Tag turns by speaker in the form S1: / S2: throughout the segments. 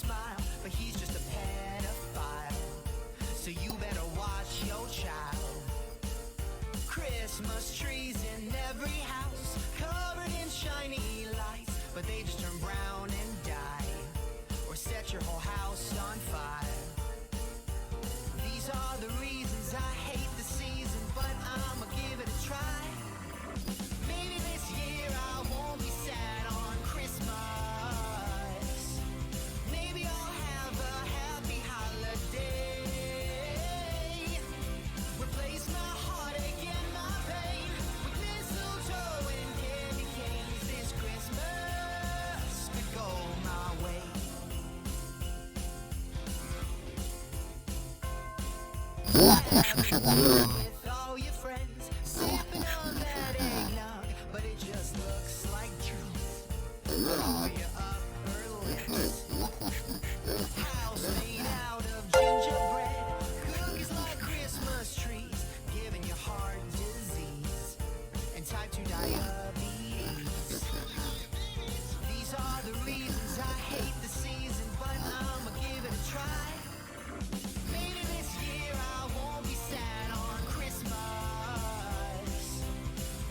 S1: smile, but he's just a pedophile. So you better watch your child. Christmas trees in every house, covered in shiny lights, but they just turn brown and die, or set your whole house on fire. These are the reasons I hate the season, but I'ma give it a try. Maybe this year I won't be sad on Christmas. Maybe I'll have a happy holiday. Replace my heartache and my pain with mistletoe and candy canes. This Christmas could go my way. With all your friends, sipping on that eggnog, but it just looks like juice over your upper lips. House made out of gingerbread, cookies like Christmas trees, giving you heart disease and type 2 diabetes. These are the reasons I hate the season, but I'ma give it a try. Maybe this year I won't be sad on Christmas.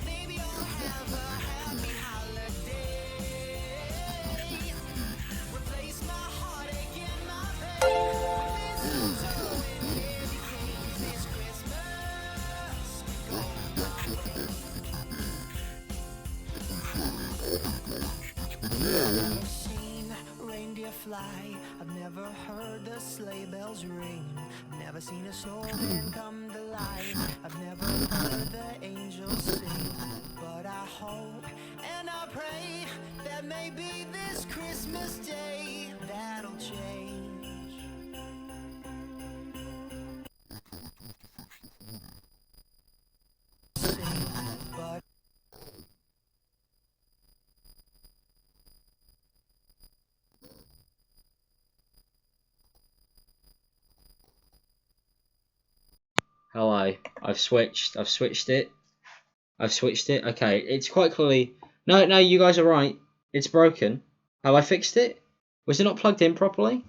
S1: Maybe I'll have a happy holiday. Replace my heartache and my pain with mistletoe and candy canes. This Christmas go I've never seen reindeer fly. I've never heard the sleigh bells ring. I've never seen a snowman come to life. I've never heard the angels sing. But I hope and I pray that maybe this Christmas day that'll change. But
S2: hello, I've switched it. Okay, it's quite clearly... No, you guys are right. It's broken. Have I fixed it? Was it not plugged in properly?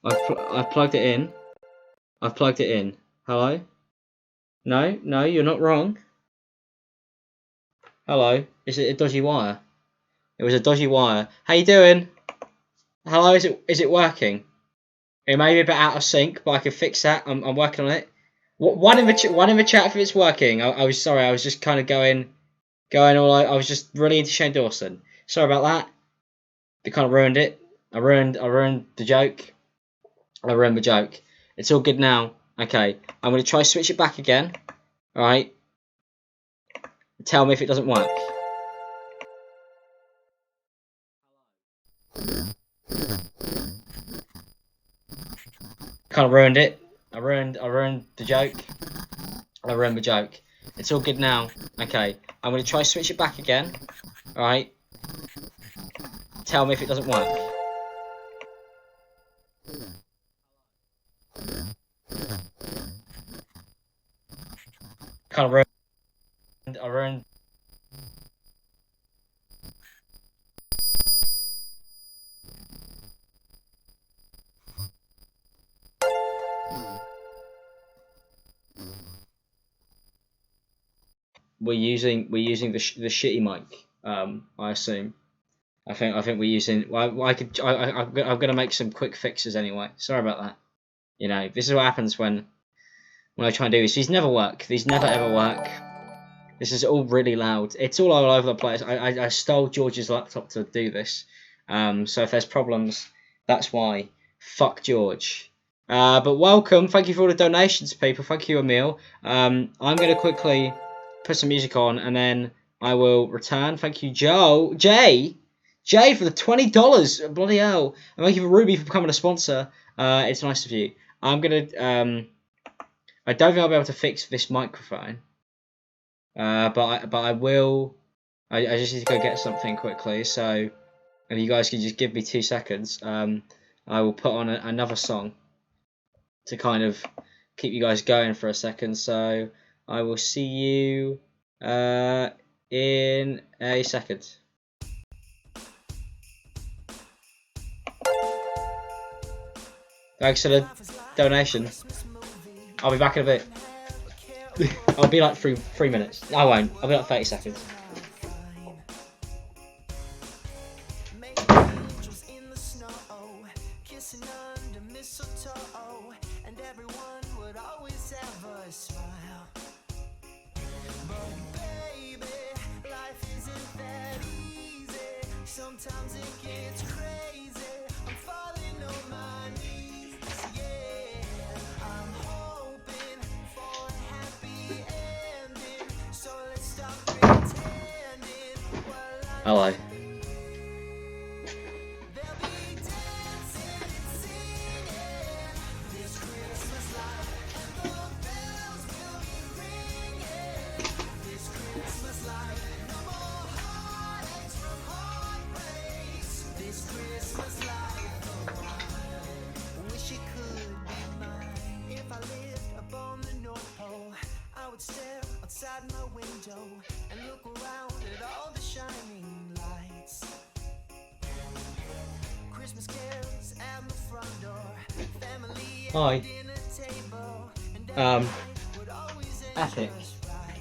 S2: I've plugged it in. I've plugged it in. Hello? No, you're not wrong. Hello? Is it a dodgy wire? It was a dodgy wire. How you doing? Hello, is it working? It may be a bit out of sync, but I can fix that. I'm working on it. One in the chat if it's working. I was sorry. I was just kind of going all. I was just really into Shane Dawson. Sorry about that. They kind of ruined it. I ruined the joke. I ruined the joke. It's all good now. Okay, I'm gonna try switch it back again. All right. Tell me if it doesn't work. Kind of ruined it. I ruined the joke. I ruined the joke. It's all good now. Okay, I'm gonna try switch it back again. All right. Tell me if it doesn't work. Kind of ruined. I ruined. We're using the shitty mic. I assume. I think we're using. Well, I'm gonna make some quick fixes anyway. Sorry about that. You know, this is what happens when I try and do this. These never work. These never ever work. This is all really loud. It's all over the place. I stole George's laptop to do this. So if there's problems, that's why. Fuck George. But welcome. Thank you for all the donations, people. Thank you, Emil. I'm gonna quickly put some music on and then I will return. Thank you, Jay for the $20. Bloody hell. And thank you for Ruby for becoming a sponsor. It's nice of you. I'm gonna I don't think I'll be able to fix this microphone. But I will. I just need to go get something quickly. So if you guys can just give me 2 seconds, I will put on another song to kind of keep you guys going for a second. So I will see you in a second. Thanks for the donation. I'll be back in a bit. I'll be like 3 minutes. No, I won't. I'll be like 30 seconds.
S1: Sometimes it gets crazy. I'm falling on my knees. Yeah, I'm hoping for a happy ending. So let's stop pretending.
S2: Hello.
S1: They'll be dancing and singing this Christmas light, and the bells will be ringing this Christmas light. No more heartaches from heartbreaks. This Christmas light, the wine. Wish it could be mine. If I lived up on the North Pole, I would stare outside my window and look around at all the shining lights. Christmas carols at the front door. Family at
S2: Hi.
S1: dinner table. And would always end
S2: Epic.
S1: just right.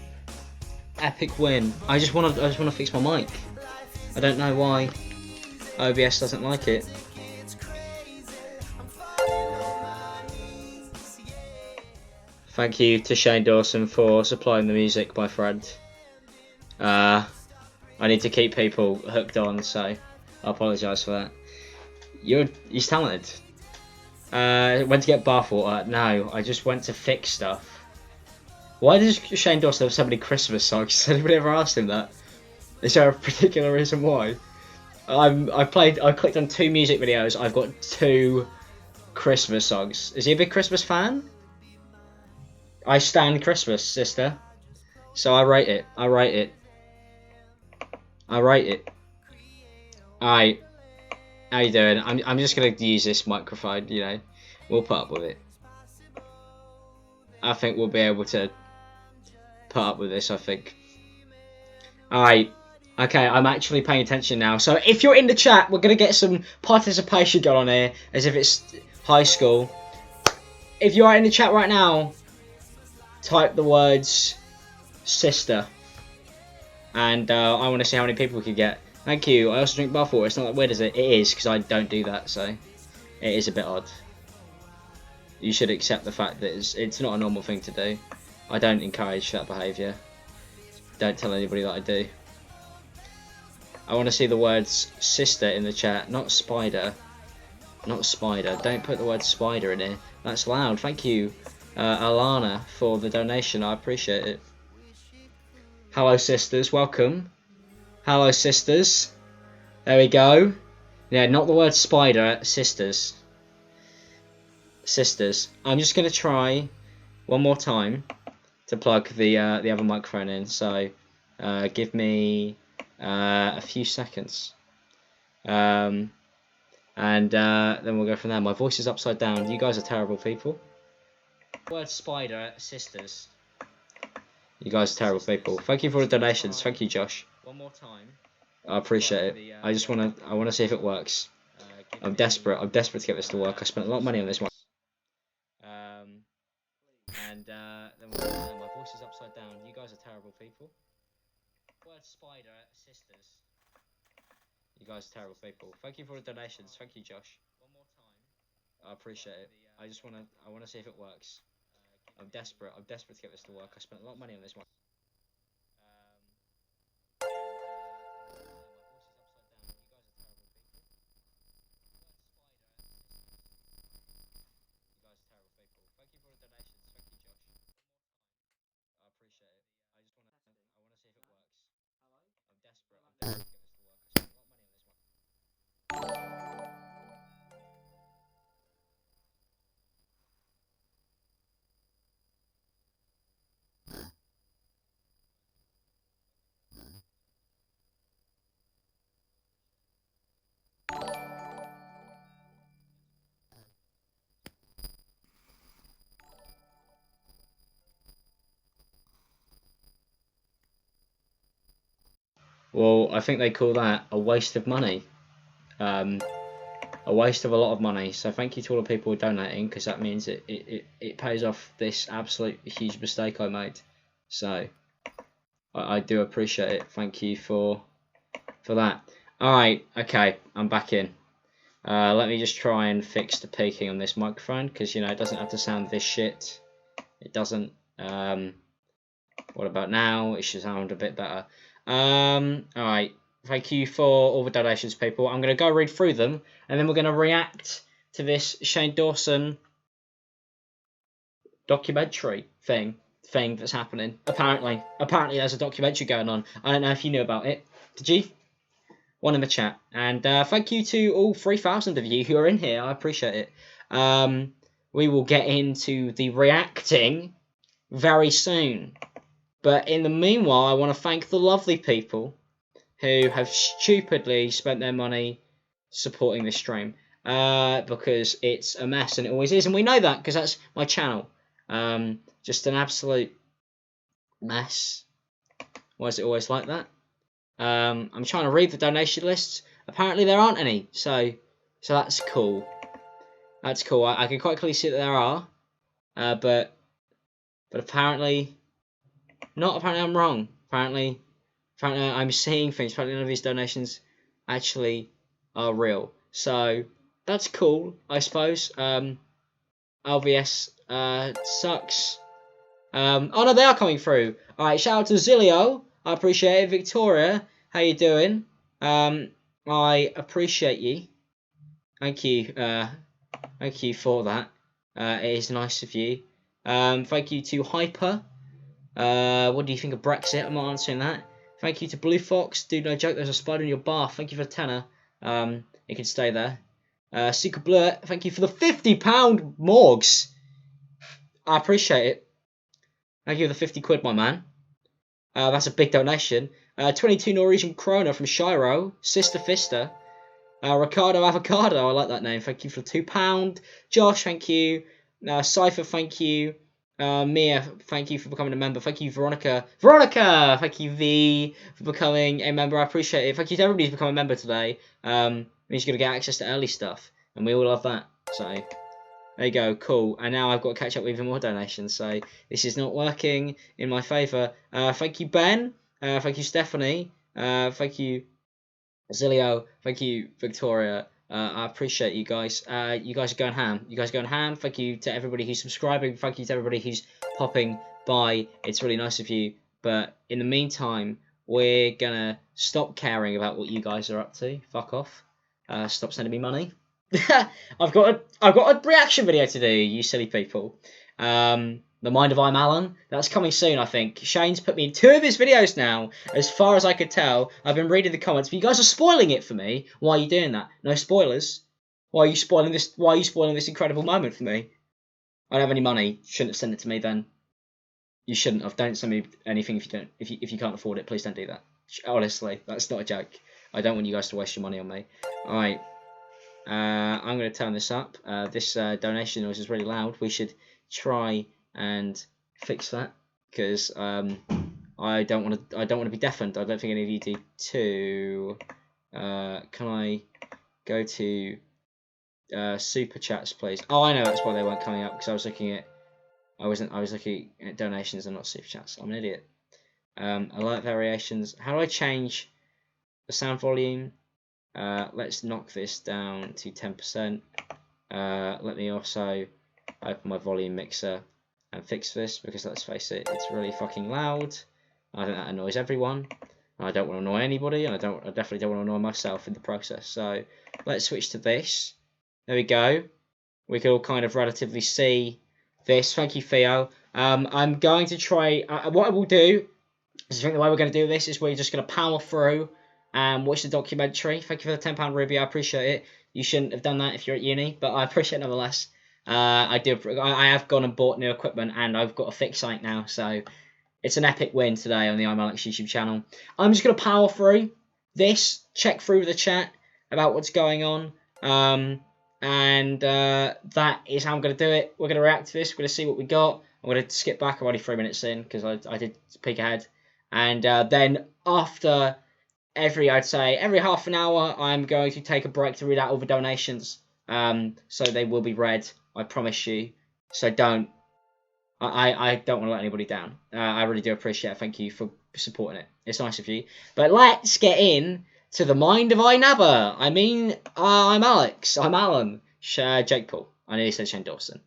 S2: Epic win. I just wanna fix my mic. I don't know why OBS doesn't like it.
S1: It's crazy. I'm falling on my knees. Yeah.
S2: Thank you to Shane Dawson for supplying the music, my friend. I need to keep people hooked on, so I apologise for that. He's talented. Went to get bathwater? No, I just went to fix stuff. Why does Shane Dawson have so many Christmas songs? Has anybody ever asked him that? Is there a particular reason why? I clicked on 2 music videos. I've got 2 Christmas songs. Is he a big Christmas fan? I stand Christmas, sister. So I rate it. I rate it. I rate it. Alright. How you doing? I'm just gonna use this microphone, you know. We'll put up with it. I think we'll be able to put up with this, I think. Alright. Okay, I'm actually paying attention now. So if you're in the chat, we're gonna get some participation going on here, as if it's high school. If you are in the chat right now, type the words sister. And I want to see how many people we can get. Thank you. I also drink bathwater. It's not that weird, is it? It is, because I don't do that, so it is a bit odd. You should accept the fact that it's not a normal thing to do. I don't encourage that behaviour. Don't tell anybody that I do. I want to see the words sister in the chat, not spider. Not spider. Don't put the word spider in here. That's loud. Thank you, Alana, for the donation. I appreciate it. Hello, sisters. Welcome. Hello, sisters. There we go. Yeah, not the word spider. Sisters. Sisters. I'm just gonna try one more time to plug the other microphone in. So, give me a few seconds. And then we'll go from there. My voice is upside down. You guys are terrible people. Word spider, sisters. You guys are terrible people. Thank you for the donations. Thank you, Josh. One more time. I appreciate it. I wanna see if it works. I'm desperate. I'm desperate to get this to work. I spent a lot of money on this one. And then we'll go from there. My voice is upside down. You guys are terrible people. Word spider, sisters. You guys are terrible people. Thank you for the donations. Thank you, Josh. One more time. I appreciate it. I wanna see if it works. I'm desperate. I'm desperate to get this to work. I spent a lot of money on this one. Well, I think they call that a waste of money. A a waste of a lot of money. So thank you to all the people donating, because that means it pays off this absolute huge mistake I made. So I do appreciate it. Thank you for that. Alright, okay, I'm back in. Let me just try and fix the peaking on this microphone, because, you know, it doesn't have to sound this shit. It doesn't. What about now? It should sound a bit better. Alright, thank you for all the donations, people. I'm going to go read through them, and then we're going to react to this Shane Dawson documentary thing that's happening. Apparently there's a documentary going on. I don't know if you knew about it. Did you? One in the chat. And thank you to all 3,000 of you who are in here. I appreciate it. We will get into the reacting very soon. But in the meanwhile, I want to thank the lovely people who have stupidly spent their money supporting this stream. Because it's a mess, and it always is. And we know that, because that's my channel. Just an absolute mess. Why is it always like that? I'm trying to read the donation lists. Apparently there aren't any, so that's cool. That's cool. I can quite clearly see that there are, but apparently not. Apparently I'm wrong. Apparently I'm seeing things. Apparently none of these donations actually are real. So that's cool, I suppose. LVS sucks. Oh no, they are coming through. All right, shout out to Zilio. I appreciate it. Victoria, how you doing? I appreciate you. Thank you. Thank you for that. It is nice of you. Thank you to Hyper. What do you think of Brexit? I'm not answering that. Thank you to Blue Fox. Dude, no joke, there's a spider in your bath. Thank you for the tenner. It can stay there. Secret Blur, thank you for the £50 Morgs. I appreciate it. Thank you for the 50 quid, my man. That's a big donation. 22 Norwegian kroner from Shiro. Sister Fister. Ricardo Avocado, I like that name. Thank you for £2. Josh, thank you. Cypher, thank you. Mia, thank you for becoming a member. Thank you, Veronica. Veronica! Thank you, V, for becoming a member. I appreciate it. Thank you to everybody who's become a member today. Means you're going to get access to early stuff. And we all love that. So, there you go. Cool. And now I've got to catch up with even more donations. So, this is not working in my favour. Thank you, Ben. Thank you, Stephanie. Thank you, Zilio. Thank you, Victoria. I appreciate you guys. You guys are going ham. You guys are going ham. Thank you to everybody who's subscribing. Thank you to everybody who's popping by. It's really nice of you. But in the meantime, we're gonna stop caring about what you guys are up to. Fuck off. Stop sending me money. I've got a reaction video to do, you silly people. The Mind of ImAllexx, that's coming soon, I think. Shane's put me in 2 of his videos now, as far as I could tell. I've been reading the comments, but you guys are spoiling it for me. Why are you doing that? No spoilers. Why are you spoiling this? Why are you spoiling this incredible moment for me? I don't have any money. Shouldn't have sent it to me then. You shouldn't have. Don't send me anything if you don't. If you can't afford it, please don't do that. Honestly, that's not a joke. I don't want you guys to waste your money on me. All right. I'm going to turn this up. This donation noise is really loud. We should try and fix that, because I don't want to be deafened. I don't think any of you do too. Can I go to super chats, please? Oh, I know that's why they weren't coming up, because I was looking at donations and not super chats. I'm an idiot. Alert variations. How do I change the sound volume? Let's knock this down to 10%. Let me also open my volume mixer and fix this, because let's face it, it's really fucking loud. I think that annoys everyone. I don't want to annoy anybody, and I definitely don't want to annoy myself in the process. So let's switch to this. There we go. We can all kind of relatively see this. Thank you, Theo. I'm going to try. What I will do is, I think the way we're going to do this is we're just going to power through and watch the documentary. Thank you for the £10 Ruby. I appreciate it. You shouldn't have done that if you're at uni, but I appreciate it nonetheless. I have gone and bought new equipment, and I've got a fixed site now, so it's an epic win today on the ImAllexx YouTube channel. I'm just going to power through this, check through the chat about what's going on, and that is how I'm going to do it. We're going to react to this. We're going to see what we got. I'm going to skip back. I'm already 3 minutes in, because I did peek ahead, and then after I'd say every half an hour, I'm going to take a break to read out all the donations. So they will be read, I promise you. So I don't want to let anybody down. I really do appreciate it. Thank you for supporting it. It's nice of you. But let's get in to the mind of ImAllexx. I mean, I'm Alex. I'm Alan. Jake Paul. I nearly said Shane Dawson.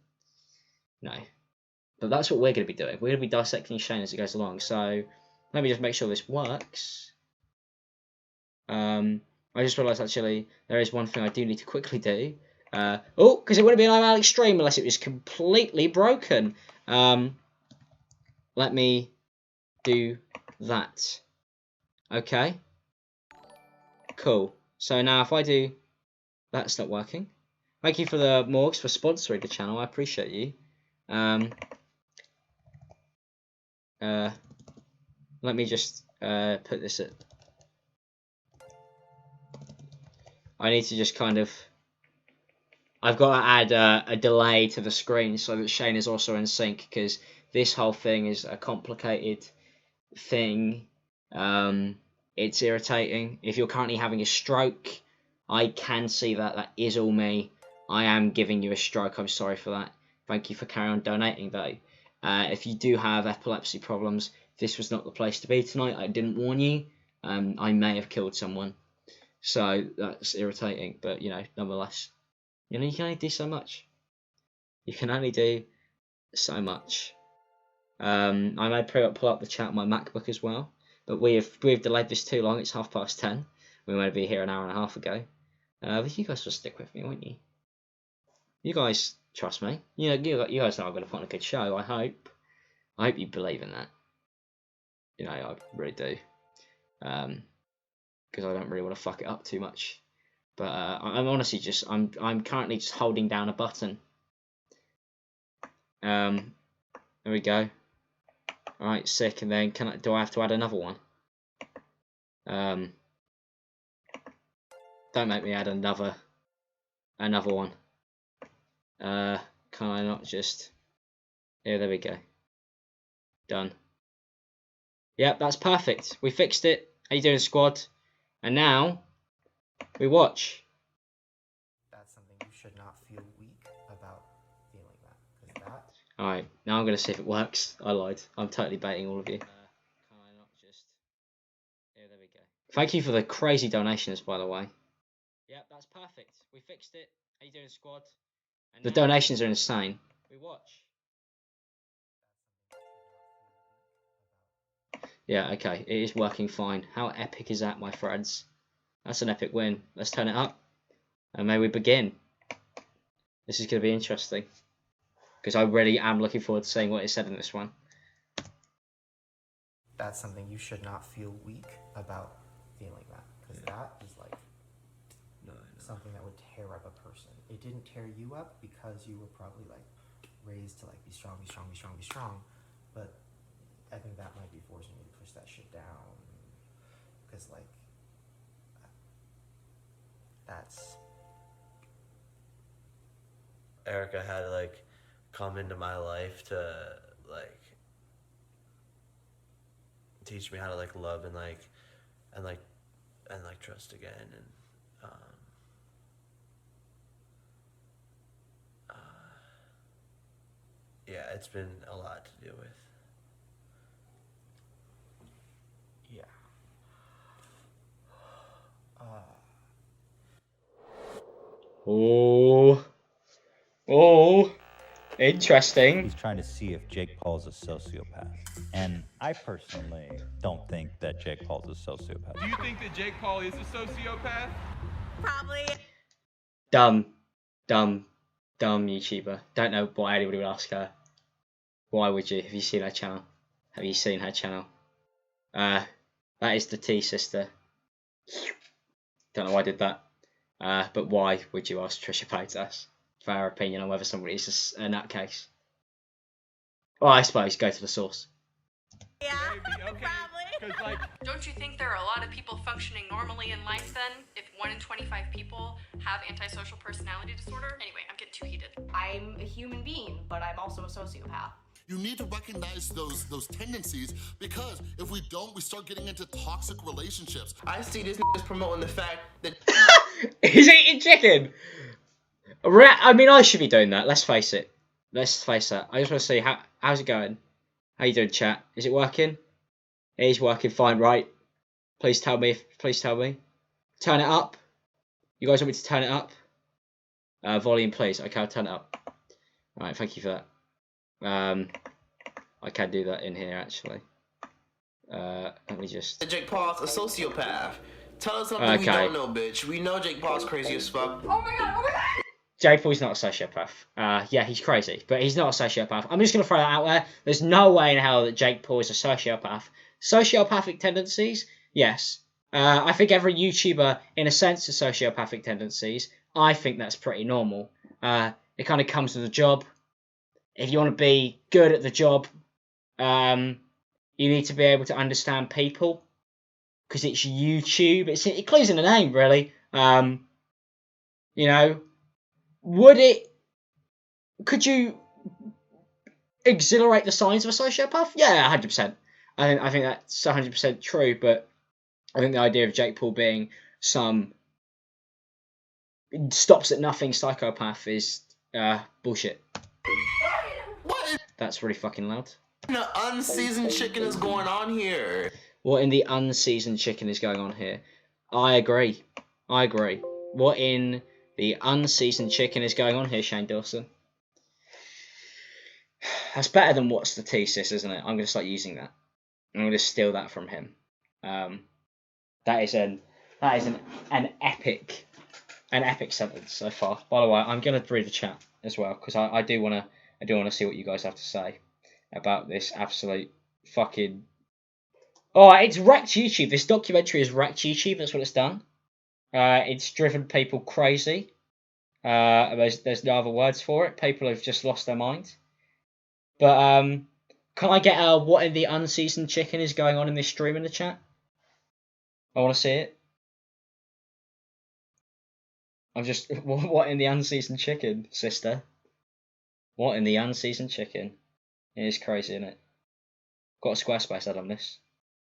S2: No. But that's what we're going to be doing. We're going to be dissecting Shane as it goes along. So let me just make sure this works. I just realised actually there is one thing I do need to quickly do. Because it wouldn't be an ImAllexx stream unless it was completely broken. Let me do that. Okay. Cool. So now if I do... That's not working. Thank you for the Morgs for sponsoring the channel. I appreciate you. Let me just put this at... I need to just kind of... I've got to add a delay to the screen so that Shane is also in sync, because this whole thing is a complicated thing. It's irritating. If you're currently having a stroke, I can see that. That is all me. I am giving you a stroke. I'm sorry for that. Thank you for carrying on donating, though. If you do have epilepsy problems, this was not the place to be tonight. I didn't warn you. I may have killed someone. So that's irritating, but, you know, nonetheless. You know, you can only do so much. You can only do so much. I may pull up the chat on my MacBook as well, but we've delayed this too long. It's 10:30. We might be here an hour and a half ago. But you guys will stick with me, won't you? You guys trust me. You know, you guys know I'm going to put on a good show. I hope you believe in that. You know, I really do. Because I don't really want to fuck it up too much. But I'm honestly just I'm currently just holding down a button. There we go. All right, sick. And then do I have to add another one? Don't make me add another one. Can I not just? Yeah, there we go. Done. Yep, that's perfect. We fixed it. How you doing, squad? And now we watch.
S3: That's something you should not feel weak about feeling that. Because that...
S2: Alright, now I'm going to see if it works. I lied. I'm totally baiting all of you. Can I not just... Yeah, there we go. Thank you for the crazy donations, by the way. Yep, that's perfect. We fixed it. How you doing, squad? And the donations are insane. We watch. Yeah, okay. It is working fine. How epic is that, my friends? That's an epic win. Let's turn it up. And may we begin. This is going to be interesting. Because I really am looking forward to seeing what is said in this one.
S3: That's something you should not feel weak about feeling that. Because that is like something that would tear up a person. It didn't tear you up because you were probably like raised to like be strong, be strong, be strong, be strong. But I think that might be forcing you to push that shit down. Because like, that's...
S4: Erica had to like come into my life to like teach me how to like love and trust again, and yeah, it's been a lot to deal with.
S3: Yeah.
S2: Oh, interesting.
S5: He's trying to see if Jake Paul's a sociopath. And I personally don't think that Jake Paul's a sociopath.
S6: Do you think that Jake Paul is a sociopath?
S7: Probably.
S2: Dumb YouTuber. Don't know why anybody would ask her. Why would you? Have you seen her channel? Have you seen her channel? That is the T sister. Don't know why I did that. But why would you ask Trisha Paytas for her opinion on whether somebody is a nutcase? Well, I suppose go to the source.
S7: Yeah,
S6: Maybe, okay.
S7: probably.
S6: 'Cause, like,
S8: Don't you think there are a lot of people functioning normally in life then, if 1 in 25 people have antisocial personality disorder? Anyway, I'm getting too heated.
S9: I'm a human being, but I'm also a sociopath. You need to recognize those tendencies, because if we don't, we start getting into toxic relationships.
S10: I see this is promoting the fact that
S2: He's eating chicken. I mean, I should be doing that. Let's face it. Let's face that. I just want to see how's it going. How you doing, chat? Is it working? It is working fine, right? Please tell me. Please tell me. Turn it up. You guys want me to turn it up? Volume, please. Okay, I'll turn it up. All right, thank you for that. I can do that in here actually. Let me just.
S10: Jake Paul's a sociopath. Tell us something we don't know, bitch. We know Jake Paul's crazy as fuck.
S8: Oh my god, oh my god!
S2: Jake Paul's not a sociopath. Yeah, he's crazy, but he's not a sociopath. I'm just going to throw that out there. There's no way in hell that Jake Paul is a sociopath. Sociopathic tendencies, yes. I think every YouTuber, in a sense, has sociopathic tendencies. I think that's pretty normal. It kind of comes with the job. If you want to be good at the job, you need to be able to understand people, because it's YouTube. It clues in the name, really. You know, could you exhilarate the signs of a sociopath? Yeah, 100%. I think that's 100% true, but I think the idea of Jake Paul being some stops at nothing psychopath is bullshit.
S10: What
S2: That's really fucking loud.
S10: in the unseasoned chicken is going on here?
S2: What in the unseasoned chicken is going on here? I agree. What in the unseasoned chicken is going on here, Shane Dawson? That's better than what's the tea, sis, isn't it? I'm going to start using that. I'm going to steal that from him. That is an epic sentence so far. By the way, I'm going to read the chat as well, because I do want to see what you guys have to say about this absolute fucking. Oh, it's wrecked YouTube. This documentary has wrecked YouTube. That's what it's done. It's driven people crazy. There's no other words for it. People have just lost their mind. But can I get what in the unseasoned chicken is going on in this stream in the chat? I want to see it. I'm just what in the unseasoned chicken, sister? What in the unseasoned chicken? It is crazy, isn't it? Got a Squarespace ad on this.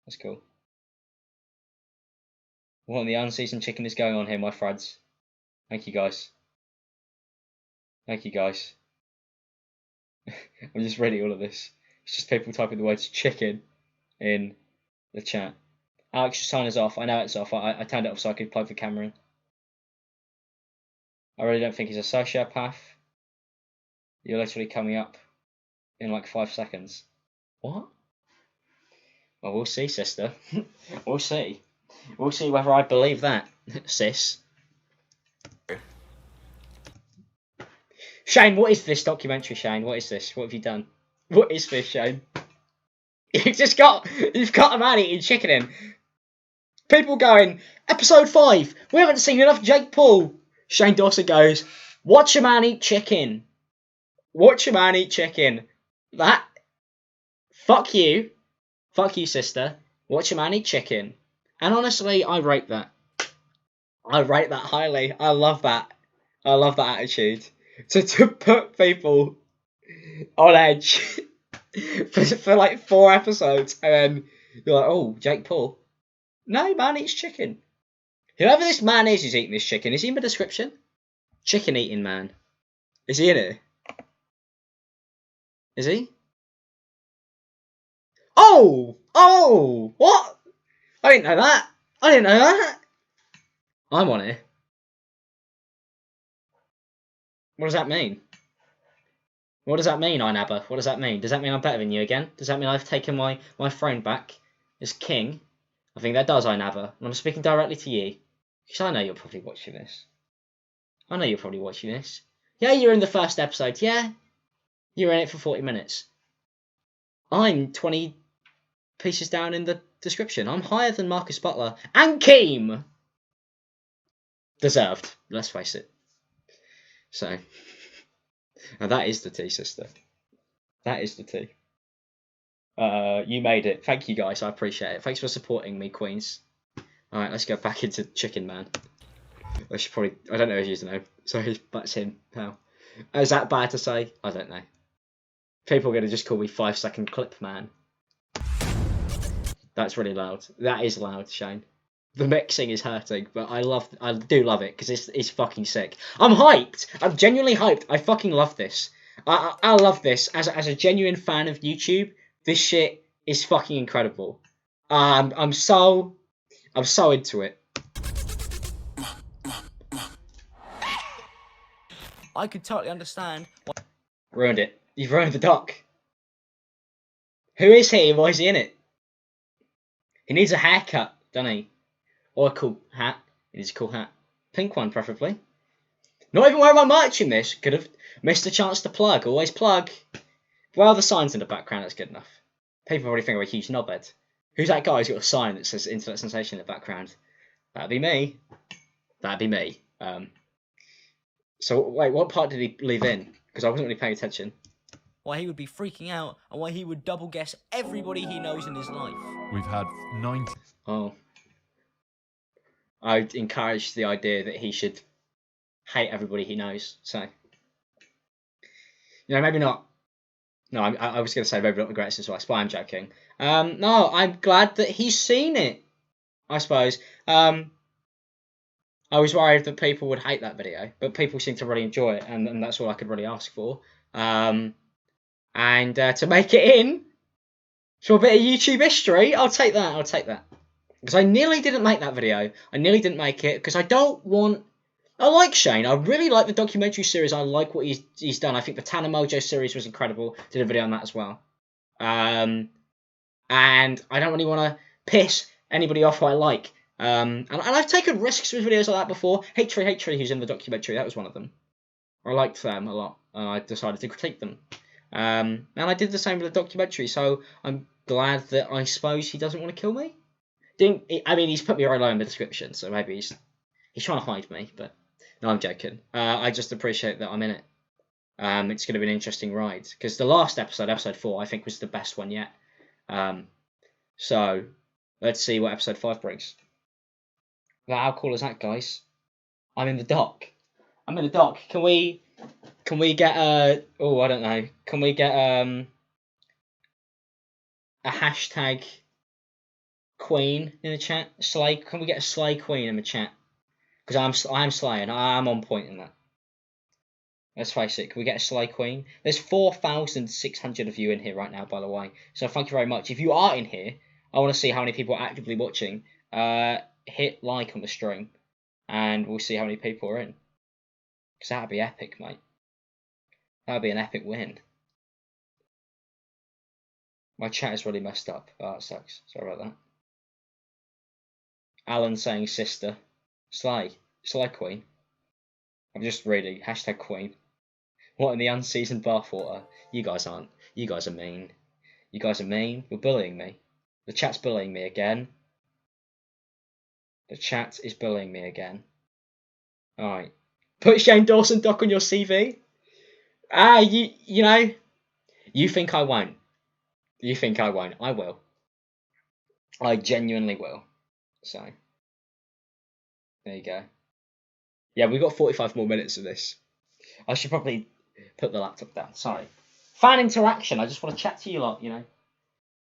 S2: That's cool. What in the unseasoned chicken is going on here, my friends? Thank you guys. Thank you guys. I'm just reading all of this. It's just people typing the words chicken in the chat. Alex, your sign is off. I know it's off. I turned it off so I could plug the camera in. I really don't think he's a sociopath. You're literally coming up in like 5 seconds. What? Well, we'll see, sister. We'll see. We'll see whether I believe that, sis. Shane, what is this documentary, Shane? What is this? What have you done? What is this, Shane? You've got a man eating chicken in. People going, episode 5, we haven't seen enough Jake Paul. Shane Dawson goes, watch a man eat chicken. Watch a man eat chicken. That, fuck you, sister. Watch a man eat chicken. And honestly, I rate that. I rate that highly. I love that. I love that attitude. To put people on edge for like 4 episodes, and then you're like, oh, Jake Paul. No, man eats chicken. Whoever this man is who's eating this chicken, is he in the description? Chicken eating man. Is he in it? Is he? Oh, what? I didn't know that. I'm on here. What does that mean? What does that mean, Inabba? What does that mean? Does that mean I'm better than you again? Does that mean I've taken my throne back as king? I think that does, Inabba. And I'm speaking directly to you. Because I know you're probably watching this. Yeah, you're in the first episode. Yeah. You're in it for 40 minutes. I'm 20 pieces down in the description. I'm higher than Marcus Butler. And Keem! Deserved. Let's face it. So, and that is the tea, sister. That is the tea. You made it. Thank you, guys. I appreciate it. Thanks for supporting me, Queens. All right, let's go back into Chicken Man. I should probably. I don't know his username. Sorry, but it's him, pal. Is that bad to say? I don't know. People are going to just call me 5-second clip man. That's really loud. That is loud, Shane. The mixing is hurting, but I do love it, because it's fucking sick. I'm hyped! I'm genuinely hyped. I fucking love this. I love this. As a genuine fan of YouTube, this shit is fucking incredible. I'm so into it.
S11: I could totally understand.
S2: Ruined it. You've ruined the doc. Who is he? Why is he in it? He needs a haircut, doesn't he? Or a cool hat. He needs a cool hat. Pink one, preferably. Not even wearing my merch in this. Could have missed a chance to plug. Always plug. Well, the sign's in the background. That's good enough. People probably think I'm a huge knobhead. Who's that guy who's got a sign that says Internet Sensation in the background? That'd be me. That'd be me. So, wait, what part did he leave in? Because I wasn't really paying attention.
S11: Why he would be freaking out, and why he would double guess everybody he knows in his life.
S12: We've had 90.
S2: Oh. I encourage the idea that he should hate everybody he knows. So, maybe not. No, I was going to say maybe not the greatest as well, but I'm joking. No, I'm glad that he's seen it, I suppose. I was worried that people would hate that video, but people seem to really enjoy it, and that's all I could really ask for. And to make it in for a bit of YouTube history, I'll take that. Because I nearly didn't make that video. I nearly didn't make it, because I like Shane. I really like the documentary series. I like what he's done. I think the Tana Mojo series was incredible. Did a video on that as well. And I don't really want to piss anybody off who I like. And I've taken risks with videos like that before. Hate Tree, who's in the documentary, that was one of them. I liked them a lot, and I decided to critique them. And I did the same with the documentary, so I'm glad that I suppose he doesn't want to kill me. He's put me right low in the description, so maybe he's trying to hide me, but no, I'm joking. I just appreciate that I'm in it. It's going to be an interesting ride, because the last episode, episode 4, I think was the best one yet. So let's see what episode 5 brings. How cool is that, guys? I'm in the dock. Can we get I don't know. Can we get a hashtag queen in the chat? Slay. Can we get a slay queen in the chat? Because I'm slaying. I'm on point in that. Let's face it. Can we get a slay queen? There's 4,600 of you in here right now, by the way. So thank you very much. If you are in here, I want to see how many people are actively watching. Hit like on the stream, and we'll see how many people are in. Because that'd be epic, mate. That'd be an epic win. My chat is really messed up. Oh, that sucks. Sorry about that. Alan saying sister. Slay queen. I'm just reading. Hashtag queen. What in the unseasoned bathwater? You guys aren't. You guys are mean. You guys are mean. You're bullying me. The chat's bullying me again. The chat is bullying me again. Alright. Put Shane Dawson doc on your CV? You think I won't. You think I won't. I will. I genuinely will. So, there you go. Yeah, we've got 45 more minutes of this. I should probably put the laptop down. Sorry. Fan interaction. I just want to chat to you lot,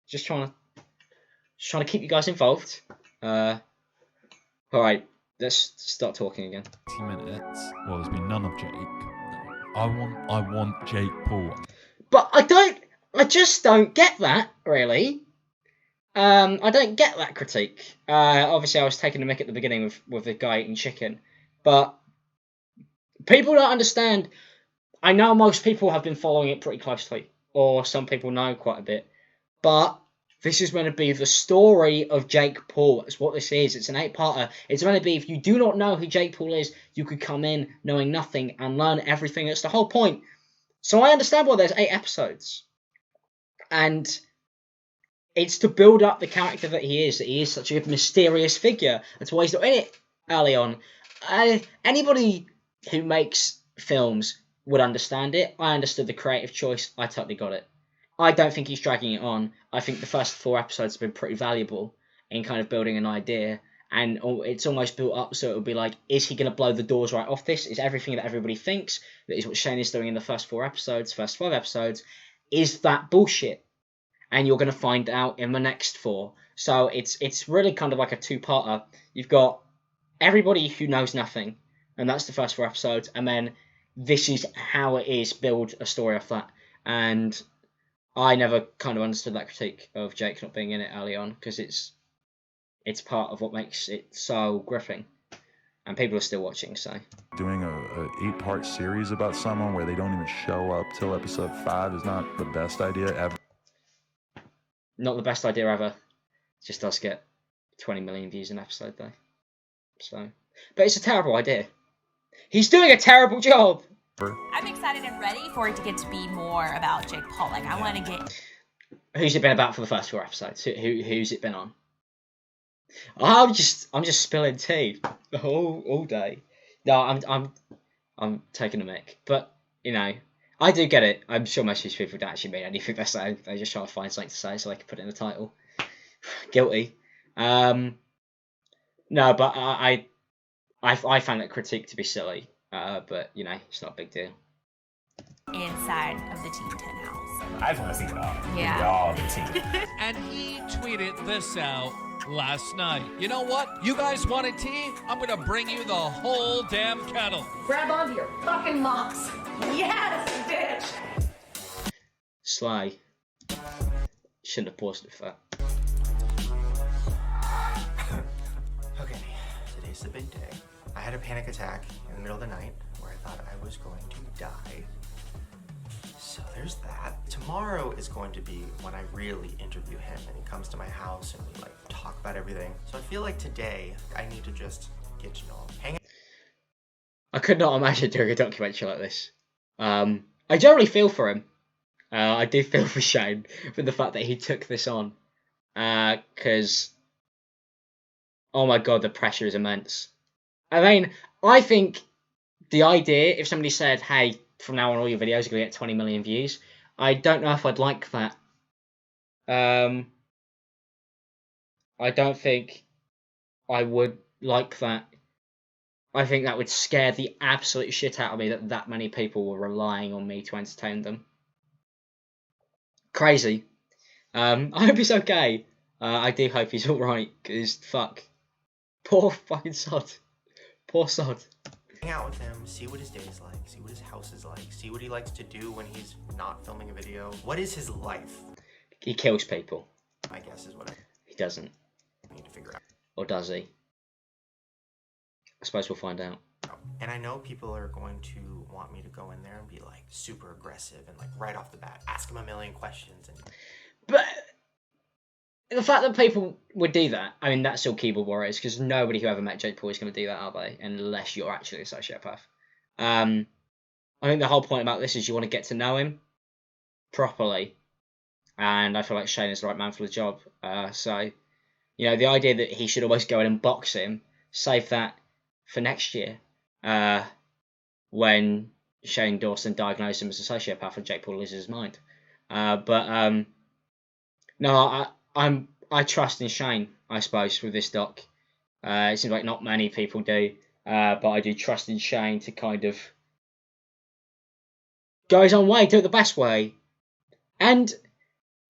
S2: Just trying to keep you guys involved. Alright, let's start talking again.
S12: 20 minutes. Well, there's been none of Jake. I want Jake Paul.
S2: But I just don't get that, really. I don't get that critique. Obviously, I was taking a mick at the beginning with the guy eating chicken. But people don't understand. I know most people have been following it pretty closely. Or some people know quite a bit. But this is going to be the story of Jake Paul. That's what this is. It's an 8-parter. It's going to be, if you do not know who Jake Paul is, you could come in knowing nothing and learn everything. That's the whole point. So I understand why there's 8 episodes. And it's to build up the character that he is such a mysterious figure. That's why he's not in it early on. Anybody who makes films would understand it. I understood the creative choice. I totally got it. I don't think he's dragging it on. I think the first 4 episodes have been pretty valuable in kind of building an idea. And it's almost built up so it'll be like, is he going to blow the doors right off this? Is everything that everybody thinks, that is what Shane is doing in the first 4 episodes, first 5 episodes, is that bullshit? And you're going to find out in the next 4. So it's really kind of like a two-parter. You've got everybody who knows nothing, and that's the first 4 episodes, and then this is how it is, build a story off that. And I never kind of understood that critique of Jake not being in it early on, because it's part of what makes it so gripping. And people are still watching, so.
S13: Doing a 8-part series about someone where they don't even show up till episode 5 is not the best idea ever.
S2: Not the best idea ever. It just does get 20 million views an episode, though. So, but it's a terrible idea. He's doing a terrible job.
S14: I'm excited and ready for it to get to be more about Jake Paul. Like, I want to get...
S2: Who's it been about for the first 4 episodes? Who's it been on? I'm just spilling tea all day. No, I'm taking a mick. But, you know, I do get it. I'm sure most of these people don't actually mean anything they're saying. They're just trying to find something to say so they can put it in the title. Guilty. No, but I found that critique to be silly. But, you know, it's not a big deal.
S14: Inside of the Team 10 house.
S15: I just want to see it all.
S14: Yeah.
S15: All the team.
S16: And he tweeted this out last night. You know what? You guys wanted tea? I'm gonna bring you the whole damn kettle.
S17: Grab onto your fucking mocks. Yes, bitch.
S2: Slay. Shouldn't have paused it for that.
S3: Okay, today's the big day. I had a panic attack in the middle of the night where I thought I was going to die. So there's that. Tomorrow is going to be when I really interview him and he comes to my house and we like talk about everything. So I feel like today I need to just get to know him. Hang out.
S2: I could not imagine doing a documentary like this. I generally feel for him. I do feel for Shane for the fact that he took this on. Because, oh my god, the pressure is immense. I mean, I think the idea, if somebody said, hey, from now on all your videos are going to get 20 million views, I don't know if I'd like that. I don't think I would like that. I think that would scare the absolute shit out of me that many people were relying on me to entertain them. Crazy. I hope he's okay. I do hope he's alright, because fuck. Poor fucking sod. Poor sod.
S3: Hang out with him, see what his day is like, see what his house is like, see what he likes to do when he's not filming a video. What is his life?
S2: He kills people.
S3: I guess is what
S2: He doesn't.
S3: I need to figure out.
S2: Or does he? I suppose we'll find out.
S3: And I know people are going to want me to go in there and be like super aggressive and like right off the bat ask him a million questions. And
S2: But the fact that people would do that, I mean, that's still keyboard warriors, because nobody who ever met Jake Paul is going to do that, are they? Unless you're actually a sociopath. I think the whole point about this is you want to get to know him properly. And I feel like Shane is the right man for the job. So, you know, the idea that he should almost go in and box him, save that for next year. When Shane Dawson diagnosed him as a sociopath and Jake Paul loses his mind. No, I trust in Shane, I suppose, with this doc. It seems like not many people do, but I do trust in Shane to kind of go his own way, do it the best way. And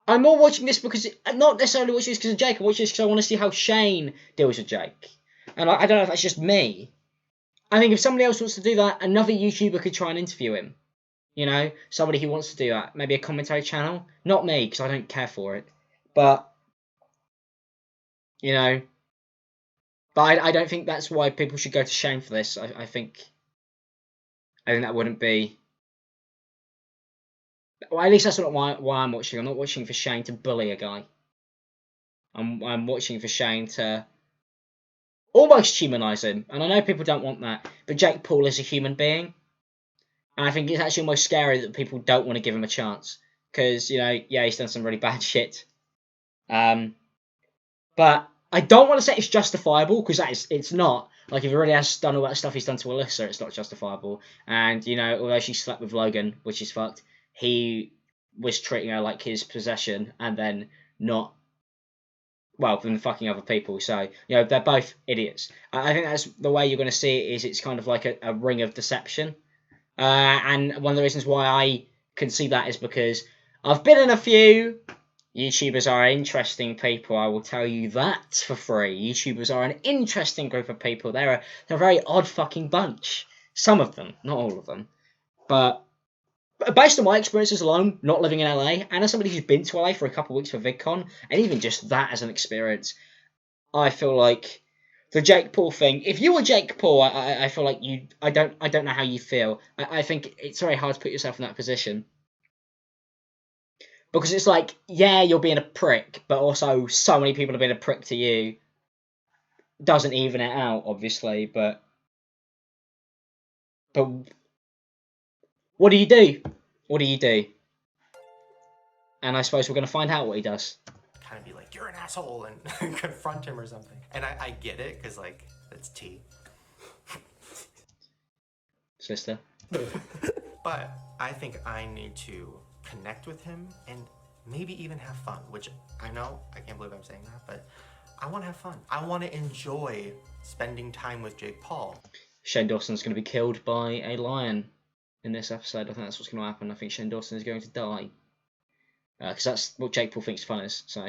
S2: I'm more watching this because, not necessarily watching this because of Jake, I'm watching this because I want to see how Shane deals with Jake. And I don't know if that's just me. I think if somebody else wants to do that, another YouTuber could try and interview him. You know, somebody who wants to do that. Maybe a commentary channel. Not me, because I don't care for it. But, you know, I don't think that's why people should go to Shane for this. I think that wouldn't be... Well, at least that's not why I'm watching. I'm not watching for Shane to bully a guy. I'm watching for Shane to almost humanise him. And I know people don't want that, but Jake Paul is a human being. And I think it's actually almost scary that people don't want to give him a chance. Because, you know, yeah, he's done some really bad shit. But I don't want to say it's justifiable, because it's not. Like, if he really has done all that stuff he's done to Alyssa, it's not justifiable. And, you know, although she slept with Logan, which is fucked, he was treating her like his possession and then not, well, than fucking other people. So, you know, they're both idiots. I think that's the way you're going to see it, is it's kind of like a ring of deception. And one of the reasons why I can see that is because I've been in a few. YouTubers are interesting people, I will tell you that for free. YouTubers are an interesting group of people. They're a very odd fucking bunch. Some of them, not all of them. But based on my experiences alone, not living in LA, and as somebody who's been to LA for a couple of weeks for VidCon, and even just that as an experience, I feel like the Jake Paul thing. If you were Jake Paul, I feel like you. I don't know how you feel. I think it's very hard to put yourself in that position. Because it's like, yeah, you're being a prick, but also so many people have been a prick to you. Doesn't even it out, obviously, but what do you do? What do you do? And I suppose we're going to find out what he does.
S3: Kind of be like, you're an asshole, and confront him or something. And I get it, because, like, that's tea.
S2: Sister.
S3: But I think I need to connect with him and maybe even have fun, which I know, I can't believe I'm saying that, but I want to have fun. I want to enjoy spending time with Jake Paul.
S2: Shane Dawson's going to be killed by a lion in this episode. I think that's what's going to happen. I think Shane Dawson is going to die. Because that's what Jake Paul thinks fun is, so.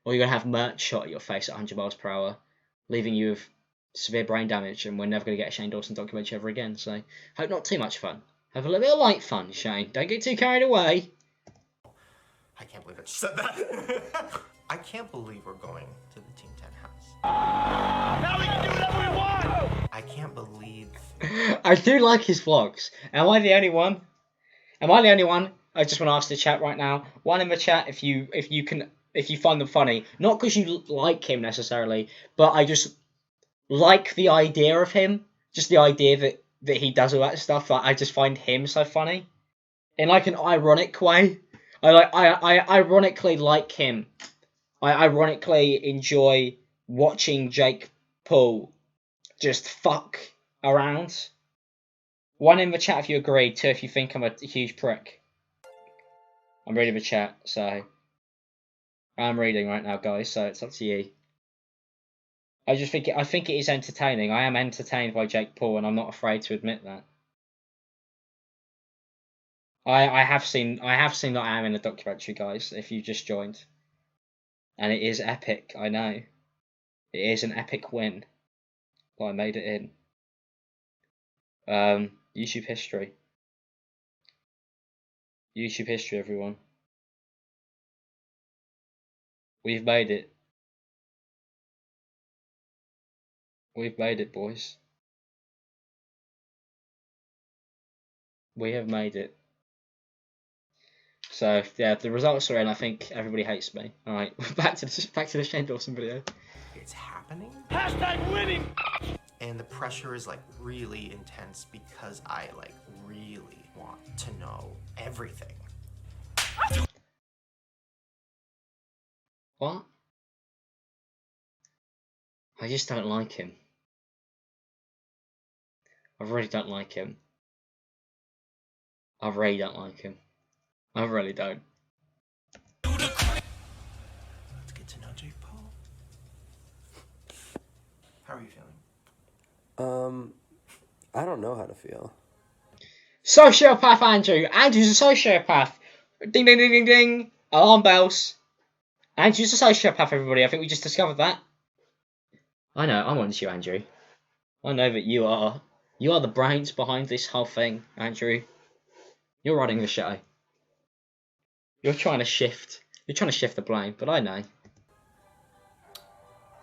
S2: Or you're going to have merch shot at your face at 100 miles per hour, leaving you with severe brain damage, and we're never going to get a Shane Dawson documentary ever again, so. Hope not too much fun. Have a little bit of light fun, Shane. Don't get too carried away.
S3: I can't believe I just said that. I can't believe we're going to the Team 10 house.
S1: Now we can do whatever we want!
S3: I can't believe...
S2: I do like his vlogs. Am I the only one? Am I the only one? I just want to ask the chat right now. One in the chat if you find them funny. Not because you like him necessarily, but I just like the idea of him. Just the idea that he does all that stuff. Like, I just find him so funny. In like an ironic way. I ironically like him. I ironically enjoy watching Jake Paul just fuck around. One in the chat if you agree, two if you think I'm a huge prick. I'm reading the chat, so I'm reading right now, guys, so it's up to you. I think it is entertaining. I am entertained by Jake Paul, and I'm not afraid to admit that. I have seen that I am in a documentary, guys, if you just joined. And it is epic, I know. It is an epic win. But I made it in. YouTube history. YouTube history, everyone. We've made it. We've made it, boys. We have made it. So yeah, the results are in. I think everybody hates me. All right, back to the Shane Dawson video.
S3: It's happening.
S1: Hashtag winning!
S3: And the pressure is like really intense because I like really want to know everything.
S2: What? I just don't like him. I really don't like him. I really don't like him. I really don't.
S3: Let's get to know Jake Paul. How are you feeling?
S18: I don't know how to feel.
S2: Sociopath Andrew. Andrew's a sociopath. Ding ding ding ding ding. Alarm bells. Andrew's a sociopath, everybody. I think we just discovered that. I know, I'm on to you, Andrew. I know that you are the brains behind this whole thing, Andrew. You're running the show. You're trying to shift the blame, but I know.
S18: I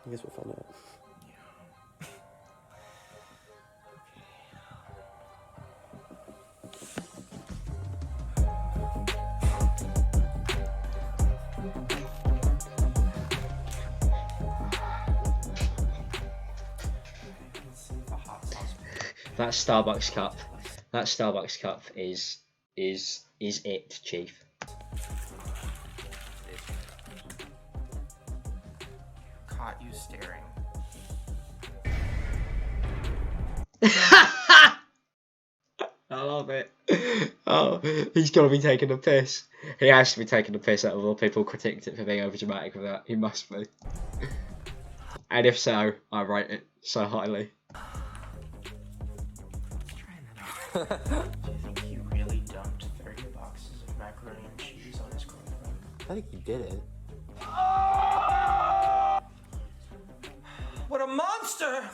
S18: guess we'll find out.
S2: That Starbucks cup is it, Chief.
S3: Caught you staring.
S2: I love it. Oh, he's got to be taking a piss. He has to be taking a piss out of all people critiqued it for being over dramatic with that. He must be. And if so, I rate it so highly.
S3: Do you think he really dumped 30 boxes of macaroni and cheese I think you did it.
S11: What a monster!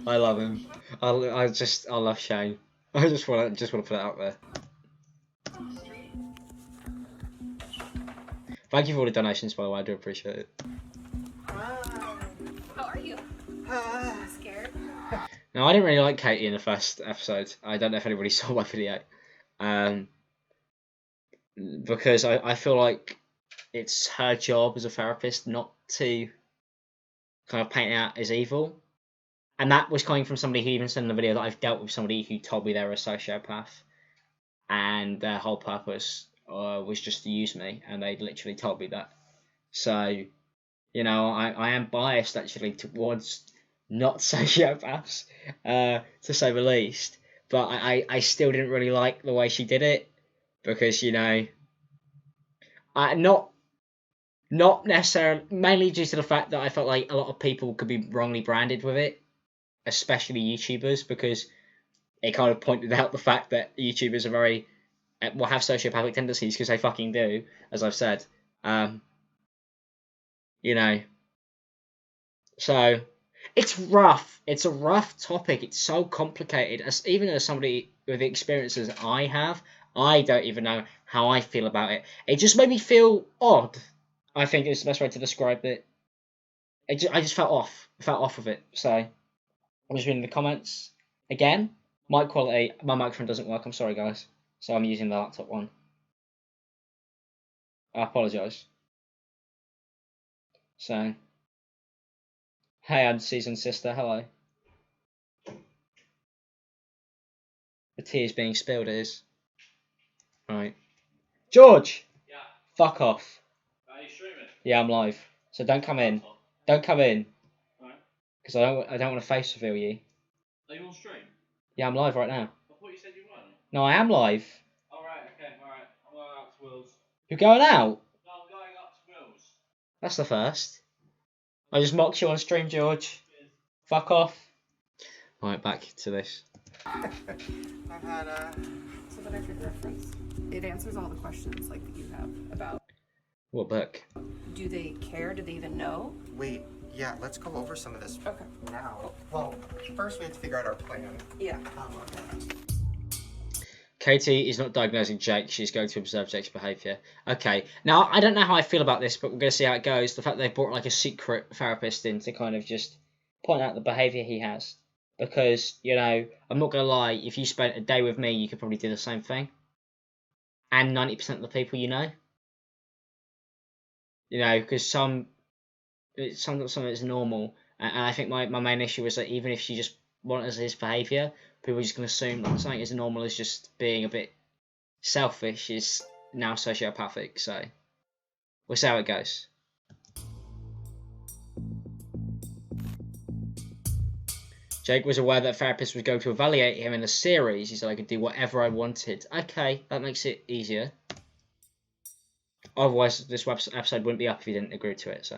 S2: I love him. I love Shane. I just want to put it out there. Thank you for all the donations, by the way. I do appreciate it.
S17: How are you? Scared?
S2: Now, I didn't really like Katie in the first episode. I don't know if anybody saw my video. Because I feel like it's her job as a therapist not to kind of paint out as evil. And that was coming from somebody who even said in the video that I've dealt with somebody who told me they're a sociopath. And their whole purpose was just to use me. And they literally told me that. So, you know, I am biased actually towards not sociopaths, to say the least. But I still didn't really like the way she did it. Because, you know, not necessarily, mainly due to the fact that I felt like a lot of people could be wrongly branded with it, especially YouTubers, because it kind of pointed out the fact that YouTubers are very, will have sociopathic tendencies, because they fucking do, as I've said. You know, so it's rough. It's a rough topic. It's so complicated. Even as somebody with the experiences I have, I don't even know how I feel about it. It just made me feel odd. I think is the best way to describe it. I just felt off. I felt off of it. So I'm just reading the comments again. Mic quality. My microphone doesn't work. I'm sorry, guys. So I'm using the laptop one. I apologise. So, hey, unseasoned sister. Hello. The tea is being spilled. It is. Right. George. Yeah. Fuck off.
S19: Are you streaming?
S2: Yeah, I'm live. So don't come in. Don't come in.
S19: Alright.
S2: Because I don't want to face reveal you.
S19: Are you on stream?
S2: Yeah, I'm live right now.
S19: I thought you said you weren't.
S2: No, I am live.
S19: Alright, okay, alright. I'm going out to Will's.
S2: You're going out?
S19: No, I'm going up to Will's.
S2: That's the first. I just mocked you on stream, George. Fuck off. Right, back to this.
S20: I've had so that I could reference. It answers all the questions like that you have about.
S2: What book?
S20: Do they care? Do they even know?
S3: Wait, yeah, let's go over some of this now. Well, first we have to figure out our plan.
S20: Yeah.
S2: Katie is not diagnosing Jake. She's going to observe Jake's behaviour. Okay. Now, I don't know how I feel about this, but we're going to see how it goes. The fact that they brought like a secret therapist in to kind of just point out the behaviour he has. Because, you know, I'm not going to lie, if you spent a day with me, you could probably do the same thing. And 90% of the people you know. You know, because some is normal. And I think my main issue is that even if she just monitors his behaviour, people are just going to assume that something as normal as just being a bit selfish is now sociopathic. So, we'll see how it goes. Jake was aware that a therapist was going to evaluate him in the series. He said I could do whatever I wanted. Okay, that makes it easier. Otherwise, this episode wouldn't be up if you didn't agree to it. So.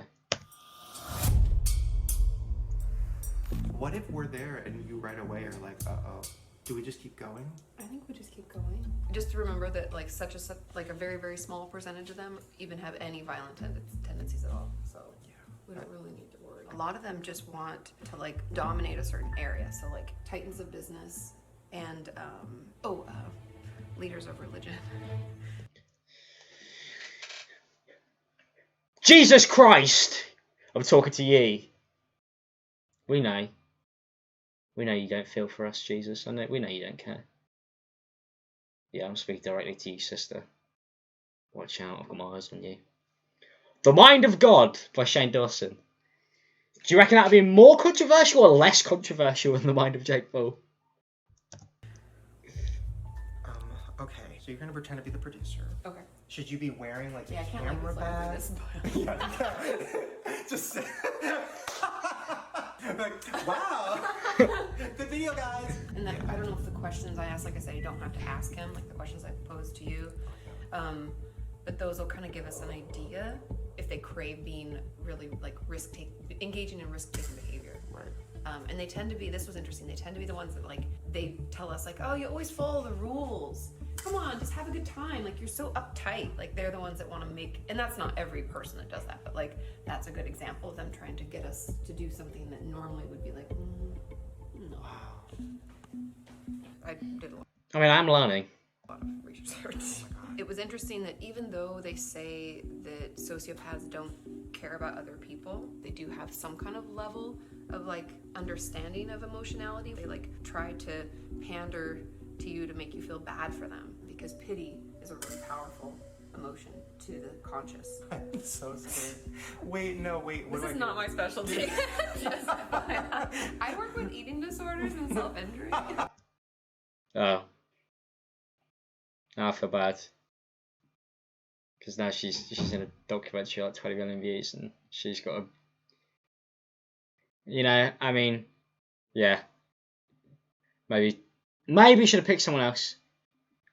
S3: What if we're there and you right away are like, uh-oh, do we just keep going?
S20: I think we just keep going. Just to remember that like like a very, very small percentage of them even have any violent tendencies at all. So we don't really need to worry. A lot of them just want to like dominate a certain area. So like titans of business and leaders of religion.
S2: Jesus Christ! I'm talking to ye. We know. We know you don't feel for us, Jesus. We know you don't care. Yeah, I'm speaking directly to you, sister. Watch out, I've got my eyes on you. The Mind of God by Shane Dawson. Do you reckon that would be more controversial or less controversial than The Mind of Jake Paul?
S3: Okay, so you're gonna pretend to be the producer.
S20: Okay.
S3: Should you be wearing like
S20: I
S3: a
S20: can't
S3: camera bag? Just like, wow, the video, guys.
S20: And then, I don't know if the questions I ask, like I said, you don't have to ask him, like the questions I pose to you. But those will kind of give us an idea if they crave being really like engaging in risk-taking behavior.
S3: Right.
S20: And they tend to be, this was interesting, they tend to be the ones that like, they tell us like, oh, you always follow the rules. come on, just have a good time. Like, you're so uptight. Like, they're the ones that want to make, and that's not every person that does that, but like, that's a good example of them trying to get us to do something that normally would be like, no. I did a lot.
S2: I mean, I'm learning.
S20: Of research. It was interesting that even though they say that sociopaths don't care about other people, they do have some kind of level of like understanding of emotionality. They like try to pander to you to make you feel bad for them, because pity is a really powerful emotion to the conscious.
S3: I'm so scared. Wait, no, wait.
S20: This is not my specialty. Just I work with eating disorders and self-injury.
S2: Oh. I feel bad. Because now she's in a documentary like 20 million views, and she's got a, you know, I mean, yeah, maybe should have picked someone else,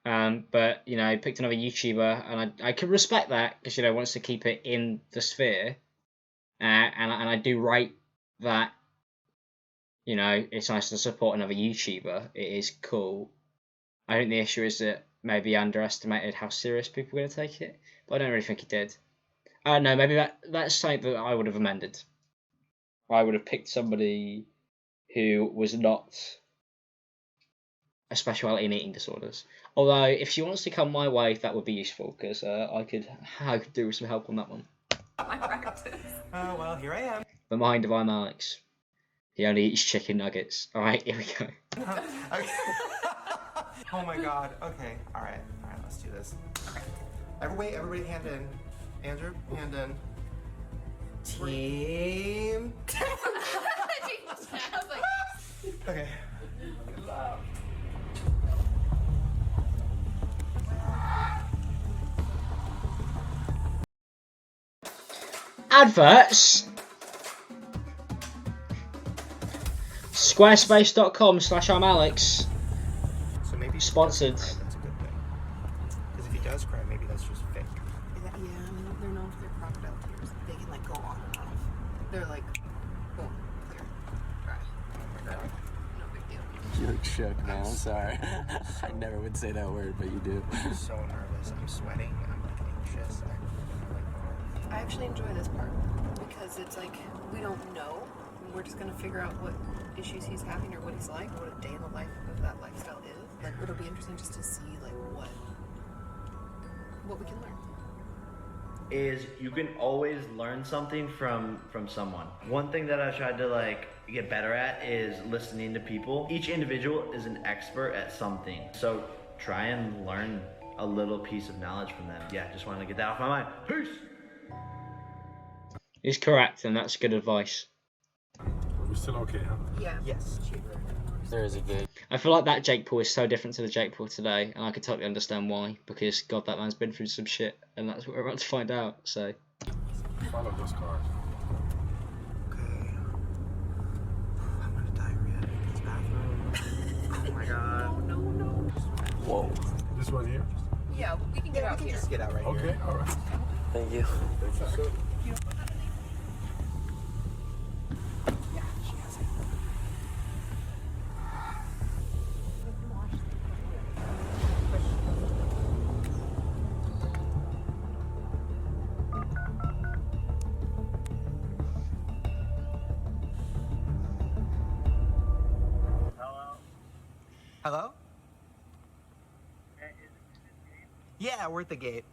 S2: but you know, picked another YouTuber, and I can respect that, because you know, wants to keep it in the sphere, and I do rate that. You know, it's nice to support another YouTuber. It is cool. I think the issue is that maybe underestimated how serious people were going to take it, but I don't really think he did. No, maybe that's something that I would have amended. I would have picked somebody who was not a speciality in eating disorders. Although, if she wants to come my way, that would be useful, because I could do with some help on that one.
S20: My practice.
S3: Oh, well, here I am.
S2: The mind of ImAllexx. He only eats chicken nuggets. Alright, here we go.
S3: Oh my god. Okay. Alright, let's do this. Okay. Everybody hand in. Andrew, hand in. Team. Okay.
S2: Adverts. Squarespace.com/ImAllexx.
S3: So maybe
S2: sponsored.
S3: That's a good thing. Because if he does cry, maybe that's just fake.
S20: Yeah, I mean, they're known for their crocodile tears. They can like go on and off. They're like, boom, clear, dry. No big deal.
S18: You look shook, man. I'm sorry. I never would say that word, but you do.
S3: I'm so nervous. I'm sweating. I'm like anxious.
S20: I actually enjoy this part because it's like we don't know. We're just gonna figure out what issues he's having or what he's like, what a day in the life of that lifestyle is. Like, it'll be interesting just to see like what we can learn.
S4: Is you can always learn something from someone. One thing that I tried to like get better at is listening to people. Each individual is an expert at something, so try and learn a little piece of knowledge from them. Yeah, just wanted to get that off my mind. Peace.
S2: He's correct, and that's good advice.
S12: We're still okay, huh?
S20: Yeah.
S3: Yes.
S18: There is a gate.
S2: I feel like that Jake Paul is so different to the Jake Paul today, and I can totally understand why, because God, that man's been through some shit, and that's what we're about to find out, so.
S12: Follow those cars.
S3: Okay. I'm gonna diarrhea in this bathroom. Oh my god.
S20: No.
S18: Whoa.
S12: This one here?
S20: Yeah, we can get out here.
S3: Just get out right here.
S12: Okay, all right.
S18: Thank you.
S12: Thank you, sir.
S3: Yeah, she has it. Hello? Yeah, we're at the gate.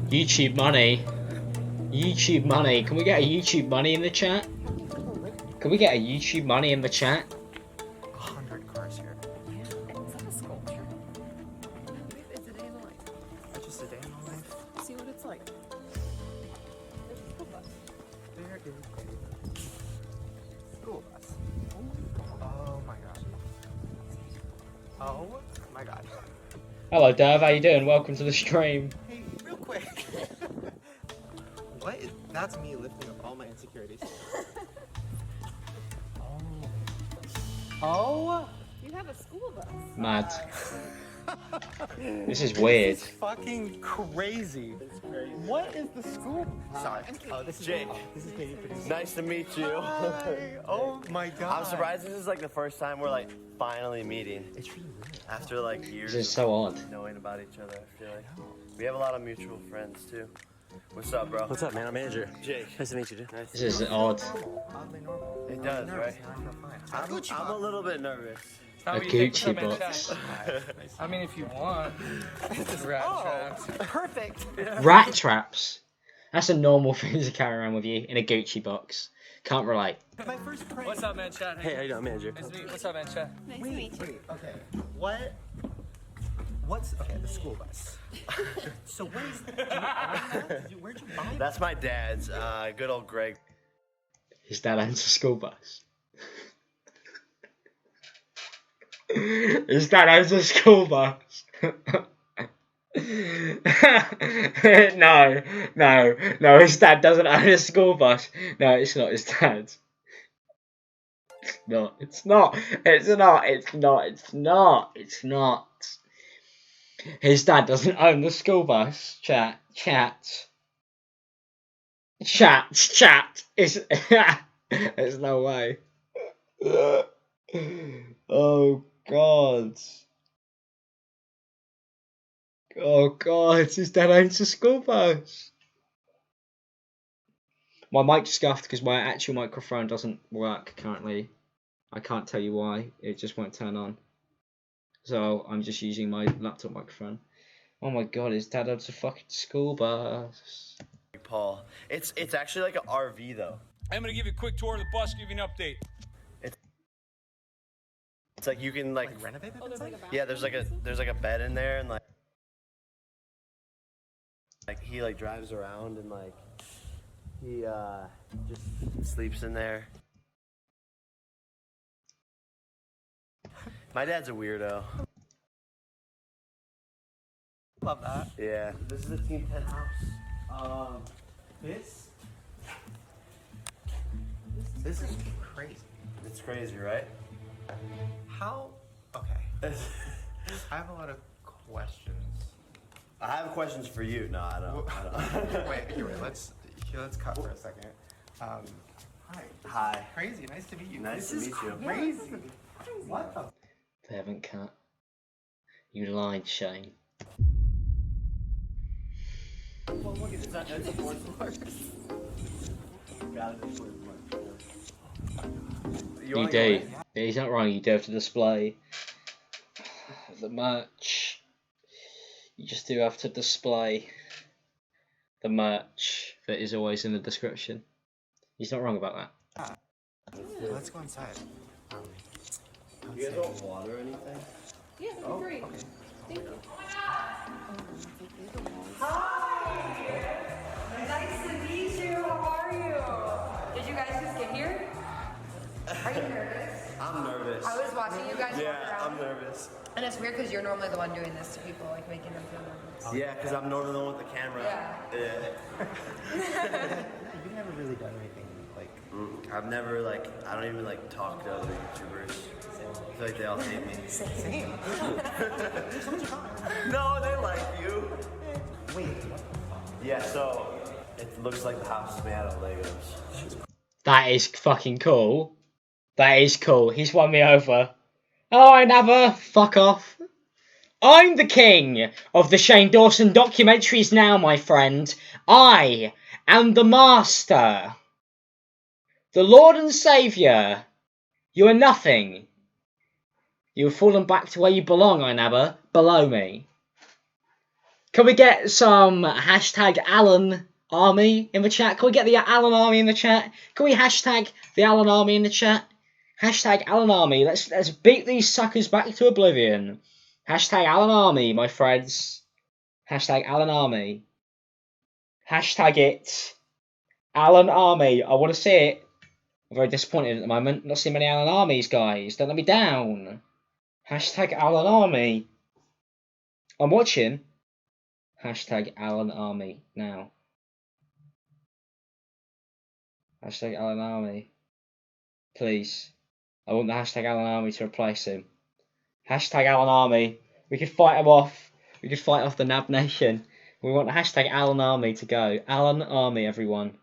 S2: YouTube money. YouTube money. Can we get a YouTube money in the chat? Can we get a YouTube money in the chat?
S3: 100 cars here.
S20: Yeah. Is that a sculpture? It's a day in the life.
S3: That's just a day in the life.
S20: See what it's like. There's a school bus.
S3: There is a school bus. Oh my god. Oh my god.
S2: Hello, Dev. How you doing? Welcome to the stream.
S3: Hey, real quick. What? That's me lifting up all my insecurities.
S20: Oh. You have a school bus.
S2: Mad. This is weird.
S18: This is fucking crazy. It's crazy. What is the school?
S10: Sorry.
S18: Oh, this is
S10: Jake.
S18: This is Katie.
S10: Nice to meet you.
S18: Hi. Oh my god.
S10: I'm surprised this is like the first time we're like finally meeting. It's really weird. After like years
S2: This is so odd.
S10: of knowing about each other, I feel like. We have a lot of mutual friends too. What's up, bro?
S18: What's up, man? I'm Andrew.
S10: Jake.
S18: Nice to meet you, dude.
S2: This is odd.
S3: Oddly normal.
S10: It does, right? I'm a little bit nervous.
S2: A Gucci box.
S21: I mean, if you want. Rat traps.
S3: Perfect.
S2: Rat traps. That's a normal thing to carry around with you in a Gucci box. Can't relate.
S3: My first prank.
S21: What's up, man, Chad?
S18: Hey, how you doing, Andrew?
S21: Nice to meet you. What's up, man, Chad?
S14: Nice to meet you.
S3: Okay. What's okay? The school bus. So what is? Where'd you buy?
S10: That's my dad's. Good old Greg.
S2: His dad owns a school bus. His dad owns a school bus. No, his dad doesn't own a school bus. No, it's not his dad's. It's not. His dad doesn't own the school bus. Chat. It's there's no way. Oh God. Oh God, his dad owns a school bus. My mic scuffed because my actual microphone doesn't work currently. I can't tell you why, it just won't turn on. So I'm just using my laptop microphone. Oh my God, his dad owns a fucking school bus.
S10: Paul. It's actually like an RV though.
S22: I'm gonna give you a quick tour of the bus, give you an update.
S10: It's like you can like
S3: renovate it.
S10: yeah, there's like a bed in there and like he like drives around and like he just sleeps in there. My dad's a weirdo.
S3: Love that.
S10: Yeah. This is a Team 10 house.
S3: This is crazy.
S10: It's crazy, right?
S3: How? Okay. I have a lot of questions.
S10: I have questions for you. No, I don't.
S3: Wait. Let's cut for a second. Hi.
S10: Hi.
S3: Crazy. Nice to meet you.
S10: Nice to
S3: This
S10: meet
S3: is
S10: you.
S3: Crazy. What the?
S2: They haven't cut. You lied, Shane.
S10: Well, look at that. That's a fourth floor.
S2: You do. He's not wrong. You do have to display the merch. You just do have to display the merch that is always in the description. He's not wrong about that.
S3: Let's go inside.
S10: You guys want water or anything?
S20: Yeah, that'd be great.
S3: Okay.
S20: Thank you.
S17: Nice to meet you. How are you? Did you guys just get here? Are you nervous?
S10: I'm nervous.
S17: I was watching you guys walk
S10: Yeah,
S17: around.
S10: I'm nervous.
S17: And it's weird because you're normally the one doing this to people, like making them feel nervous.
S10: Yeah, because I'm normally the one with the camera.
S17: Yeah.
S3: You've never really done anything like.
S10: I've never I don't even talk to other YouTubers. I feel like they all hate me.
S3: Same.
S10: No, they like you.
S3: Wait. What the fuck?
S10: Yeah, so it looks like the house is made out of Legos.
S2: That is fucking cool. That is cool. He's won me over. Oh, I never. Fuck off. I'm the king of the Shane Dawson documentaries now, my friend. I am the master. The Lord and Saviour. You are nothing. You have fallen back to where you belong, I never. Below me. Can we get some hashtag Alan Army in the chat? Can we get the Alan Army in the chat? Can we hashtag the Alan Army in the chat? Hashtag Alan Army. Let's beat these suckers back to oblivion. Hashtag Alan Army, my friends. Hashtag Alan Army. Hashtag it. Alan Army. I want to see it. I'm very disappointed at the moment. Not seeing many Alan Armies, guys. Don't let me down. Hashtag Alan Army. I'm watching. Hashtag Alan Army now. Hashtag Alan Army. Please. I want the hashtag Alan Army to replace him. Hashtag Alan Army. We could fight them off. We could fight off the Nab Nation. We want the hashtag Alan Army to go. Alan Army, everyone.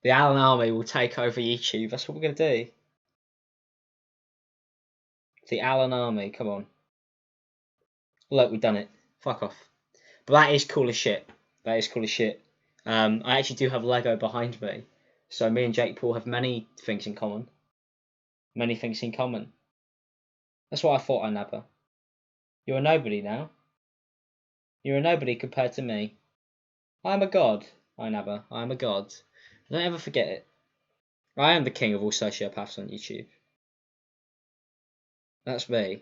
S2: The Alan Army will take over YouTube. That's what we're going to do. The Alan Army, come on. Look, we've done it. Fuck off. But that is cool as shit. That is cool as shit. I actually do have Lego behind me. So me and Jake Paul have many things in common. Many things in common. That's what I thought, iNabber. You're a nobody now. You're a nobody compared to me. I am a god, iNabber. I am a god. Don't ever forget it. I am the king of all sociopaths on YouTube. That's me.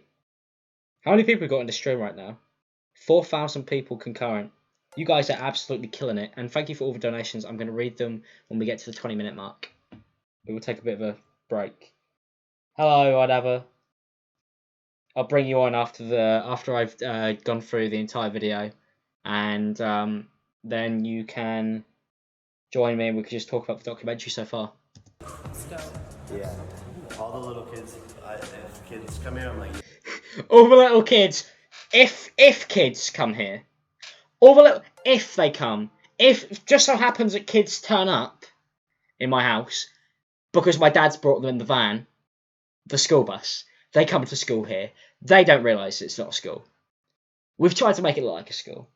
S2: How many people have got in the stream right now? 4,000 people concurrent. You guys are absolutely killing it. And thank you for all the donations. I'm going to read them when we get to the 20-minute mark. We will take a bit of a break. Hello, iNabber. I'll bring you on after I've gone through the entire video. And then you can join me and we can just talk about the documentary so far.
S4: Yeah. All the little kids, if kids come here, I'm like...
S2: All the little kids, if kids come here, all the little, if they come, if just so happens that kids turn up in my house, because my dad's brought them in the van, the school bus, they come to school here, they don't realise it's not a school. We've tried to make it look like a school.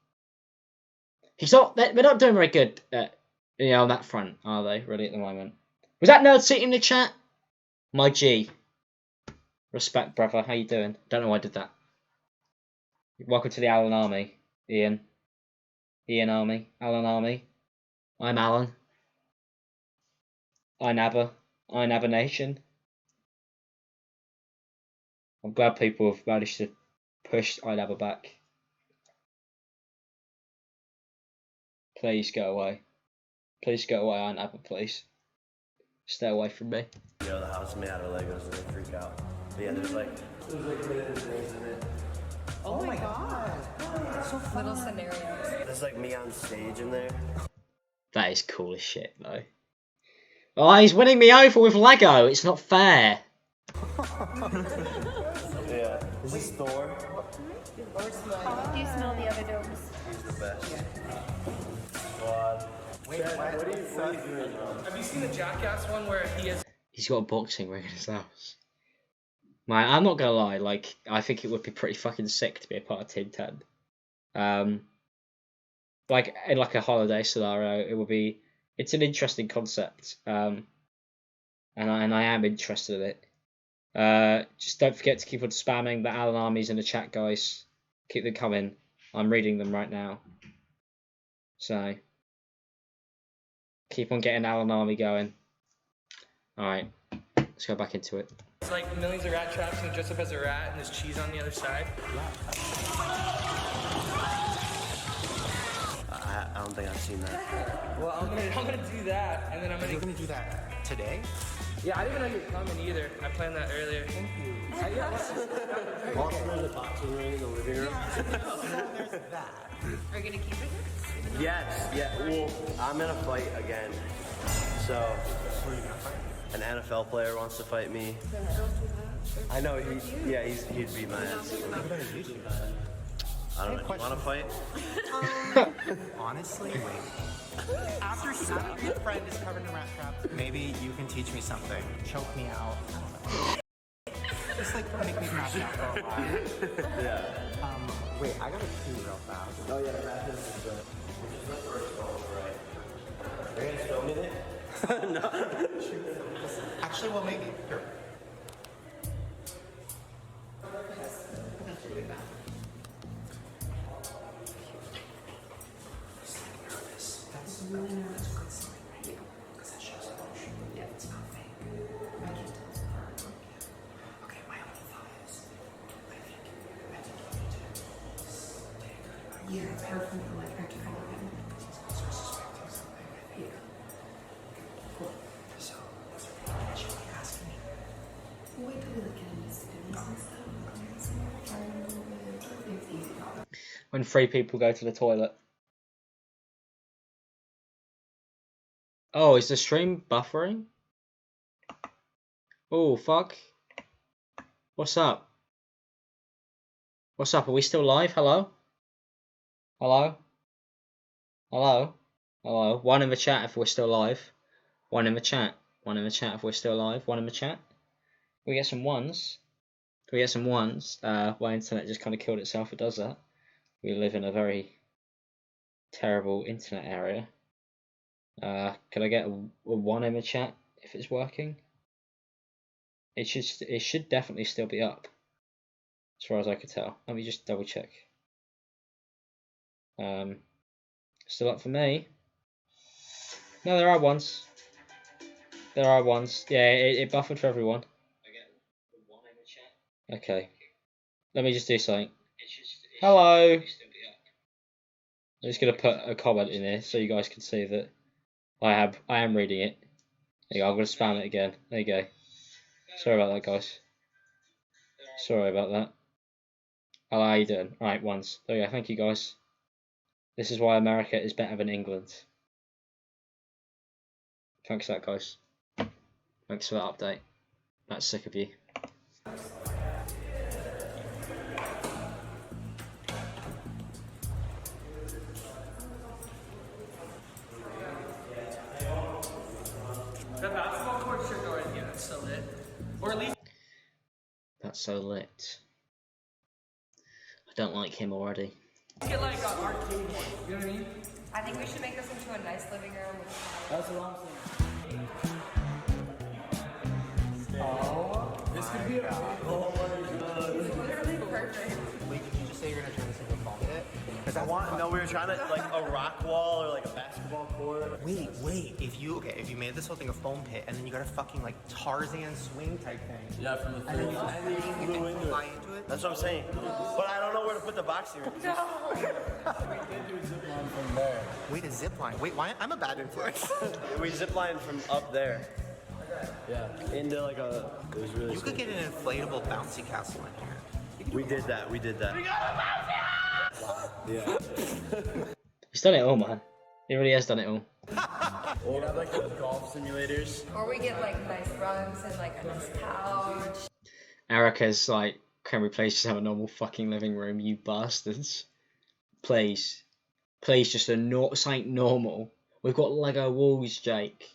S2: They're not doing very good on that front, are they, really, at the moment? Was that Nerd City in the chat? My G. Respect, brother. How you doing? Don't know why I did that. Welcome to the Alan Army, Ian. Ian Army. Alan Army. I'm Alan. iNabber. iNabber Nation. I'm glad people have managed to push iNabber back. Please go away. Please go away, iNabber, please. Stay away from me.
S4: You know, the house is made out of Legos and they freak out. But yeah, there's like things in it.
S3: Oh my god.
S17: So little scenarios.
S4: There's like me on stage in there.
S2: That is cool as shit, though. Oh, he's winning me over with Lego. It's not fair.
S4: Yeah. Is this Thor?
S17: Do you smell the other domes?
S4: He's the best.
S17: Yeah.
S4: Wait, what are you doing?
S21: Have you seen the Jackass one where he has...
S2: He's got a boxing ring in his house. Man, I'm not gonna lie, like, I think it would be pretty fucking sick to be a part of Team 10. Like, in like a holiday scenario, it would be... It's an interesting concept. And I am interested in it. Just don't forget to keep on spamming the Alan Armies in the chat, guys. Keep them coming. I'm reading them right now. So... Keep on getting Alan Army going. Alright, let's go back into it.
S21: It's like millions of rat traps and dress up as a rat and there's cheese on the other side.
S4: I don't think I've seen that.
S21: Well, I'm gonna do that, and then I'm gonna...
S3: You're gonna do that today?
S21: Yeah, I didn't know you were coming either. I planned that earlier. Thank you.
S4: Also, there's a boxing ring in the living room.
S3: There's that.
S20: Are you gonna keep it?
S4: Yes, yeah. Well, I'm in a fight again. So, an NFL player wants to fight me. I know, he'd beat my ass. I don't know, you want to fight?
S3: Honestly, wait. After your friend is covered in rat traps, maybe you can teach me something. Choke me out. I don't know. Just like make me pass out for a while.
S4: Yeah.
S3: Wait, I gotta pee real fast.
S4: Oh yeah, that is good. Which is my first goal, right? Are you gonna film it? No.
S3: Actually, well, maybe. Here. That's really nervous. Good sign, right? Because that shows emotion. Yeah, it's not fake. I can tell it's not. Okay, my only thought is, I think you need to stay good about it. Yeah, careful, like, I can follow him. He's also suspecting something, I think. Yeah. Cool. So, what's your name? Should we ask me? Wait till we look at his students and stuff.
S2: When 3 people go to the toilet. Oh, is the stream buffering? Oh, fuck. What's up? What's up? Are we still live? Hello? Hello? Hello? Hello? One in the chat if we're still live. One in the chat. One in the chat if we're still live. One in the chat. Can we get some ones? Can we get some ones? My internet just kind of killed itself. It does that. We live in a very terrible internet area. Can I get a one in the chat if it's working? It should definitely still be up, as far as I could tell. Let me just double check. Still up for me? No, there are ones. There are ones. Yeah, it buffered for everyone. Okay. Let me just do something. Hello. I'm just gonna put a comment in here so you guys can see that I am reading it. There you go. I'm gonna spam it again. There you go. Sorry about that, guys. Sorry about that. Hello, how you doing? Right, ones. There you go. Thank you, guys. This is why America is better than England. Thanks for that, guys. Thanks for that update. That's sick of you.
S21: The basketball court should go in here. That's so lit. Or at least.
S2: That's so lit. I don't like him already.
S21: Get like an arcade one. You know what I mean?
S17: I think we should make this into a nice living room.
S21: That's what I'm saying. Oh, this could be a. Oh my god.
S17: It's literally perfect.
S3: Wait, did you just say you're gonna turn this into a ball pit?
S4: No, we were trying to like a rock wall or like a basketball court.
S3: Wait. If you made this whole thing a foam pit, and then you got a fucking like Tarzan swing type thing.
S21: Yeah, from the
S3: and then you
S4: flew into
S3: fly
S4: it.
S3: into it.
S4: That's what I'm saying. But I don't know where to put the boxing ring.
S17: No.
S21: We did do a zip line from there.
S3: Wait, a zip line. Wait, why? I'm a bad influence.
S4: We ziplined from up there.
S21: Yeah.
S4: Into like a. It was really.
S3: You could get an inflatable bouncy castle in here.
S4: We did that. We got a bouncy house! Yeah.
S2: He's done it all, man. He really has done it all.
S4: Or have like those golf simulators.
S17: Or we get like nice rugs and like a nice couch.
S2: Erica's like, can we please just have a normal fucking living room, you bastards? Please. Please, just something normal. We've got Lego walls, Jake.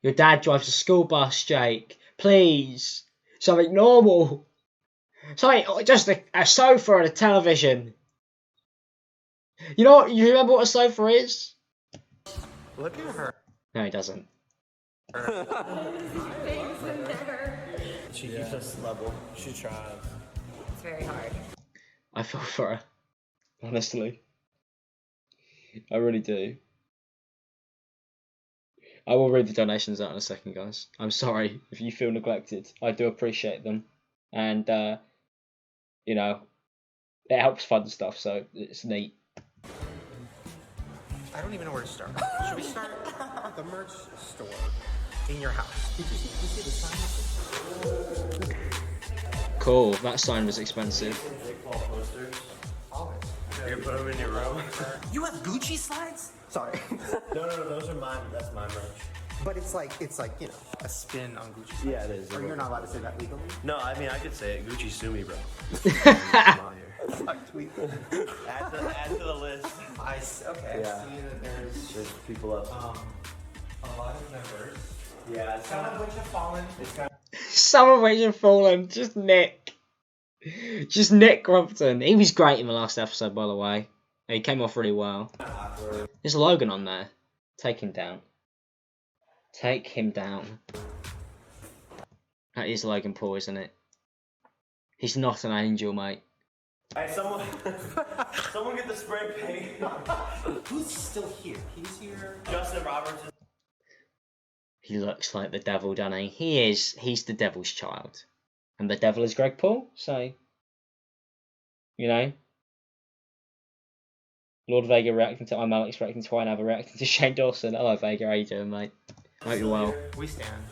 S2: Your dad drives a school bus, Jake. Please. Something normal. Something, just a sofa and a television. You know what? You remember what a sofa is?
S3: Look at her.
S2: No, he doesn't.
S17: Things in there.
S4: She keeps us level. She tries.
S17: It's very hard.
S2: I feel for her. Honestly. I really do. I will read the donations out in a second, guys. I'm sorry if you feel neglected. I do appreciate them. And, you know, it helps fund stuff, so it's neat.
S3: I don't even know where to start. Should we start the merch store in your house? Did you see the sign?
S2: Cool, that sign was expensive.
S4: You put them in your room.
S3: You have Gucci slides? Sorry.
S4: No, those are mine. That's my merch.
S3: But it's like you know, a spin on Gucci slides.
S4: Yeah, it is.
S3: Or you're not allowed to say that legally?
S4: No, I mean I could say it. Gucci sue me, bro.
S3: Tweet.
S4: Add to the list.
S3: Okay.
S4: Yeah.
S3: I see that
S4: There's people up.
S3: a lot of members.
S4: Yeah,
S3: Some of which have fallen.
S2: Some of which have fallen. Just Nick. Just Nick Crumpton. He was great in the last episode, by the way. He came off really well. There's Logan on there. Take him down. Take him down. That is Logan Paul, isn't it? He's not an angel, mate.
S4: Hey, someone get the spray paint.
S3: Who's still here? He's here.
S4: Justin Roberts.
S2: He looks like the devil, doesn't he? He's the devil's child. And the devil is Greg Paul, so, you know. Lord Vega reacting to ImAllexx, reacting to Wynava, reacting to Shane Dawson. Hello Vega, how you doing, mate? Hope you're well.
S3: We stand.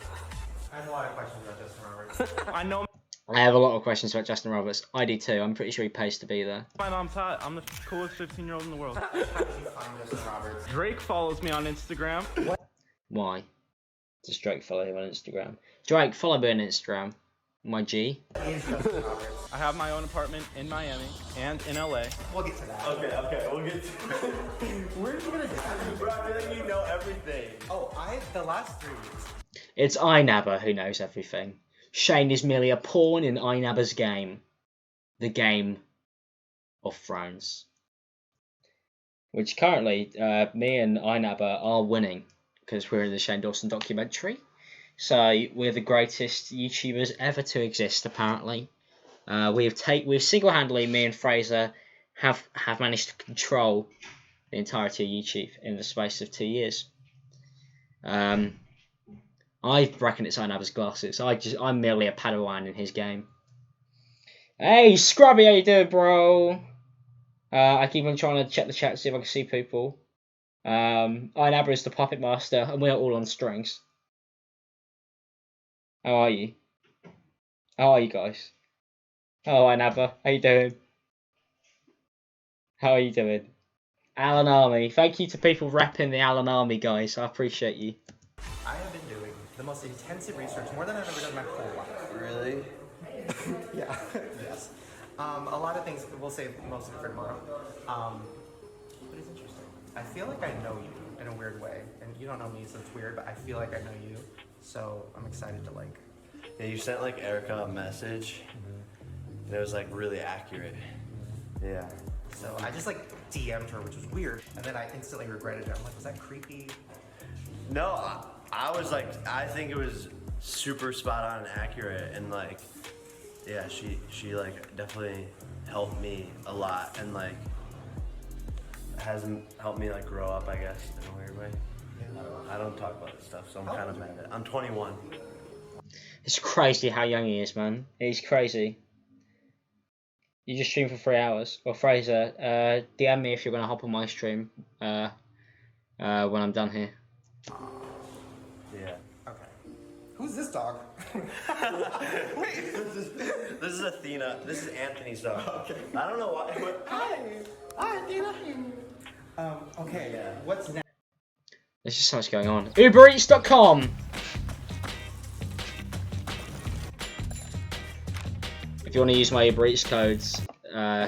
S3: I have a lot of questions about Justin Roberts.
S21: I know.
S2: I have a lot of questions about Justin Roberts. I do too. I'm pretty sure he pays to be there.
S21: My mom's hot. I'm the coolest 15-year-old in the world.
S3: How did you find Justin Roberts?
S21: Drake follows me on Instagram.
S2: Why? Does Drake follow him on Instagram? Drake, follow me on Instagram. my G.
S5: I have my own apartment in Miami and in LA.
S3: We'll get to that.
S4: Okay, we'll get to
S3: Where are you gonna go?
S4: Bro, I feel like you know everything.
S3: Oh, the last 3 weeks.
S2: It's InAbba who knows everything. Shane is merely a pawn in InAbba's game. The Game of Thrones. Which currently, me and InAbba are winning because we're in the Shane Dawson documentary. So we're the greatest YouTubers ever to exist, apparently. We've single-handedly, me and Fraser, have managed to control the entirety of YouTube in the space of 2 years. I reckon it's InAbba's glasses. I'm merely a Padawan in his game. Hey, Scrubby, how you doing, bro? I keep on trying to check the chat, see if I can see people. InAbba is the puppet master, and we're all on strings. How are you? How are you guys? Oh, InAbba, how you doing? How are you doing? Alan Army, thank you to people repping the Alan Army, guys. I appreciate you.
S3: I have been doing the most intensive research, more than I've ever done in my whole life.
S4: Really?
S3: Yeah, yes. A lot of things, we'll save most of it for tomorrow. But it's interesting. I feel like I know you in a weird way. And you don't know me, so it's weird, but I feel like I know you. So I'm excited to like...
S4: Yeah, you sent like Erica a message. And it was like really accurate. Yeah.
S3: So I just like DM'd her, which was weird. And then I instantly regretted it. I'm like, was that creepy?
S4: No, I was like, I think it was super spot on and accurate. And like, yeah, she like definitely helped me a lot. And like, has helped me like grow up, I guess, in a weird way. I don't talk about this stuff, so I'm kind of mad at it. I'm 21.
S2: It's crazy how young he is, man. He's crazy. You just stream for 3 hours. Well, Fraser, DM me if you're gonna hop on my stream when I'm done here.
S4: Yeah.
S3: Okay. Who's this dog?
S4: Wait. This is Athena. This is Anthony's dog. Okay. I don't know why.
S3: Hi, Athena. Okay. Yeah. What's next?
S2: There's just so much going on. UberEats.com. If you want to use my Uber Eats codes,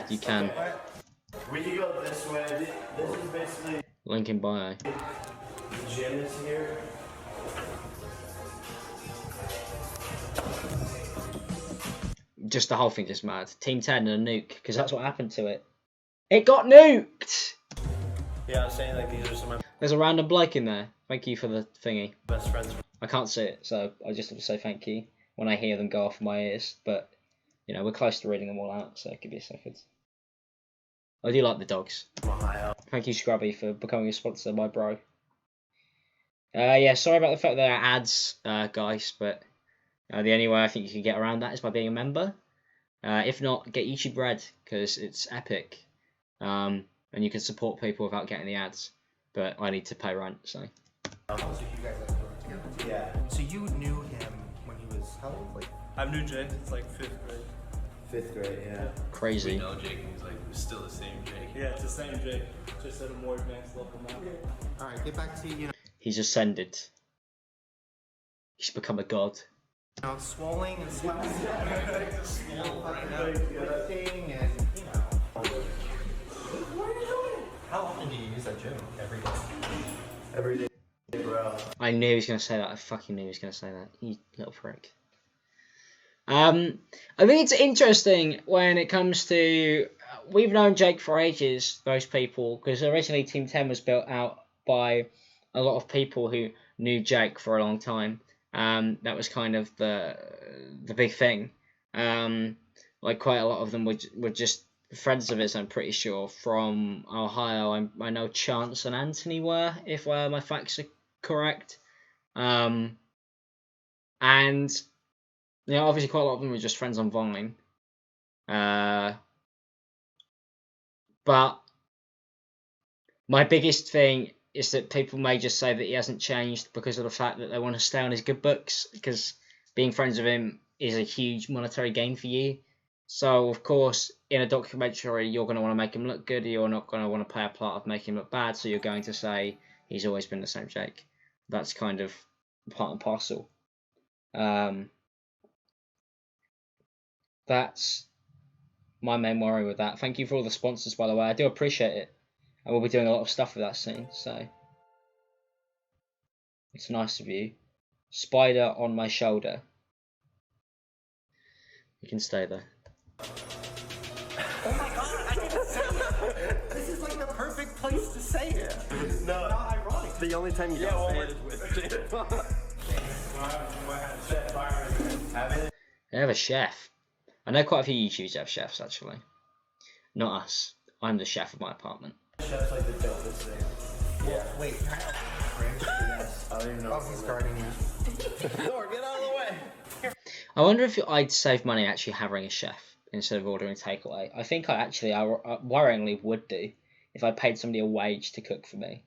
S2: you can.
S4: We can go this way. This is basically
S2: Link in bio.
S4: the gym is here.
S2: Just the whole thing just mad. Team 10 and a nuke, because that's what happened to it. It got nuked!
S4: Yeah, I was saying like these are some of my
S2: There's a random bloke in there. Thank you for the thingy.
S4: best friends.
S2: I can't see it, so I just have to say thank you when I hear them go off in my ears. But, you know, we're close to reading them all out, so give me a second. I do like the dogs. Thank you, Scrubby, for becoming a sponsor, my bro. Yeah, sorry about the fact that there are ads, guys, but the only way I think you can get around that is by being a member. If not, get YouTube Red, because it's epic. And you can support people without getting the ads. But I need to pay rent, so.
S3: So you guys like together?
S4: Yeah.
S3: So you knew him when he was how old? Like
S5: I knew Jake. It's like 5th grade.
S4: 5th grade, yeah.
S2: Crazy.
S18: We know Jake, and he's like, it's still the same Jake.
S5: Yeah, it's the same Jake, just at a more advanced level now.
S3: all right, get back to you
S2: He's ascended. He's become a god.
S3: know, swollen and swelling, fucking up everything, and you know. What are you doing? How often do you use that gym? Every day.
S4: Every day, bro.
S2: I knew he was going to say that. I fucking knew he was going to say that. You little prick. I think it's interesting when it comes to... We've known Jake for ages, those people, because originally Team 10 was built out by a lot of people who knew Jake for a long time. That was kind of the big thing. Like quite a lot of them were just friends of his, I'm pretty sure, from Ohio. I know Chance and Anthony were, if my facts are correct. And, you know, obviously quite a lot of them were just friends on Vine. But my biggest thing is that people may just say that he hasn't changed because of the fact that they want to stay on his good books, because being friends with him is a huge monetary gain for you. So, of course, in a documentary, you're going to want to make him look good, you're not going to want to play a part of making him look bad, so you're going to say he's always been the same Jake. That's kind of part and parcel. That's my main worry with that. Thank you for all the sponsors, by the way. I do appreciate it. And we'll be doing a lot of stuff with that soon, so it's nice of you. Spider on my shoulder. You can stay there.
S3: Oh my god, I didn't say it! This is like the perfect place to say it.
S10: No,
S3: not ironic.
S10: the only time you don't say it is with Jake.
S2: They have a chef. I know quite a few YouTubers have chefs, actually. Not us. I'm the chef of my apartment.
S10: Chef's like the dopest thing. Yeah.
S3: Wait.
S10: Yes. I don't even know.
S3: Oh, he's guarding you.
S10: Thor, get out of the way.
S2: I wonder if I'd save money actually having a chef instead of ordering takeaway. I think I worryingly would do if I paid somebody a wage to cook for me.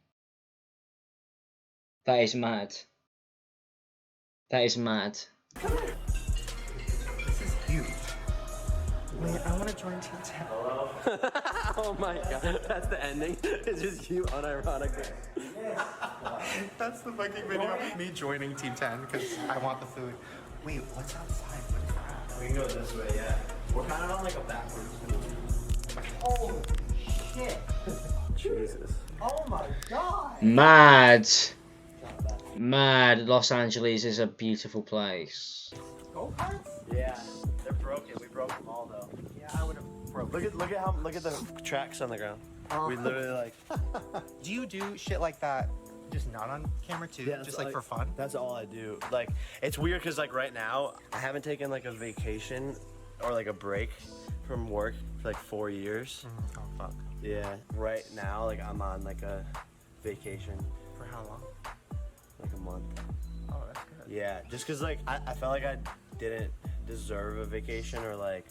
S2: That is mad. That is mad.
S3: This is huge. Wait, I want to join Team 10.
S10: Hello? Oh my god, that's the ending. It's just you unironically.
S3: That's the fucking video. Me joining Team 10 because I want the food. Wait, what's outside? What is that?
S4: We can go this way, yeah. We're kind of on like a backwards.
S3: Holy shit.
S10: Jesus.
S3: Oh my god.
S2: Mad. Mad. Los Angeles is a beautiful place.
S3: Go-karts?
S4: Yeah, they're broken. We broke them all though.
S3: Yeah, I would have broken.
S10: Look at the tracks on the ground. We literally like.
S3: Do you do shit like that just not on camera too?
S10: Yeah,
S3: just like for fun?
S10: That's all I do. Like, it's weird because like right now I haven't taken like a vacation or like a break from work for like 4 years.
S3: Oh fuck.
S10: Yeah. Right now, like I'm on like a vacation.
S3: For how long?
S10: Like a month.
S3: Oh, that's good.
S10: Yeah, just cause like I felt like I didn't deserve a vacation or like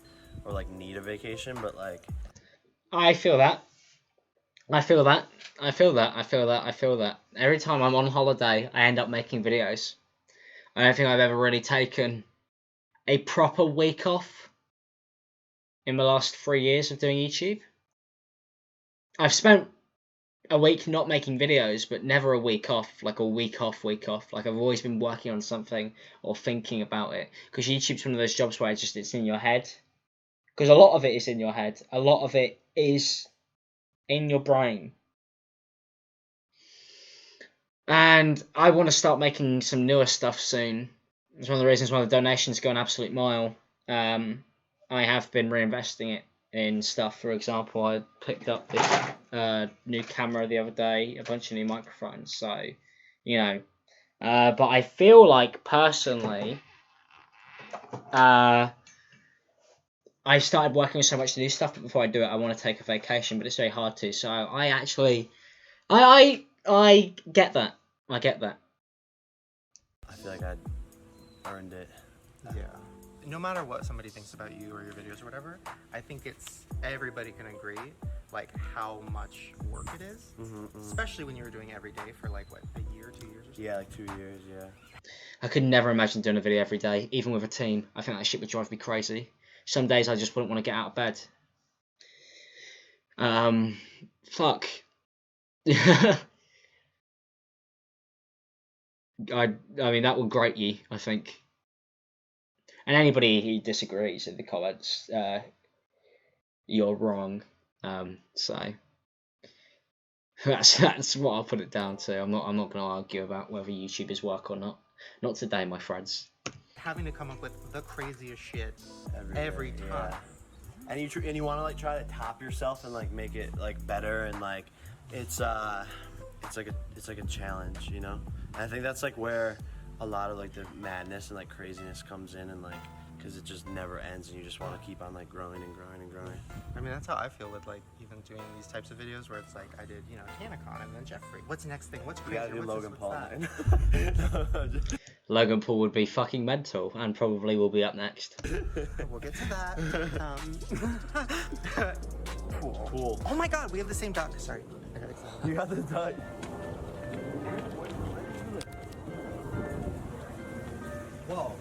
S10: need a vacation, but like
S2: I feel that. I feel that. I feel that. I feel that. I feel that. Every time I'm on holiday, I end up making videos. I don't think I've ever really taken a proper week off in the last 3 years of doing YouTube. I've spent a week not making videos, but never a week off, like a week off. Like I've always been working on something or thinking about it. Because YouTube's one of those jobs where it's in your head. Because a lot of it is in your head. A lot of it is in your brain. And I want to start making some newer stuff soon. It's one of the reasons why the donations go an absolute mile. I have been reinvesting it in stuff. For example, I picked up this new camera the other day, a bunch of new microphones. So, you know. But I feel like, personally, I've started working on so much new stuff, but before I do it, I want to take a vacation, but it's very hard to. So I actually, I get that. I get that.
S10: I feel like I earned it.
S3: Yeah. No matter what somebody thinks about you or your videos or whatever, I think everybody can agree like how much work it is, especially when you were doing it every day for like what, a year, 2 years or something?
S10: Yeah, like 2 years, yeah.
S2: I could never imagine doing a video every day, even with a team. I think that shit would drive me crazy. Some days I just wouldn't want to get out of bed. Fuck. I mean, that would grate you, I think. And anybody who disagrees in the comments, you're wrong. So that's what I'll put it down to. I'm not going to argue about whether YouTube is work or not. Not today, my friends.
S3: Having to come up with the craziest shit every time.
S10: Yeah. And you want to like try to top yourself and like make it like better, and like it's like a challenge, you know. And I think that's like where a lot of like the madness and like craziness comes in, and like because it just never ends, and you just want to keep on like growing and growing and growing.
S3: I mean, that's how I feel with like even doing these types of videos where it's like I did, you know, Canicon and then Jeffrey. What's the next thing? What's crazy?
S10: You gotta do Logan Paul.
S2: Logan Paul would be fucking mental, and probably will be up next.
S3: We'll get to that. Cool. Oh my god, we have the same duck. Sorry, I got excited.
S10: You got the duck.
S3: Whoa.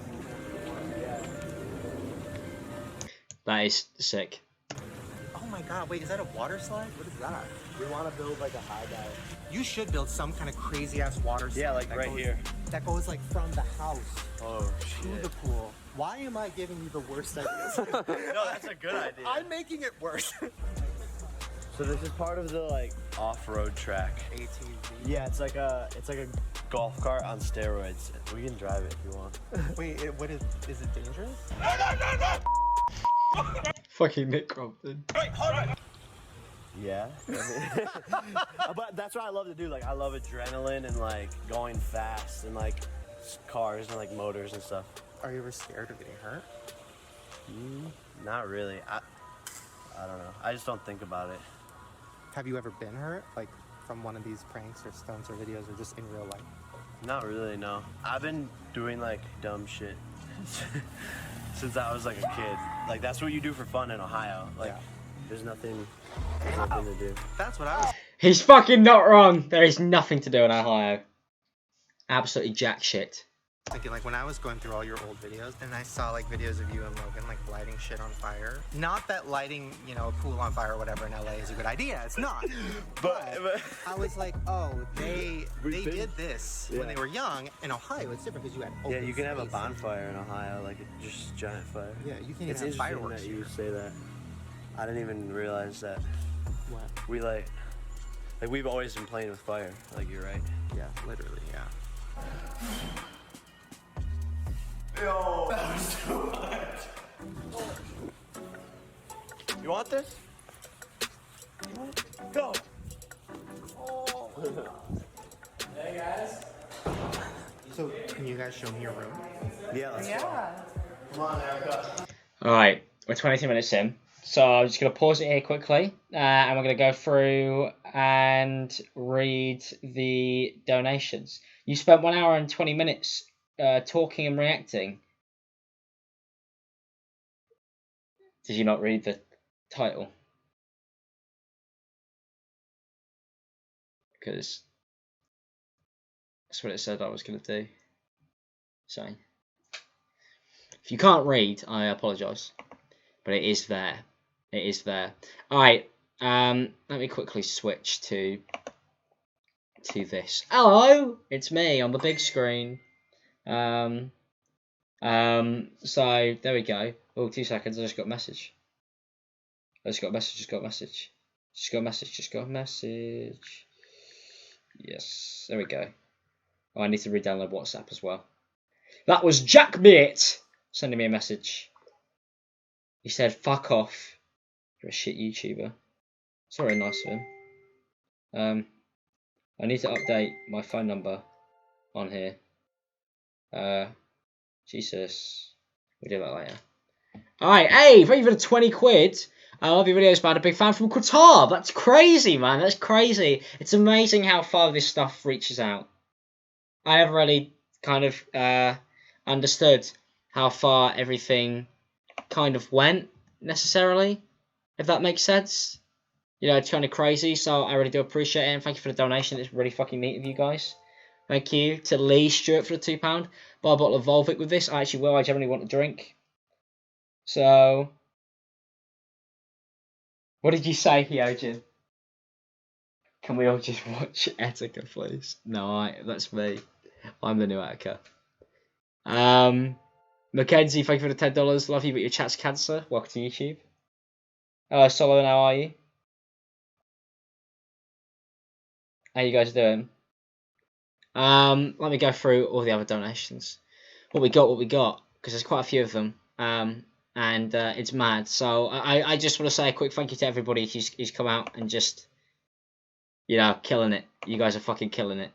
S2: That is sick.
S3: Oh my god, wait, is that a water slide? What is that?
S10: We want to build like a high dive.
S3: You should build some kind of crazy ass water slide.
S10: Yeah, like right here.
S3: That goes like from the house
S10: to
S3: the pool. Why am I giving you the worst ideas?
S10: No, that's a good idea.
S3: I'm making it worse.
S10: So this is part of the like off-road track.
S3: ATV.
S10: Yeah, it's like a golf cart on steroids. We can drive it if you want.
S3: Wait, what is it dangerous?
S2: Fucking Nick Crompton.
S10: Wait, hold on. Yeah. I mean, but that's what I love to do. Like I love adrenaline and like going fast and like cars and like motors and stuff.
S3: Are you ever scared of getting hurt?
S10: Not really. I don't know. I just don't think about it.
S3: Have you ever been hurt? Like from one of these pranks or stunts or videos or just in real life?
S10: Not really, no. I've been doing like dumb shit since I was like a kid. Like that's what you do for fun in Ohio. Like there's nothing to do.
S3: That's what I was
S2: He's fucking not wrong. There is nothing to do in Ohio. Absolutely jack shit.
S3: thinking. Like when I was going through all your old videos and I saw like videos of you and Logan like lighting shit on fire. Not that lighting, you know, a pool on fire or whatever in LA is a good idea. It's not. but I was like, oh, they did this when they were young. In Ohio, it's different because you had open
S10: you can have a
S3: space.
S10: bonfire in Ohio, like just giant fire.
S3: Yeah, you can even
S10: It's
S3: have
S10: interesting
S3: fireworks
S10: that you
S3: here.
S10: say that. I didn't even realize that.
S3: What?
S10: We like we've always been playing with fire. Like you're right.
S3: Yeah, literally, yeah.
S10: Yo, that was too much. You want this? Go.
S3: Oh.
S10: Hey guys.
S3: So, can you guys show me your room?
S10: Yeah, let's go. Come on, Erica.
S2: Alright, we're 22 minutes in. So I'm just going to pause it here quickly. And we're going to go through and read the donations. You spent 1 hour and 20 minutes talking and reacting. Did you not read the title? Because that's what it said I was going to do. So, if you can't read, I apologise. But it is there. It is there. Alright, let me quickly switch to this. Hello! It's me on the big screen. So, there we go. Oh, 2 seconds, I just got a message. Just got a message. Yes, there we go. Oh, I need to re-download WhatsApp as well. That was Jackmate sending me a message. He said, fuck off. You're a shit YouTuber. It's very nice of him. I need to update my phone number on here. Jesus. We'll do that later. Alright, hey, thank you for the 20 quid. I love your videos, man. A big fan from Qatar. That's crazy, man. That's crazy. It's amazing how far this stuff reaches out. I never really kind of understood how far everything kind of went, necessarily. If that makes sense. You know, it's kind of crazy, so I really do appreciate it. And thank you for the donation. It's really fucking neat of you guys. Thank you to Lee Stewart for the £2. Buy a bottle of Volvic with this. I actually will. I generally want a drink. So, what did you say, Hyojin? Can we all just watch Etika, please? No, that's me. I'm the new Etika. Mackenzie, thank you for the $10. Love you, but your chat's cancer. Welcome to YouTube. Solo, how are you? How you guys doing? Let me go through all the other donations. What we got, because there's quite a few of them. And it's mad. So I just want to say a quick thank you to everybody who's come out and just, you know, killing it. You guys are fucking killing it.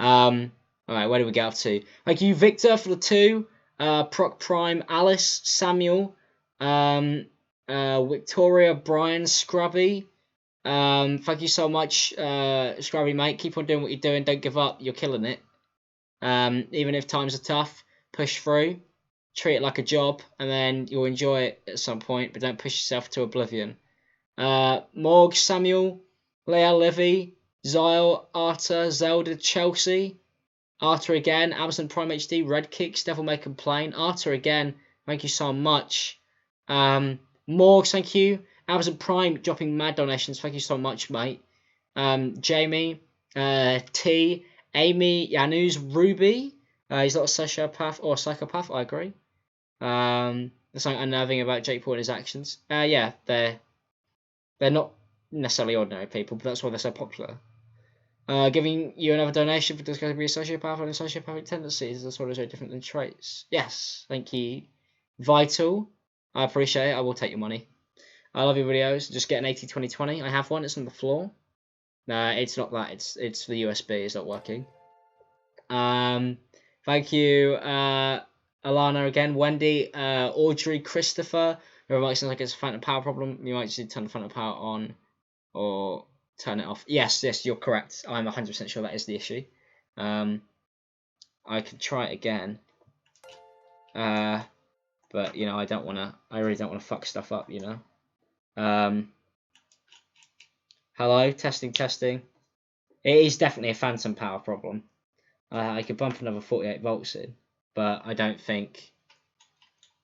S2: Alright, where do we get up to? Thank you, Victor, for the 2. Proc Prime, Alice, Samuel, Victoria, Brian, Scrubby. Thank you so much, Scrubby, mate. Keep on doing what you're doing. Don't give up. You're killing it. Even if times are tough, push through. Treat it like a job, and then you'll enjoy it at some point, but don't push yourself to oblivion. Morg, Samuel, Leah, Livy, Zyle, Arta, Zelda, Chelsea, Arta again, Amazon Prime HD, Red Kicks, Devil May Complain, Arta again, thank you so much. Morg, thank you. Amazon Prime dropping mad donations, thank you so much, mate. Jamie, T, Amy, Yanus, Ruby, he's not a sociopath or a psychopath, I agree. There's something unnerving about Jake Paul and his actions. Yeah, they're not necessarily ordinary people, but that's why they're so popular. Giving you another donation for discussing your sociopath and sociopathic tendencies as well as very different than traits. Yes, thank you. Vital. I appreciate it. I will take your money. I love your videos. Just get an 80-20-20. I have one. It's on the floor. It's not that. It's the USB. It's not working. Thank you, Alana again. Wendy, Audrey, Christopher. Whoever might sound like it's a phantom power problem. You might just need to turn the phantom power on or turn it off. Yes, you're correct. I'm 100% sure that is the issue. I could try it again. But you know, I really don't wanna fuck stuff up, you know. Hello, testing. It is definitely a phantom power problem. I could bump another 48 volts in, but I don't think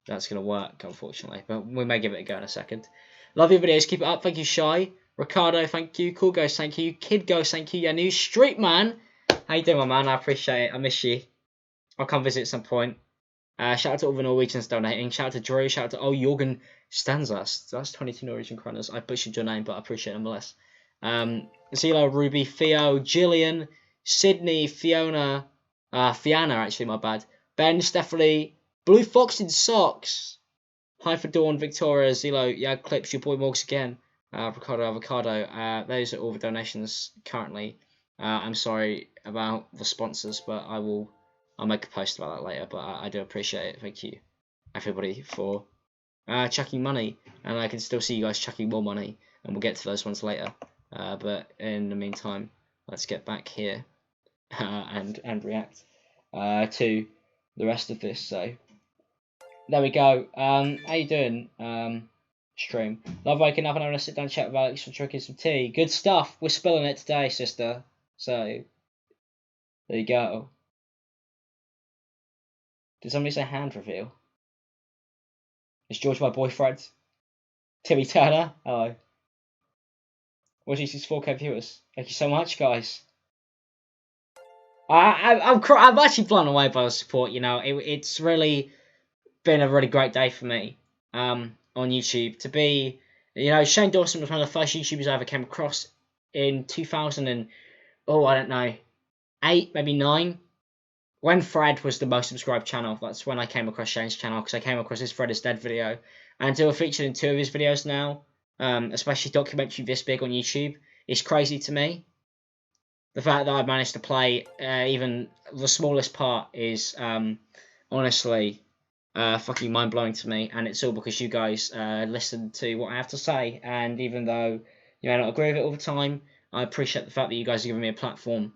S2: that's gonna work, unfortunately. But we may give it a go in a second. Love your videos, keep it up. Thank you, Shy. Ricardo, thank you. Cool Ghost, thank you. Kid Ghost, thank you. Yeah, new Street Man. How you doing, my man? I appreciate it. I miss you. I'll come visit at some point. Shout out to all the Norwegians donating. Shout out to Drew. Shout out to Jorgen Stanzas. That's 22 Norwegian kroners. I butchered your name, but I appreciate it nonetheless. Zelo, Ruby, Theo, Gillian, Sydney, Fiona, actually, my bad. Ben, Stephanie, Blue Fox in Socks. Hi for Dawn, Victoria, Zelo, yeah, Clips, your boy Morgs again. Ricardo Avocado. Those are all the donations currently. I'm sorry about the sponsors, but I'll make a post about that later, but I do appreciate it. Thank you, everybody, for chucking money. And I can still see you guys chucking more money, and we'll get to those ones later. But in the meantime, let's get back here and react to the rest of this. So, there we go. How you doing, stream? Love waking up and having a sit-down chat with Alex for drinking some tea. Good stuff. We're spilling it today, sister. So, there you go. Did somebody say hand reveal? Is George my boyfriend? Timmy Turner? Hello. Watching 4K viewers. Thank you so much, guys. I'm actually blown away by the support. You know, it's really been a really great day for me. On YouTube to be, you know, Shane Dawson was one of the first YouTubers I ever came across in 2000 and I don't know, 8 maybe 9. When Fred was the most subscribed channel, that's when I came across Shane's channel, because I came across his Fred is Dead video. And to have featured in 2 of his videos now, especially documentary this big on YouTube, is crazy to me. The fact that I've managed to play even the smallest part is honestly fucking mind-blowing to me. And it's all because you guys listen to what I have to say. And even though you may not agree with it all the time, I appreciate the fact that you guys are giving me a platform.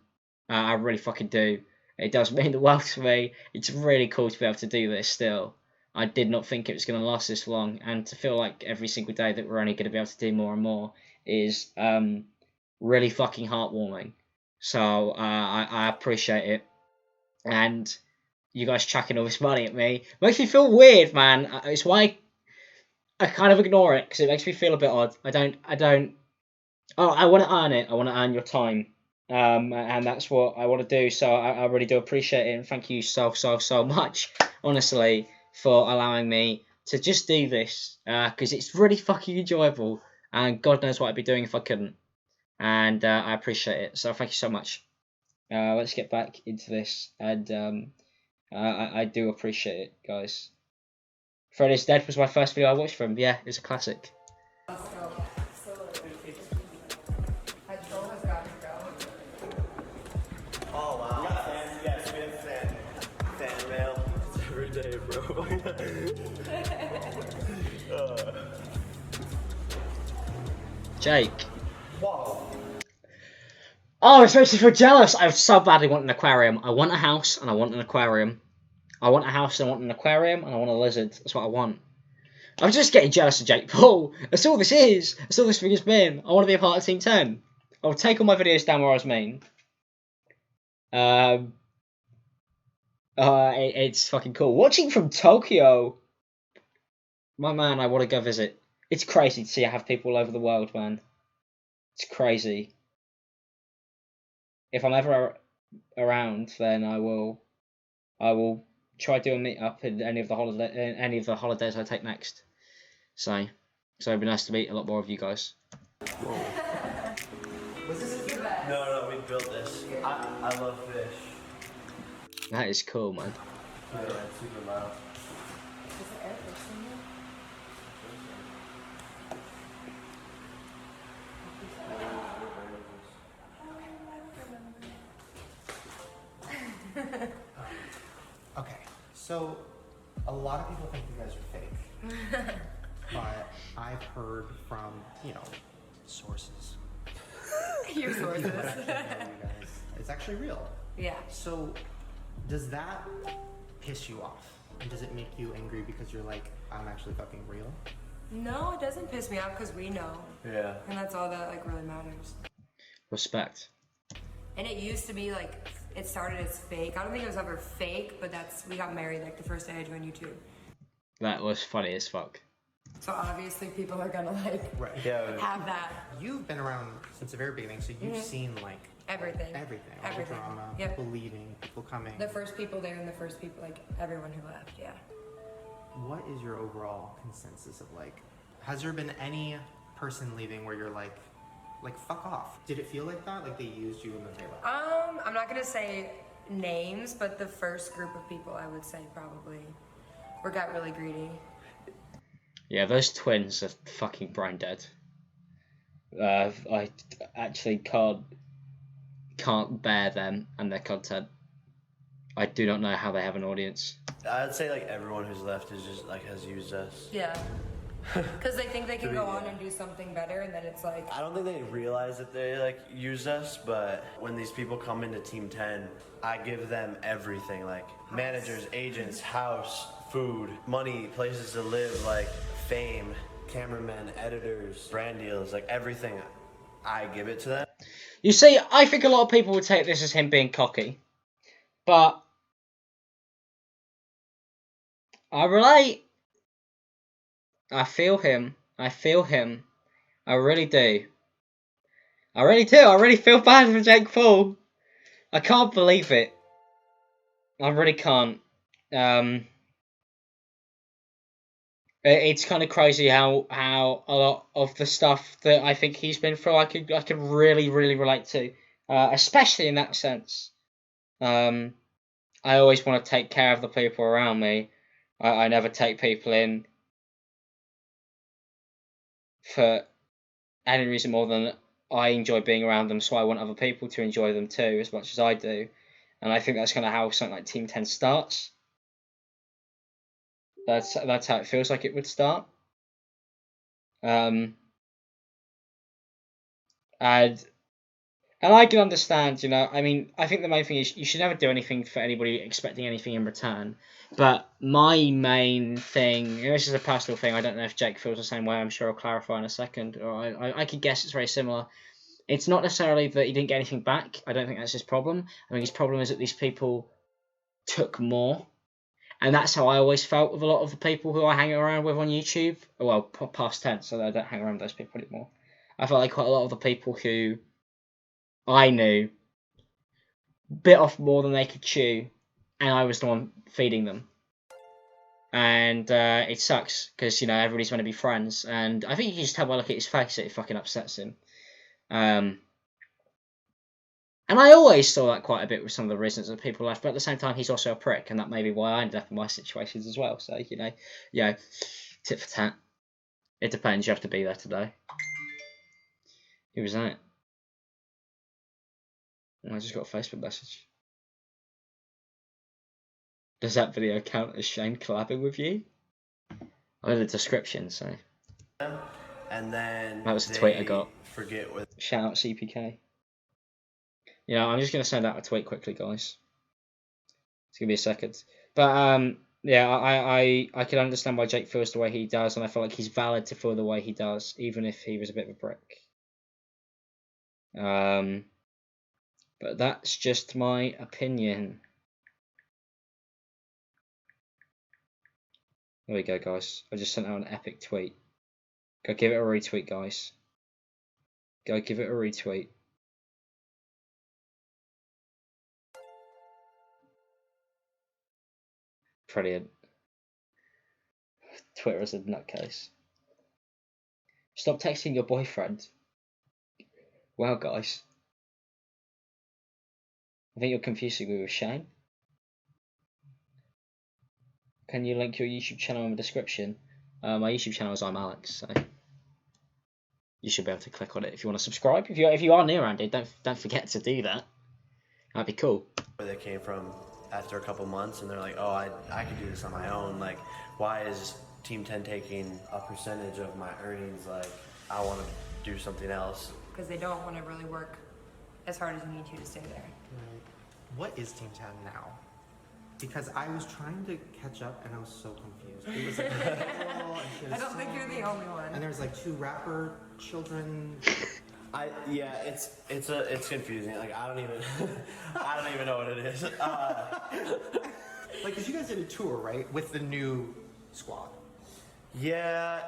S2: I really fucking do. It does mean the world to me. It's really cool to be able to do this still. I did not think it was going to last this long, and to feel like every single day that we're only going to be able to do more and more is really fucking heartwarming. So I appreciate it. And you guys chucking all this money at me makes me feel weird, man. It's why I kind of ignore it, because it makes me feel a bit odd. I don't. Oh, I want to earn it. I want to earn your time. And that's what I want to do, so I really do appreciate it, and thank you so much, honestly, for allowing me to just do this, because it's really fucking enjoyable, and God knows what I'd be doing if I couldn't, and I appreciate it, so thank you so much. Let's get back into this, and I do appreciate it, guys. Fred is Dead was my first video I watched from. Yeah, it's a classic.
S10: Oh wow. We got fan, yes, we have fan mail. It's every day, bro.
S2: Jake.
S10: Whoa.
S2: Oh, it makes me feel jealous. I so badly want an aquarium. I want a house and I want an aquarium. I want a house and I want an aquarium and I want a lizard. That's what I want. I'm just getting jealous of Jake Paul. That's all this is. That's all this thing has been. I want to be a part of Team 10. I'll take all my videos down where I was mean. It's fucking cool. Watching from Tokyo. My man, I want to go visit. It's crazy to see I have people all over the world, man. It's crazy. If I'm ever around, then I will try doing meetup in any of the holidays I take next. So it'd be nice to meet a lot more of you guys.
S10: Was this No, we built this. I love fish.
S2: That is cool, man.
S10: Yeah, it's super loud.
S3: Okay, so a lot of people think you guys are fake, but I've heard from, sources.
S17: Your sources.
S3: You guys, it's actually real.
S17: Yeah.
S3: So, does that piss you off? And does it make you angry because you're like, I'm actually fucking real?
S17: No, it doesn't piss me off because we know.
S10: Yeah.
S17: And that's all that like really matters.
S2: Respect.
S17: And it used to be like, it started as fake. I don't think it was ever fake, but we got married like the first day I joined YouTube.
S2: That was funny as fuck.
S17: So obviously people are gonna like have that.
S3: You've been around since the very beginning, so you've seen like
S17: everything.
S3: All the drama, people leaving, people coming.
S17: The first people there and the first people, like everyone who left, yeah.
S3: What is your overall consensus of like, has there been any person leaving where you're like fuck off? Did it feel like that? Like they used you and then they left?
S17: I'm not gonna say names, but the first group of people I would say probably got really greedy.
S2: Yeah, those twins are fucking brain dead. I actually can't bear them and their content. I do not know how they have an audience.
S10: I'd say like everyone who's left is just like has used us.
S17: Yeah. Because they think they can go on and do something better, and then it's like...
S10: I don't think they realize that they like use us, but when these people come into Team 10, I give them everything, like managers, agents, house, food, money, places to live, like fame, cameramen, editors, brand deals, like everything. I give it to them.
S2: You see, I think a lot of people would take this as him being cocky, but I relate. I feel him. I really do. I really feel bad for Jake Paul. I can't believe it. I really can't. It's kind of crazy how a lot of the stuff that I think he's been through, I could really relate to, especially in that sense. I always want to take care of the people around me. I never take people in for any reason more than I enjoy being around them, so I want other people to enjoy them too, as much as I do. And I think that's kind of how something like Team 10 starts. That's how it feels like it would start. And I can understand, I mean, I think the main thing is you should never do anything for anybody expecting anything in return. But my main thing, this is a personal thing, I don't know if Jake feels the same way, I'm sure I'll clarify in a second, or I could guess it's very similar. It's not necessarily that he didn't get anything back, I don't think that's his problem. I think his problem is that these people took more. And that's how I always felt with a lot of the people who I hang around with on YouTube. Well, past tense, so I don't hang around with those people anymore. I felt like quite a lot of the people who I knew bit off more than they could chew, and I was the one feeding them. And it sucks, because, everybody's going to be friends. And I think you can just tell by looking at his face that it fucking upsets him. And I always saw that quite a bit with some of the reasons that people left, but at the same time, he's also a prick, and that may be why I ended up in my situations as well. So, tit for tat. It depends, you have to be there today. Who was that? I just got a Facebook message. Does that video count as Shane collabing with you? I did a description, so.
S10: And then
S2: that was the tweet I got.
S10: Forget what.
S2: Shout out CPK. I'm just going to send out a tweet quickly, guys. It's going to be a second. But, yeah, I can understand why Jake feels the way he does, and I feel like he's valid to feel the way he does, even if he was a bit of a prick. But that's just my opinion. There we go, guys. I just sent out an epic tweet. Go give it a retweet, guys. Go give it a retweet. Brilliant. Twitter is a nutcase. Stop texting your boyfriend. Wow, guys. I think you're confusing me with Shane. Can you link your YouTube channel in the description? My YouTube channel is ImAllexx, so you should be able to click on it if you want to subscribe. If you are new around here, don't forget to do that. That'd be cool.
S10: Where they came from after a couple months, and they're like, oh, I can do this on my own. Like, why is Team 10 taking a percentage of my earnings? Like, I want to do something else.
S17: Because they don't want to really work as hard as you need to stay there.
S3: What is Team 10 now? Because I was trying to catch up and I was so confused. It was like,
S17: I don't think you're the only one.
S3: And there's like 2 rapper children.
S10: Yeah, it's confusing. Like, I don't even know what it is.
S3: Like, cause you guys did a tour, right, with the new squad?
S10: Yeah.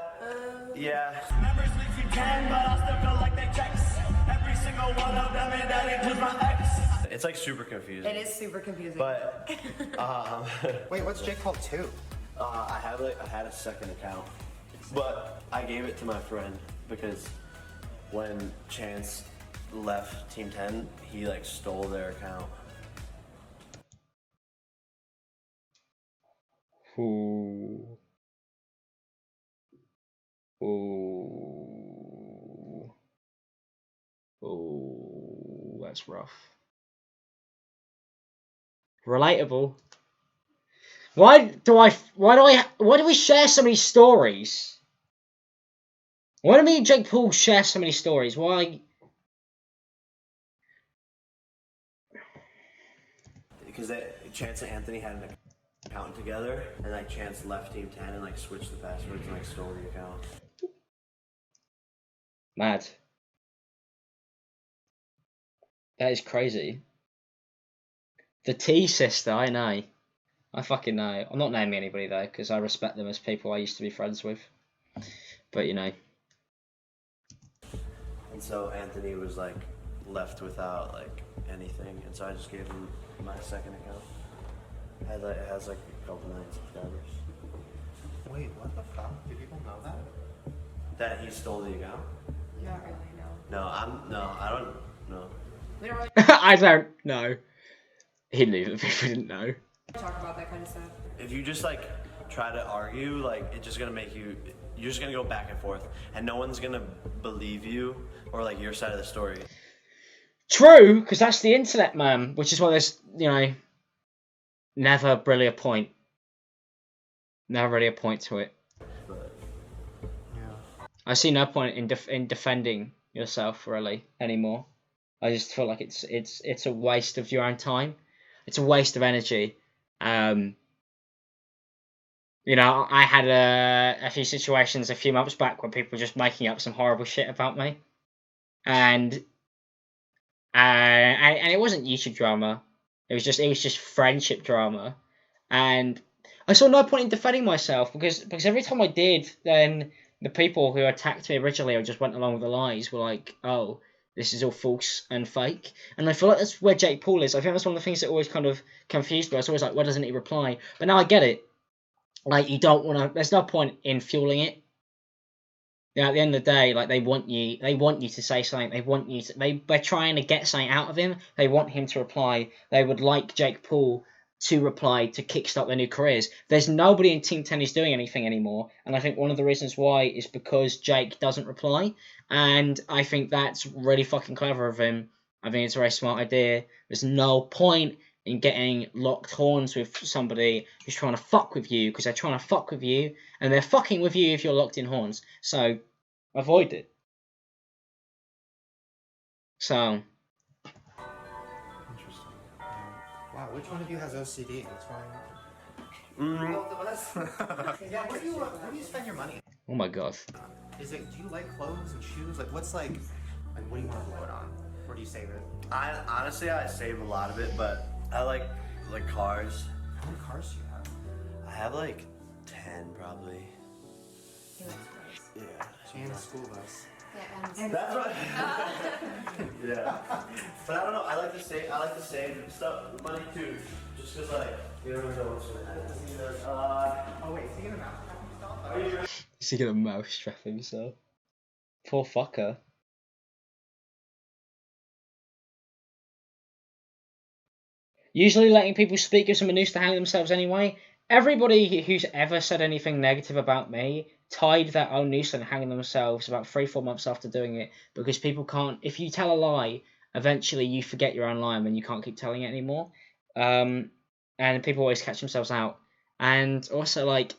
S1: Members leave you 10, but I still feel like they checks. Every single one of them, and that includes my ex.
S10: It's like super confusing.
S17: It is super confusing.
S10: But
S3: wait, what's Jake Paul 2?
S10: I had a second account, but I gave it to my friend because when Chance left Team 10, he like stole their account.
S2: Ooh. That's rough. Relatable. Why do we share so many stories? Why do me and Jake Paul share so many stories? Why?
S10: Because Chance and Anthony had an account together, and like Chance left Team 10 and like switched the passwords and like stole the account.
S2: Mad. That is crazy. The T sister, I know. I fucking know. I'm not naming anybody though, because I respect them as people I used to be friends with. But you know.
S10: And so Anthony was like left without like anything, and so I just gave him my second account. It has like a couple million subscribers.
S3: Wait, what the fuck? Do people know that?
S10: That he stole the account?
S17: You don't really know.
S10: I don't know.
S17: We don't really
S2: I don't know. He knew that people didn't know.
S17: talk about that kind of stuff.
S10: If you just like try to argue, like it's just gonna make you're just gonna go back and forth, and no one's gonna believe you or like your side of the story.
S2: True, because that's the internet, man. Which is why there's, you know, never really a point. Never really a point to it.
S3: Yeah.
S2: I see no point in defending yourself really anymore. I just feel like it's a waste of your own time. It's a waste of energy. You know, I had a few situations a few months back where people were just making up some horrible shit about me, and it wasn't YouTube drama. It was just friendship drama, and I saw no point in defending myself because every time I did, then the people who attacked me originally or just went along with the lies were like, oh, this is all false and fake. And I feel like that's where Jake Paul is. I think that's one of the things that always kind of confused me. I was always like, why doesn't he reply? But now I get it. Like, you don't want to, there's no point in fueling it. Yeah, at the end of the day, like, they want you to say something. They want you to, they're trying to get something out of him. They want him to reply. They would like Jake Paul to reply to kickstart their new careers. There's nobody in Team 10 who's doing anything anymore, and I think one of the reasons why is because Jake doesn't reply, and I think that's really fucking clever of him. I think it's a very smart idea. There's no point in getting locked horns with somebody who's trying to fuck with you, because they're trying to fuck with you, and they're fucking with you if you're locked in horns. So, avoid it. So...
S3: Wow, which one of you has OCD? What's going on?
S17: Both of us.
S3: Yeah, where do you spend your money?
S2: Oh my god.
S3: Do you like clothes and shoes? Like, what's like what do you want to blow it on? Or do you save it?
S10: Honestly, I save a lot of it, but I like cars.
S3: How many cars do you have?
S10: I have like 10 probably.
S17: He likes cars.
S10: Yeah.
S3: And a school bus.
S10: That's what. Yeah. But I don't know. I like to save stuff money too, just cause like you never know what's gonna happen.
S3: Oh wait, is he gonna mousetrap himself?
S2: Is he gonna mousetrap himself? Poor fucker. Usually letting people speak gives them a noose to hang themselves anyway. Everybody who's ever said anything negative about me tied their own noose and hanging themselves about 3-4 months after doing it, because people can't, if you tell a lie, eventually you forget your own lie and you can't keep telling it anymore. And people always catch themselves out. And also, like,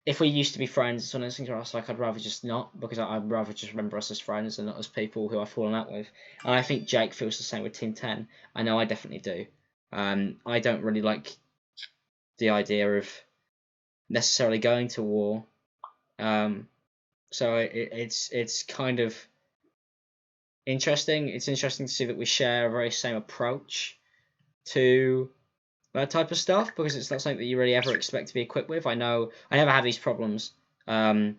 S2: if we used to be friends, it's one of those things where I was like, I'd rather just not, because I'd rather just remember us as friends and not as people who I've fallen out with. And I think Jake feels the same with Team 10. I know I definitely do. I don't really like the idea of necessarily going to war. So it's kind of interesting. It's interesting to see that we share a very same approach to that type of stuff, because it's not something that you really ever expect to be equipped with. I know I never had these problems at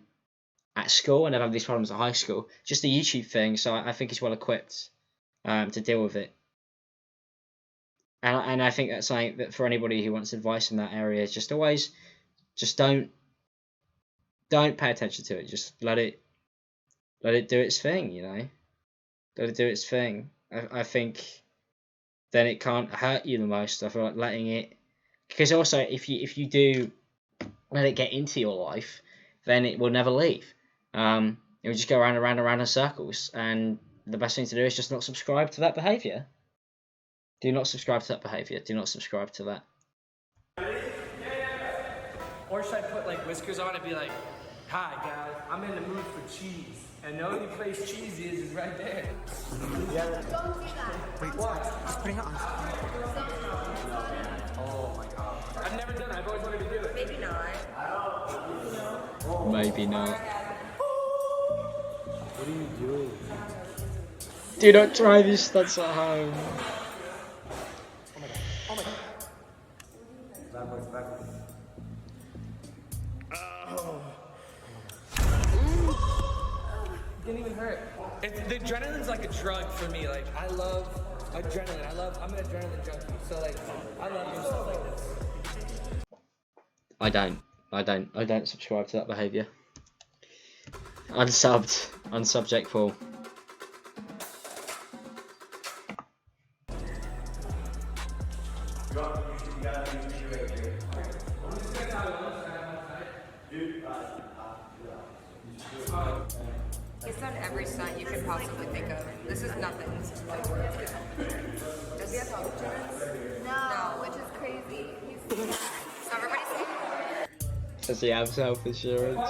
S2: school. I never had these problems at high school. Just a YouTube thing, so I think he's well equipped to deal with it. And I think that's something that for anybody who wants advice in that area, just always, just don't pay attention to it. Just let it do its thing, you know. Let it do its thing. I think then it can't hurt you the most. I feel like letting it, because also if you do let it get into your life, then it will never leave. It will just go around in circles. And the best thing to do is just not subscribe to that behavior. Do not subscribe to that behavior. Do not subscribe to that.
S21: Or should I put like whiskers on and be like, hi guys, I'm in the mood for cheese. And the only place cheese is right there.
S3: Yeah. Don't do that. Wait, what? Just putting it on. Oh my god.
S21: I've never done it. I've always wanted to do it.
S17: Maybe not.
S2: Maybe not.
S10: What are you doing?
S2: Do not try these stunts at home.
S3: Oh my god.
S10: Backwards.
S21: Didn't even hurt. The adrenaline's like a drug for me. Like, I love adrenaline. I'm an adrenaline junkie. So like, I love doing stuff like this.
S2: I don't subscribe to that behavior. Unsubbed Jake Paul.
S17: He's done every stunt you could possibly think of. This is nothing. This is like, does he have health insurance? No, which is crazy. So everybody's
S2: Does he have health insurance?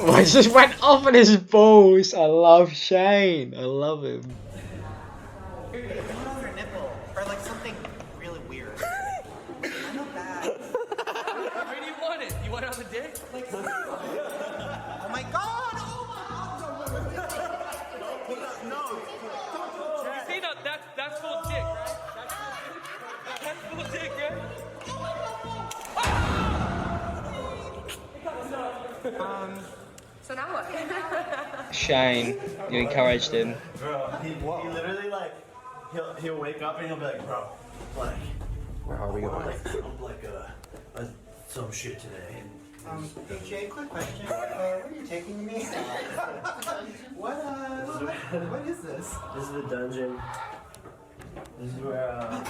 S2: Oh, it just went off in his balls. I love Shane. I love him.
S3: Put it on your nipple, or like something really weird. I'm not bad.
S21: Where do you want it? You want it on the dick? Like,
S3: oh my god! Oh my god! No!
S21: You see, no, that's full of dick, right? That's full of dick, right?
S17: So now what?
S2: Shane, you encouraged him.
S10: Bro, he literally like he'll wake up and he'll be like, bro, like
S3: where are we going?
S10: Like some shit today.
S3: Hey Jay, quick question. Where are you taking me? What is this?
S10: This is the dungeon. This is where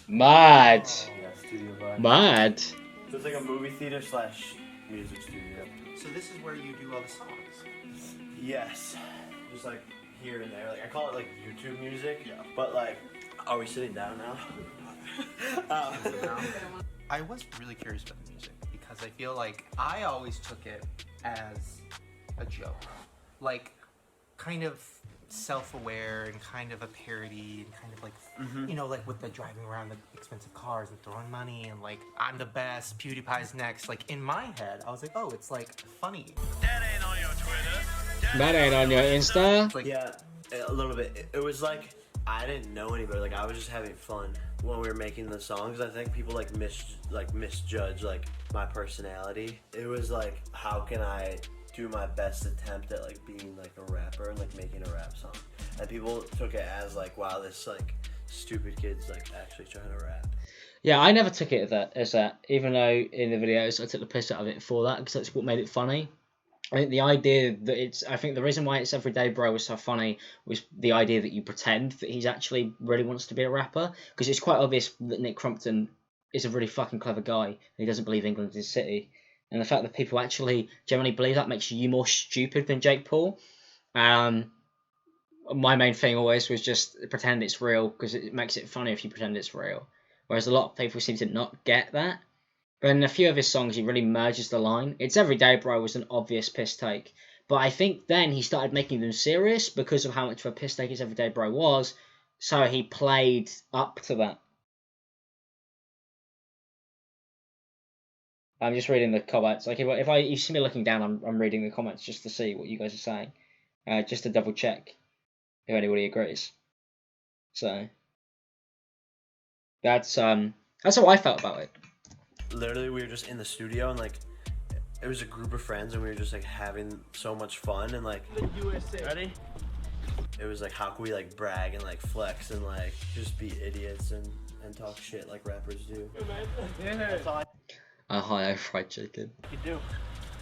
S2: Mad.
S10: yeah, studio vibe.
S2: Mad.
S10: So it's like a movie theater / music studio.
S3: So this is where you do all the songs?
S10: Yes. Just like here and there. Like I call it like YouTube music. Yeah. But like, are we sitting down now?
S3: I was really curious about the music because I feel like I always took it as a joke. Like, kind of self-aware and kind of a parody and kind of like, you know, like with the driving around the expensive cars and throwing money and like, I'm the best, PewDiePie's next. Like in my head, I was like, oh, it's like funny.
S10: That ain't on your Twitter.
S2: That ain't on your Insta.
S10: Like, yeah, a little bit. It was like I didn't know anybody. Like I was just having fun when we were making the songs. I think people like misjudge like my personality. It was like, how can I do my best attempt at like being like a rapper and like making a rap song? And people took it as like, wow, this like stupid kid's like actually trying to rap.
S2: Yeah, I never took it as that, even though in the videos I took the piss out of it for that, because that's what made it funny. I think the idea that I think the reason why it's Everyday Bro was so funny was the idea that you pretend that he's actually really wants to be a rapper, because it's quite obvious that Nick Crumpton is a really fucking clever guy and he doesn't believe England is his city. And the fact that people actually generally believe that makes you more stupid than Jake Paul. My main thing always was just pretend it's real, because it makes it funny if you pretend it's real. Whereas a lot of people seem to not get that. But in a few of his songs, he really merges the line. It's Everyday Bro was an obvious piss take. But I think then he started making them serious because of how much of a piss take his Everyday Bro was. So he played up to that. I'm just reading the comments. Like if you see me looking down, I'm reading the comments just to see what you guys are saying, just to double check if anybody agrees. So that's how I felt about it.
S10: Literally, we were just in the studio and like it was a group of friends and we were just like having so much fun and like
S21: The USA.
S10: Ready? It was like, how can we like brag and like flex and like just be idiots and talk shit like rappers do.
S21: That's all
S2: Ohio fried chicken.
S21: you do.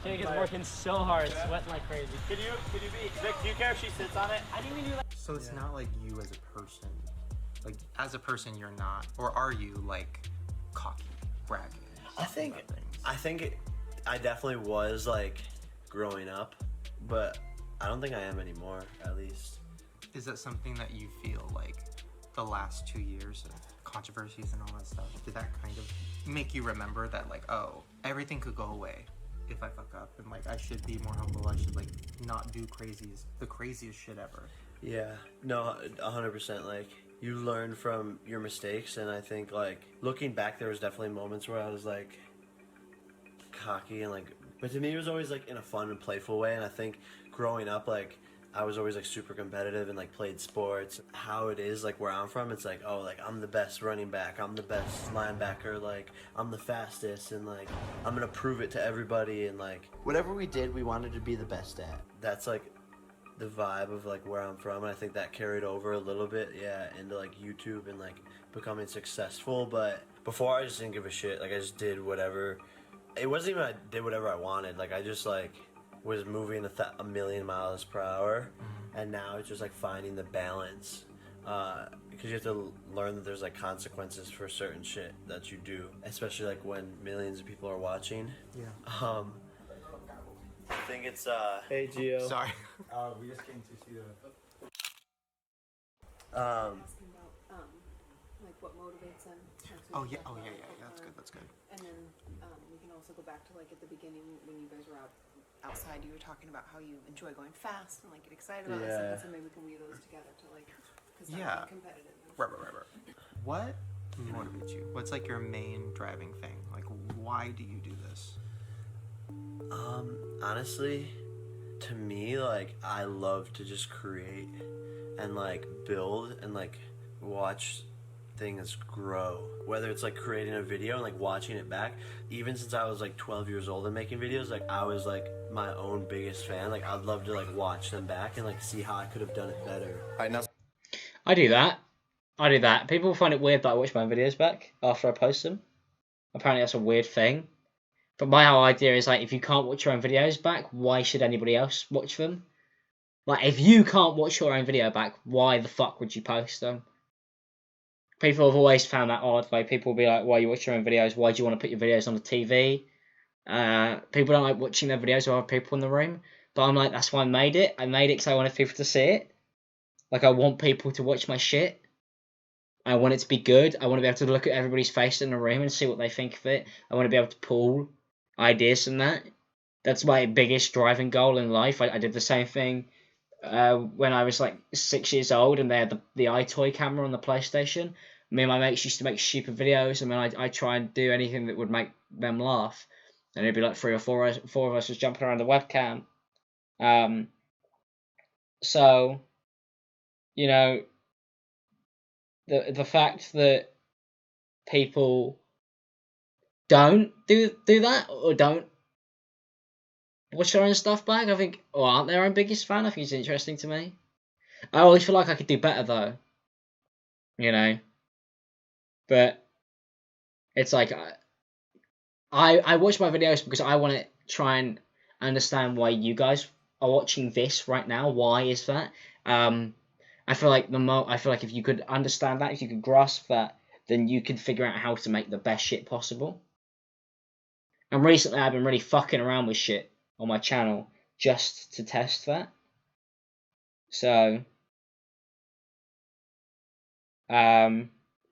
S21: Jake is working so hard, sweating like crazy. Could you be Vic? Do you care if she sits on it? I didn't even do that.
S3: So it's not like you as a person. Like as a person, you're not, or are you like cocky, bragging?
S10: I think I definitely was like growing up, but I don't think I am anymore, at least.
S3: Is that something that you feel like the last 2 years of controversies and all that stuff, did that kind of make you remember that like, oh, everything could go away if I fuck up, and like I should be more humble, I should like not do the craziest shit ever?
S10: Yeah, no, 100%. Like you learn from your mistakes, and I think like looking back, there was definitely moments where I was like cocky and like, but to me it was always like in a fun and playful way. And I think growing up, like I was always like super competitive and like played sports. How it is like where I'm from, it's like, oh, like I'm the best running back, I'm the best linebacker, like I'm the fastest, and like I'm gonna prove it to everybody, and like whatever we did, we wanted to be the best at. That's like the vibe of like where I'm from, and I think that carried over a little bit, yeah, into like YouTube and like becoming successful. But before, I just didn't give a shit. Like I just did whatever. It wasn't even I did whatever I wanted. Like I just like was moving a million miles per hour, and now it's just like finding the balance, because you have to learn that there's like consequences for certain shit that you do, especially like when millions of people are watching.
S3: Yeah.
S10: I think it's hey Gio.
S3: Sorry.
S6: We just came to see the.
S20: Asking about like what motivates them.
S3: Oh yeah, that's good.
S20: And then we can also go back to like at the beginning when you guys were outside, you were talking about how you enjoy going fast and like get excited about this stuff. And so maybe we can weave those together to like, because
S3: Yeah.
S20: competitive.
S3: Right. What motivates you? What's like your main driving thing? Like, why do you do this?
S10: Honestly, to me, like I love to just create and like build and like watch things grow. Whether it's like creating a video and like watching it back, even since I was like 12 years old and making videos, like I was like my own biggest fan. Like I'd love to like watch them back and like see how I could have done it better.
S2: I do that. People find it weird that I watch my videos back after I post them. Apparently that's a weird thing. But my whole idea is like, if you can't watch your own videos back, why should anybody else watch them? Like, if you can't watch your own video back, why the fuck would you post them? People have always found that odd. Like, people will be like, why you watch your own videos? Why do you want to put your videos on the TV? People don't like watching their videos with other people in the room. But I'm like, that's why I made it. I made it because I wanted people to see it. Like, I want people to watch my shit. I want it to be good. I want to be able to look at everybody's face in the room and see what they think of it. I want to be able to pull ideas from that. That's my biggest driving goal in life. I did the same thing when I was like 6 years old, and they had the iToy camera on the PlayStation. Me and my mates used to make stupid videos, and then I try and do anything that would make them laugh, and it'd be like three or four of us just jumping around the webcam. So, you know, the fact that people don't do that, or don't watch their own stuff back, I think, or aren't their own biggest fan, I think it's interesting to me. I always feel like I could do better though, you know. But it's like I watch my videos because I want to try and understand why you guys are watching this right now. Why is that? I feel like if you could understand that, if you could grasp that, then you can figure out how to make the best shit possible. And recently I've been really fucking around with shit on my channel just to test that. So,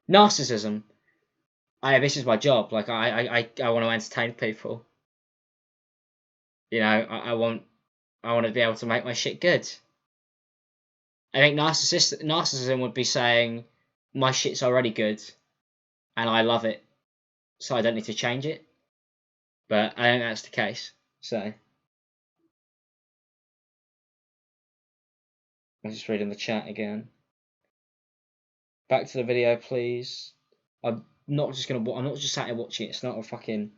S2: narcissism. This is my job. Like I want to entertain people. You know, I want to be able to make my shit good. I think narcissism would be saying my shit's already good, and I love it, so I don't need to change it. But I don't think that's the case. So I'm just reading the chat again. Back to the video, please. I'm not just sat here watching it. It's not a fucking.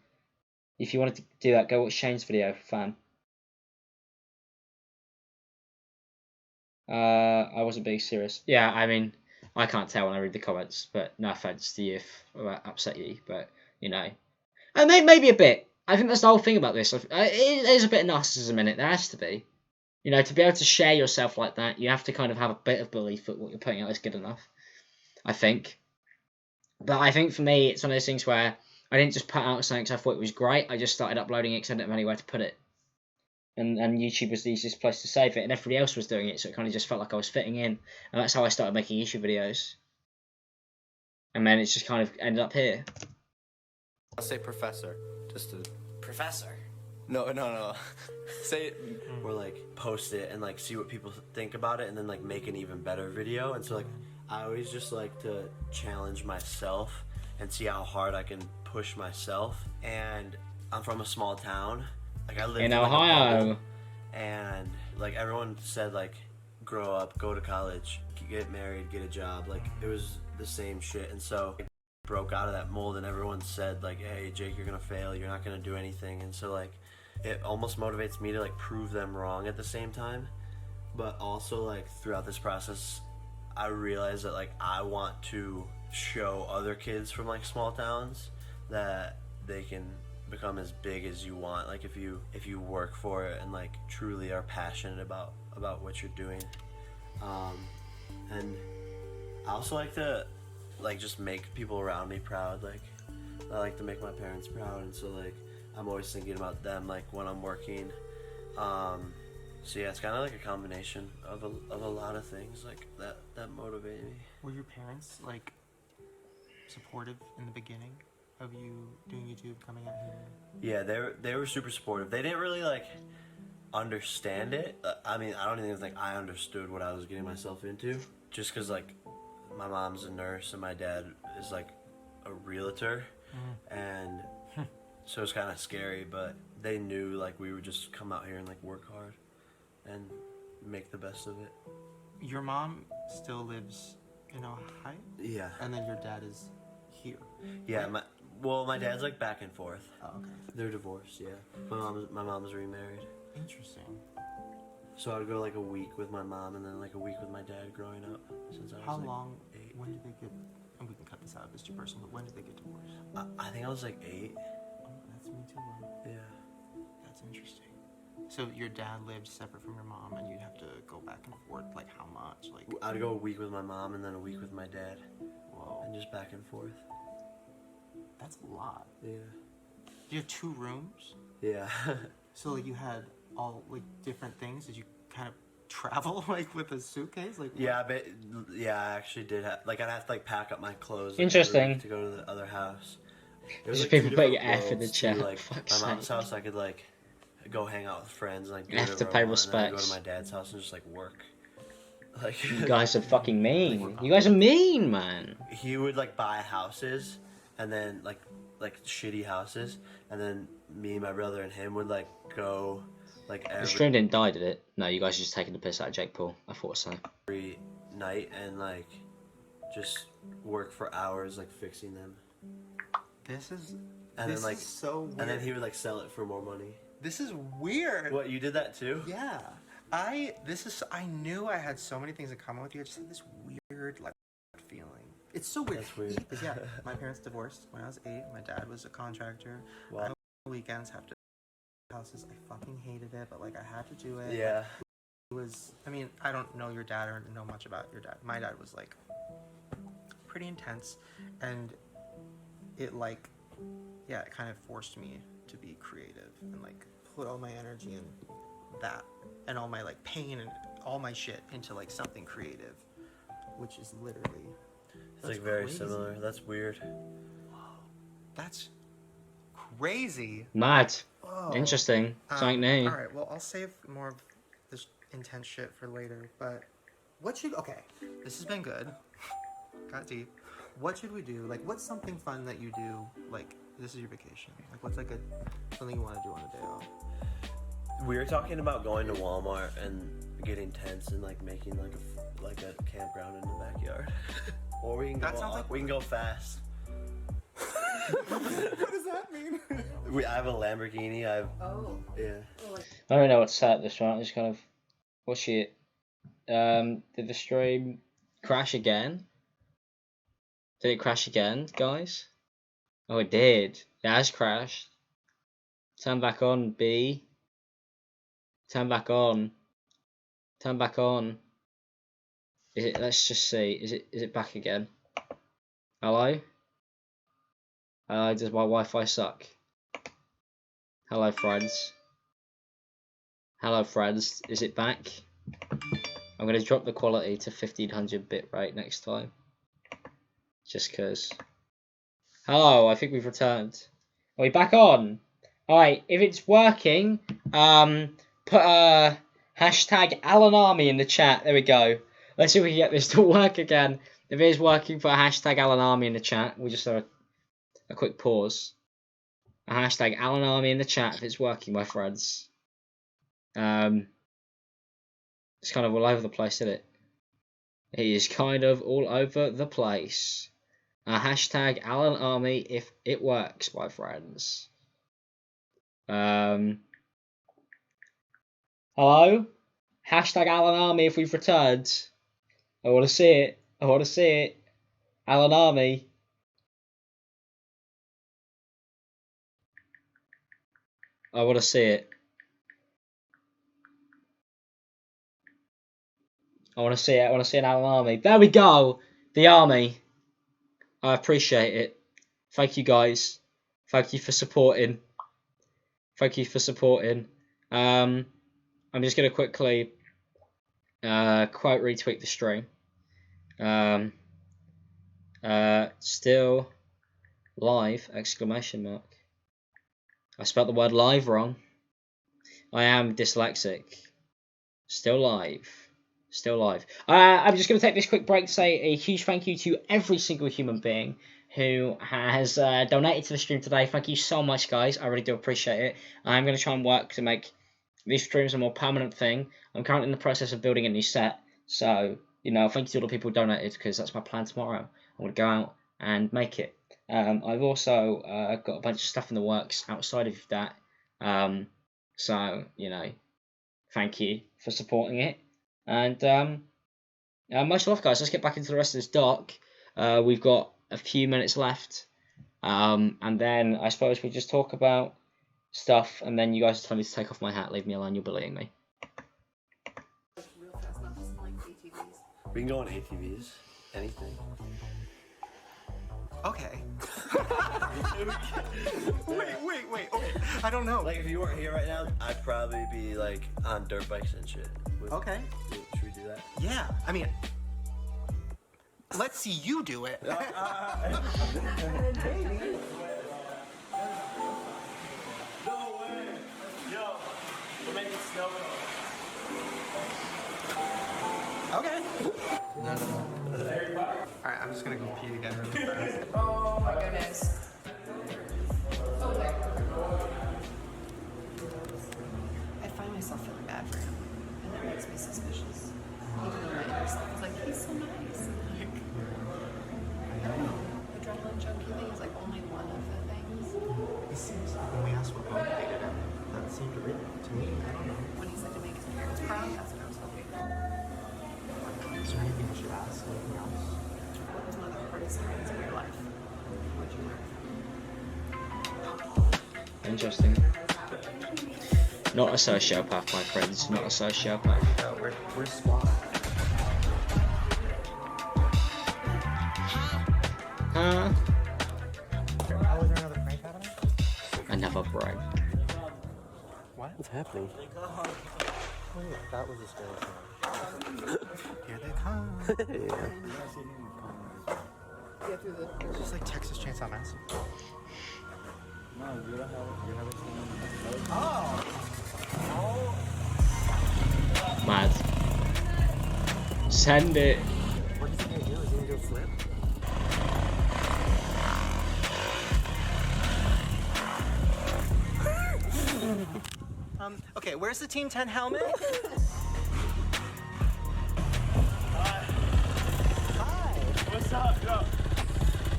S2: If you wanted to do that, go watch Shane's video, fam. I wasn't being serious. Yeah, I mean, I can't tell when I read the comments, but no offense to you if that upset you, but you know, and maybe a bit. I think that's the whole thing about this. There's a bit of narcissism in it. There has to be. You know, to be able to share yourself like that, you have to kind of have a bit of belief that what you're putting out is good enough. I think. But I think for me, it's one of those things where I didn't just put out something because I thought it was great. I just started uploading it because I didn't have anywhere to put it. And YouTube was the easiest place to save it, and everybody else was doing it, so it kind of just felt like I was fitting in. And that's how I started making YouTube videos. And then it's just kind of ended up here.
S10: I'll say professor, just to... Professor? No. Say it, or like post it and like see what people think about it, and then like make an even better video. And so like I always just like to challenge myself and see how hard I can push myself. And I'm from a small town. Like I lived in
S2: Ohio,
S10: and like everyone said, like grow up, go to college, get married, get a job. Like it was the same shit. And so I broke out of that mold, and everyone said like, hey Jake, you're gonna fail, you're not gonna do anything. And so like it almost motivates me to like prove them wrong at the same time. But also like throughout this process, I realized that like I want to show other kids from like small towns that they can become as big as you want, like if you work for it and like truly are passionate about what you're doing. And I also like to like just make people around me proud. Like I like to make my parents proud, and so like I'm always thinking about them like when I'm working. So yeah, it's kind of like a combination of a lot of things like that motivate me.
S3: Were your parents like supportive in the beginning of you doing YouTube, coming out here?
S10: Yeah, they were super supportive. They didn't really like understand it. I mean, I don't even think I understood what I was getting myself into, just because like my mom's a nurse and my dad is like a realtor, and so it's kind of scary. But they knew like we would just come out here and like work hard and make the best of it.
S3: Your mom still lives in Ohio?
S10: Yeah.
S3: And then your dad is here?
S10: Yeah, my dad's like back and forth.
S3: Oh, okay.
S10: They're divorced, yeah. My mom's remarried.
S3: Interesting.
S10: So I'd go like a week with my mom and then like a week with my dad growing up since I was
S3: How
S10: like
S3: long,
S10: 8.
S3: when did they get, and we can cut this out if it's too personal, but when did they get divorced?
S10: I think I was like 8.
S3: Oh, that's me too.
S10: Yeah.
S3: That's interesting. So your dad lived separate from your mom, and you'd have to go back and forth, like how much? Like
S10: I'd go a week with my mom and then a week with my dad.
S3: Whoa.
S10: And just back and forth.
S3: That's a lot.
S10: Yeah.
S3: You have 2 rooms?
S10: Yeah.
S3: So like you had all like different things? Did you kind of travel like with a suitcase? Like
S10: yeah, but yeah, I actually did have, like I'd have to like pack up my clothes like,
S2: Interesting.
S10: to go to the other house.
S2: There's
S10: like
S2: people
S10: 2
S2: putting
S10: different
S2: F in the
S10: worlds,
S2: chat.
S10: too. Like
S2: Fuck's
S10: my mom's
S2: sake.
S10: house, I could like go hang out with friends and like do
S2: You have
S10: whatever
S2: to pay
S10: I want, and then I go
S2: respects.
S10: to my dad's house and just like work. Like
S2: You guys are fucking mean. You guys are mean, man.
S10: he would like buy houses, and then like shitty houses, and then me, my brother, and him would like go like
S2: The
S10: every
S2: stream didn't die, did it? No, you guys are just taking the piss out of Jake Paul. I thought so.
S10: night and like just work for hours like fixing them.
S3: This is
S10: And
S3: this
S10: then like
S3: is so weird.
S10: and then he would like sell it for more money.
S3: This is weird.
S10: What, you did that too?
S3: Yeah. I knew I had so many things in common with you. I just had this weird like feeling. It's so weird.
S10: That's weird.
S3: Because yeah, my parents divorced when I was 8. My dad was a contractor.
S10: Wow.
S3: I on the weekends have to houses. I fucking hated it, but like I had to do it.
S10: Yeah.
S3: It was. I mean, I don't know your dad or know much about your dad. My dad was like pretty intense, and it like, yeah, it kind of forced me to be creative and like put all my energy in that and all my like pain and all my shit into like something creative, which is literally.
S10: It's like very
S3: crazy.
S10: similar. That's weird.
S3: That's crazy.
S2: Mad.
S3: Whoa.
S2: Interesting. Something new.
S3: All right. Well, I'll save more of this intense shit for later. But what should? Okay, this has been good. Got deep. What should we do? Like, what's something fun that you do? Like, this is your vacation. Like, what's like something you want to do on a day off?
S10: We were talking about going to Walmart and getting tents and like making like a campground in the backyard. Or we can go we can go fast.
S3: What does that mean?
S10: I have a Lamborghini. Yeah.
S2: I don't know what to say at this one. It's kind of, what's shit? Did the stream crash again? Did it crash again, guys? Oh, it did. It has crashed. Turn back on, B. Turn back on. Turn back on. Is it? Let's just see. Is it back again? Hello? Hello, does my Wi-Fi suck? Hello, friends. Hello, friends. Is it back? I'm going to drop the quality to 1500 bit rate next time. Just cause. Hello, I think we've returned. Are we back on? Alright, if it's working, put hashtag Alan Army in the chat. There we go. Let's see if we can get this to work again. If it is working, put a hashtag Alan Army in the chat. We'll just have a quick pause. A hashtag Alan Army in the chat if it's working, my friends. It's kind of all over the place, isn't it? It is kind of all over the place. Hashtag Alan Army if it works, my friends. Hello? Hashtag Alan Army if we've returned. I want to see it. I want to see it. Alan Army. I want to see it. I want to see it. I want to see an Alan Army. There we go. The army. I appreciate it. Thank you guys. Thank you for supporting. Thank you for supporting. I'm just going to quickly quote retweet the stream. Still live, exclamation mark. I spelled the word live wrong. I am dyslexic. Still live. Still live. I'm just going to take this quick break to say a huge thank you to every single human being who has donated to the stream today. Thank you so much, guys. I really do appreciate it. I'm going to try and work to make these streams a more permanent thing. I'm currently in the process of building a new set. So, you know, thank you to all the people who donated because that's my plan tomorrow. I'm going to go out and make it. I've also got a bunch of stuff in the works outside of that. So, you know, thank you for supporting it. And much love, guys. Let's get back into the rest of this doc. We've got a few minutes left. And then I suppose we just talk about stuff. And then you guys tell me to take off my hat. Leave me alone. You're bullying me.
S10: We can go on ATVs. Anything.
S3: Okay. wait. Okay. I don't know.
S10: Like, if you weren't here right now, I'd probably be, like, on dirt bikes and shit.
S3: Okay.
S10: Should we do that?
S3: Yeah. I mean, let's see you do it.
S10: No way. Yo.
S3: Okay. Alright, I'm just gonna go pee again really fast.
S20: Oh my goodness. I find myself feeling bad for him, and that makes me suspicious. Even though my inner self is like, he's so nice. Like, I don't know. Adrenaline junkie thing is like only one of the things.
S3: It seems like when we asked what motivated him, that seemed to real to me. I don't know.
S20: When he said to make his parents proud, that's what I was hoping.
S3: Is there anything I should ask? Anything else?
S20: What was one of the hardest times in your life? What'd you learn?
S2: Interesting. Not a sociopath, my friends. Not a sociopath.
S3: We're squad.
S2: Huh?
S3: Oh, is there another prank happening?
S2: Another prank.
S3: What?
S10: What's happening?
S3: Oh, yeah, that was a scary thing. Here they come.
S20: Get through the.
S3: It's just like Texas Chainsaw Massacre.
S6: No, you don't have
S3: Oh!
S2: Mad. Send it.
S3: What is he gonna do? Is he gonna do a flip? Okay, where's the Team 10 helmet? Hi.
S10: What's up, yo?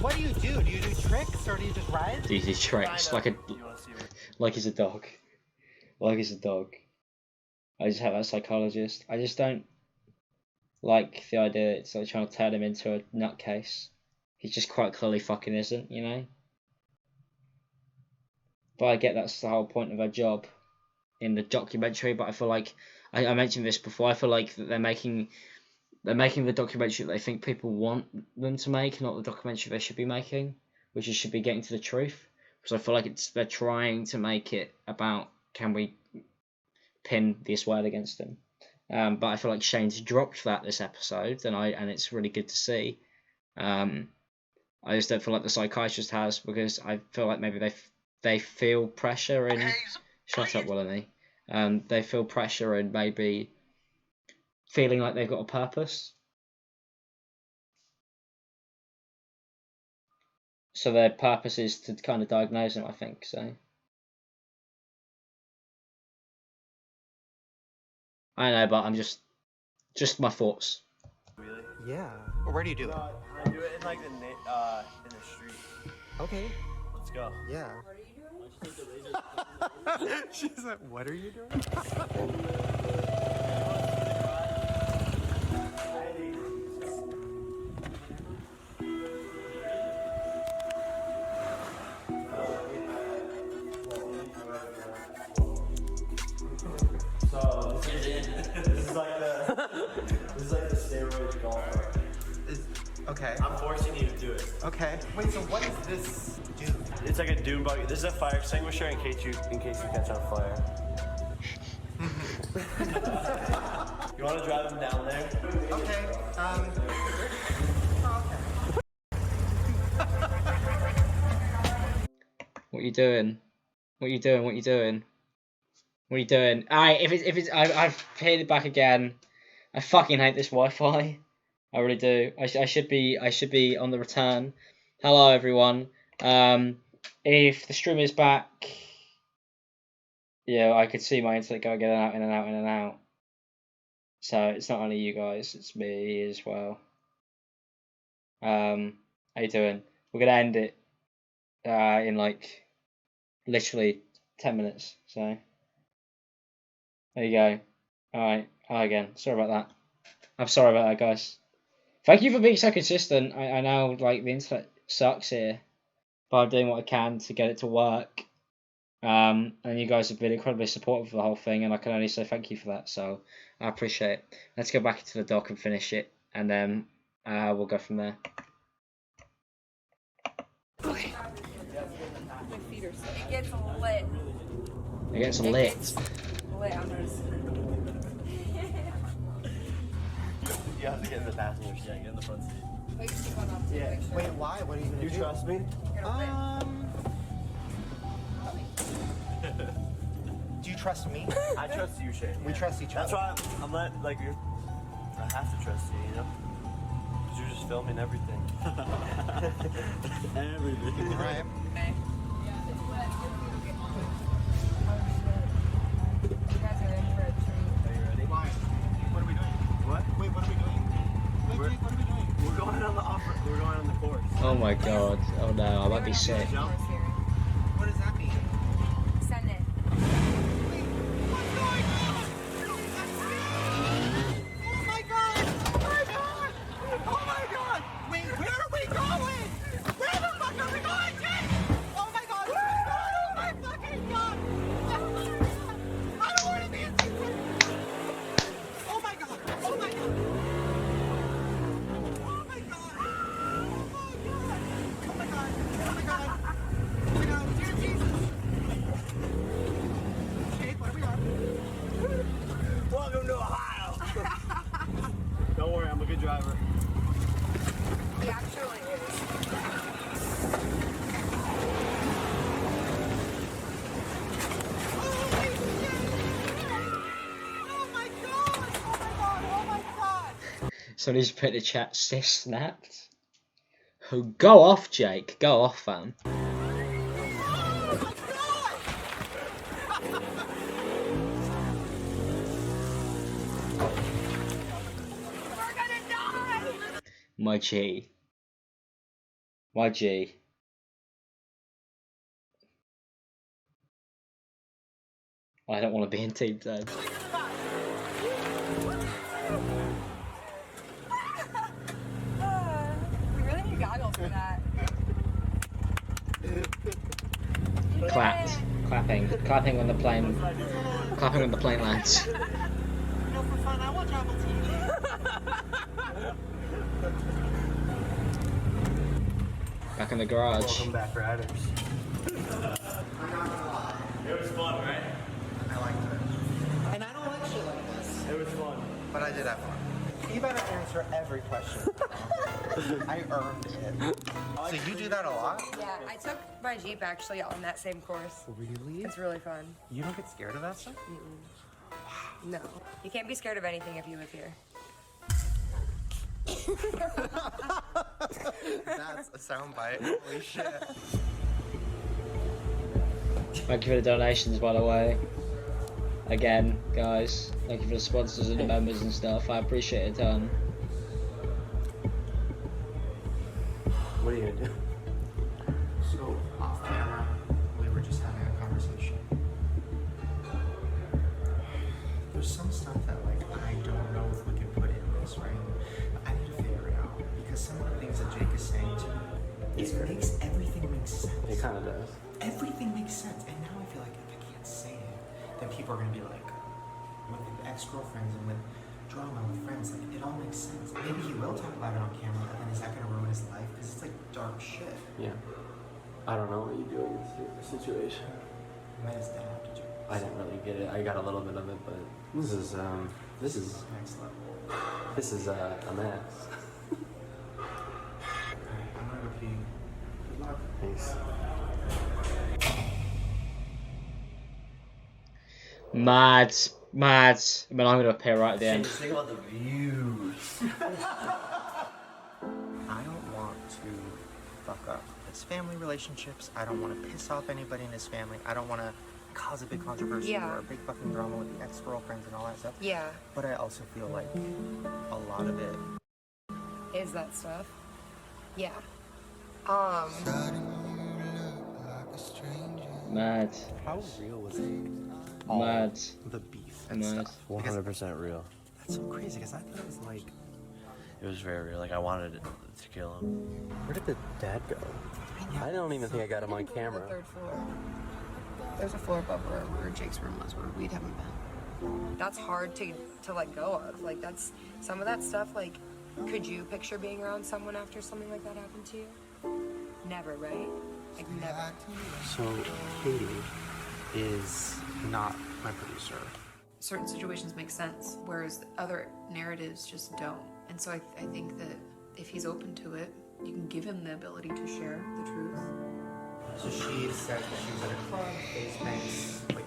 S3: What do? Do you do tricks or do you just ride?
S2: These are tricks, like he's a dog. Like he's a dog. I just have that psychologist. I just don't like the idea it's like trying to turn him into a nutcase. He just quite clearly fucking isn't, you know? But I get that's the whole point of our job in the documentary, but I feel like I mentioned this before, I feel like that they're making the documentary that they think people want them to make, not the documentary they should be making, which is should be getting to the truth. Because I feel like they're trying to make it about can we pin this word against him. But I feel like Shane's dropped that this episode, and it's really good to see. I just don't feel like the psychiatrist has, because I feel like maybe they feel pressure in. Shut up, Willany. They feel pressure in maybe feeling like they've got a purpose. So their purpose is to kind of diagnose him, I think. So I know, but I'm just my thoughts.
S10: Really?
S3: Yeah. Where do you do it?
S10: I do it in like in the street.
S3: Okay.
S10: Let's go.
S3: Yeah. She's like, what are you doing?
S10: So this is like the steroid golf.
S3: Okay.
S10: I'm forcing you to do it.
S3: Okay. Wait, so what does this do?
S10: It's like a dune buggy. This is a fire extinguisher in case you catch on fire. You want to drive them down there?
S3: Okay.
S2: What you doing? What you doing? What you doing? What you doing? Alright, if it's I've paid it back again. I fucking hate this Wi-Fi. I really do. I should be on the return. Hello everyone. If the stream is back, yeah, I could see my internet going in and out, in and out, in and out. So it's not only you guys, it's me as well. How you doing? We're gonna end it in like literally 10 minutes. So there you go. Alright, hi again. Sorry about that. I'm sorry about that, guys. Thank you for being so consistent. I know like the internet sucks here, but I'm doing what I can to get it to work. And you guys have been incredibly supportive of the whole thing, and I can only say thank you for that. So I appreciate it. Let's go back into the dock and finish it, and then we'll go from there.
S17: My feet are sick. It gets lit.
S2: It gets lit.
S17: Lit on those.
S10: You have to get in the passenger seat. Get in the front seat.
S17: Wait, keep on up.
S10: Yeah.
S3: Wait, why? What are you gonna do?
S10: You trust me?
S3: Do you trust me?
S10: I trust you, Shane.
S3: We trust each
S10: That's
S3: other.
S10: why I'm not like you. I have to trust you, you know? Because you're just filming everything. Everything.
S3: All right.
S17: Okay. You guys are in for a treat.
S10: Are you ready?
S3: Why? What are we doing?
S10: What?
S3: Wait, what are we doing? Wait, Jake, what are we doing?
S10: We're going on the offer. We're going on the course.
S2: Oh my god. Oh no, I might be sick.
S10: Jump.
S3: What does that mean?
S17: Send it.
S3: What's going on? Oh my god! Oh my god! Oh my god! Wait, where are we going? Where the fuck are we going, Jake? Oh my god! Oh my fucking god! Oh my god! I don't want to be in this. Oh my god! Oh my god! Oh my god! Oh my god! Oh my god! Oh my god! Oh my god! Dear Jesus! Jake, what are we on?
S10: Welcome to Ohio. Don't worry, I'm a good driver.
S17: He actually is.
S2: Somebody's put in the chat, sis snapped. Who go off, Jake. Go off, fam. My G. My G. I don't want to be in Team 10.
S17: We really need goggles for that.
S2: Clapped. Clapping when the plane lands.
S3: No, for fun, I want travel team.
S2: Back in the garage.
S3: Welcome back, riders.
S10: It was fun, right?
S3: I liked it. And I don't like shit like this.
S10: It was fun.
S3: But I did have fun. You better answer every question. I earned it. So you do that a lot?
S17: Yeah, I took my Jeep actually on that same course.
S3: Really?
S17: It's really fun.
S3: You don't get scared of that stuff?
S17: No. You can't be scared of anything if you live here.
S3: That's a soundbite. Holy shit.
S2: Thank you for the donations, by the way. Again, guys. Thank you for the sponsors and the members and stuff. I appreciate it a ton.
S10: What are you gonna do?
S3: So, off camera, we were just having a conversation. There's some stuff that, like, I don't know if we can put in this, right? But I need to figure it out. Because some of the things that Jake is saying to me, it makes everything make sense.
S10: It kind of does.
S3: Everything makes sense. And now I feel like if I can't say it, then people are going to be like, with ex-girlfriends and with drama with friends, like, it all makes sense. Maybe he will talk about it on camera, but then is that going to ruin his life? Because it's like dark shit.
S10: Yeah. I don't know what you do in this situation.
S3: What does that have to do?
S10: I didn't really get it. I got a little bit of it, but this is
S3: Next level.
S10: this is a mess.
S3: Alright, I'm gonna go pee. Good luck.
S10: Thanks.
S2: Mad. I mean, I'm gonna appear right at the end.
S10: Just think about the views.
S3: I don't want to fuck up his family relationships. I don't want to piss off anybody in his family. I don't want to cause a big controversy or a big fucking drama with the ex-girlfriends and all that stuff.
S17: Yeah.
S3: But I also feel like a lot of it
S17: Is that stuff? Yeah.
S2: Mad.
S3: How real was it?
S2: Mad.
S3: The beef and
S2: Mad.
S3: stuff.
S10: 100% real.
S3: That's so crazy because I thought it was like.
S10: It was very real. Like I wanted to kill him. Where did the dad go? I don't even think I got him on camera.
S20: The third floor. There's a floor above where Jake's room was, where we haven't been.
S17: That's hard to let go of. Like that's some of that stuff. Like, could you picture being around someone after something like that happened to you? Never, right? Like never.
S3: So Katie is not my producer.
S20: Certain situations make sense, whereas other narratives just don't. And so I think that if he's open to it, you can give him the ability to share the truth.
S3: So she said that she was at a club, face banks, like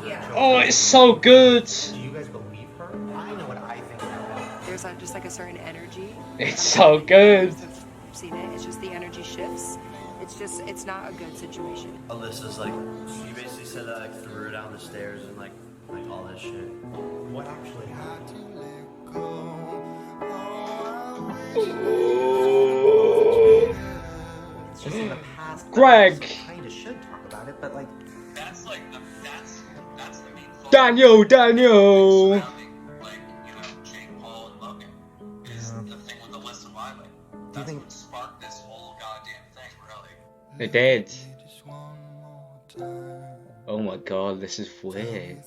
S20: Yeah.
S2: Oh, it's so good.
S3: Do you guys believe her? I know what I think about her.
S17: There's just like a certain energy.
S2: It's so good.
S17: I've seen it. It's just the energy shifts. It's not a good situation.
S10: Alyssa's like, she basically said that I threw her down the stairs and like all that shit.
S3: What actually happened? It's just in the past.
S2: Greg.
S3: Kind of should talk about it, but like.
S15: That's like that's the main focus.
S2: Daniel.
S15: Like, you know, Jake Paul and Logan is the thing with Alyssa Wiley. That's what sparked this whole goddamn thing, really.
S2: It did. Oh my god, this is weird.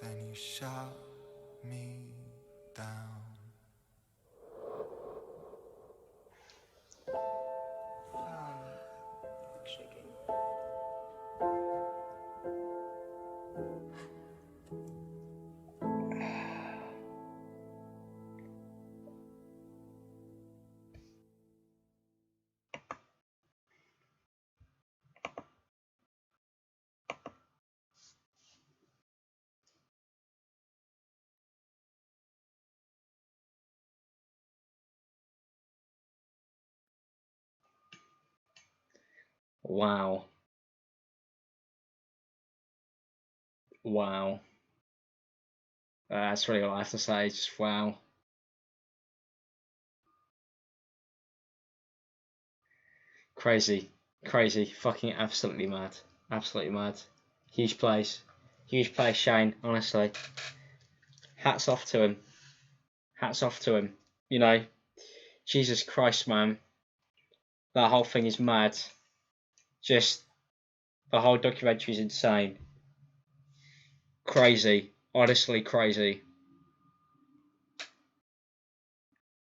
S1: Then you shot me down.
S17: Shaking.
S2: Wow. Wow. That's really all I have to say. Just wow. Crazy. Crazy. Fucking absolutely mad. Absolutely mad. Huge plays. Huge plays, Shane, honestly. Hats off to him. Hats off to him. You know, Jesus Christ, man. That whole thing is mad. Just, the whole documentary is insane. Crazy. Honestly crazy.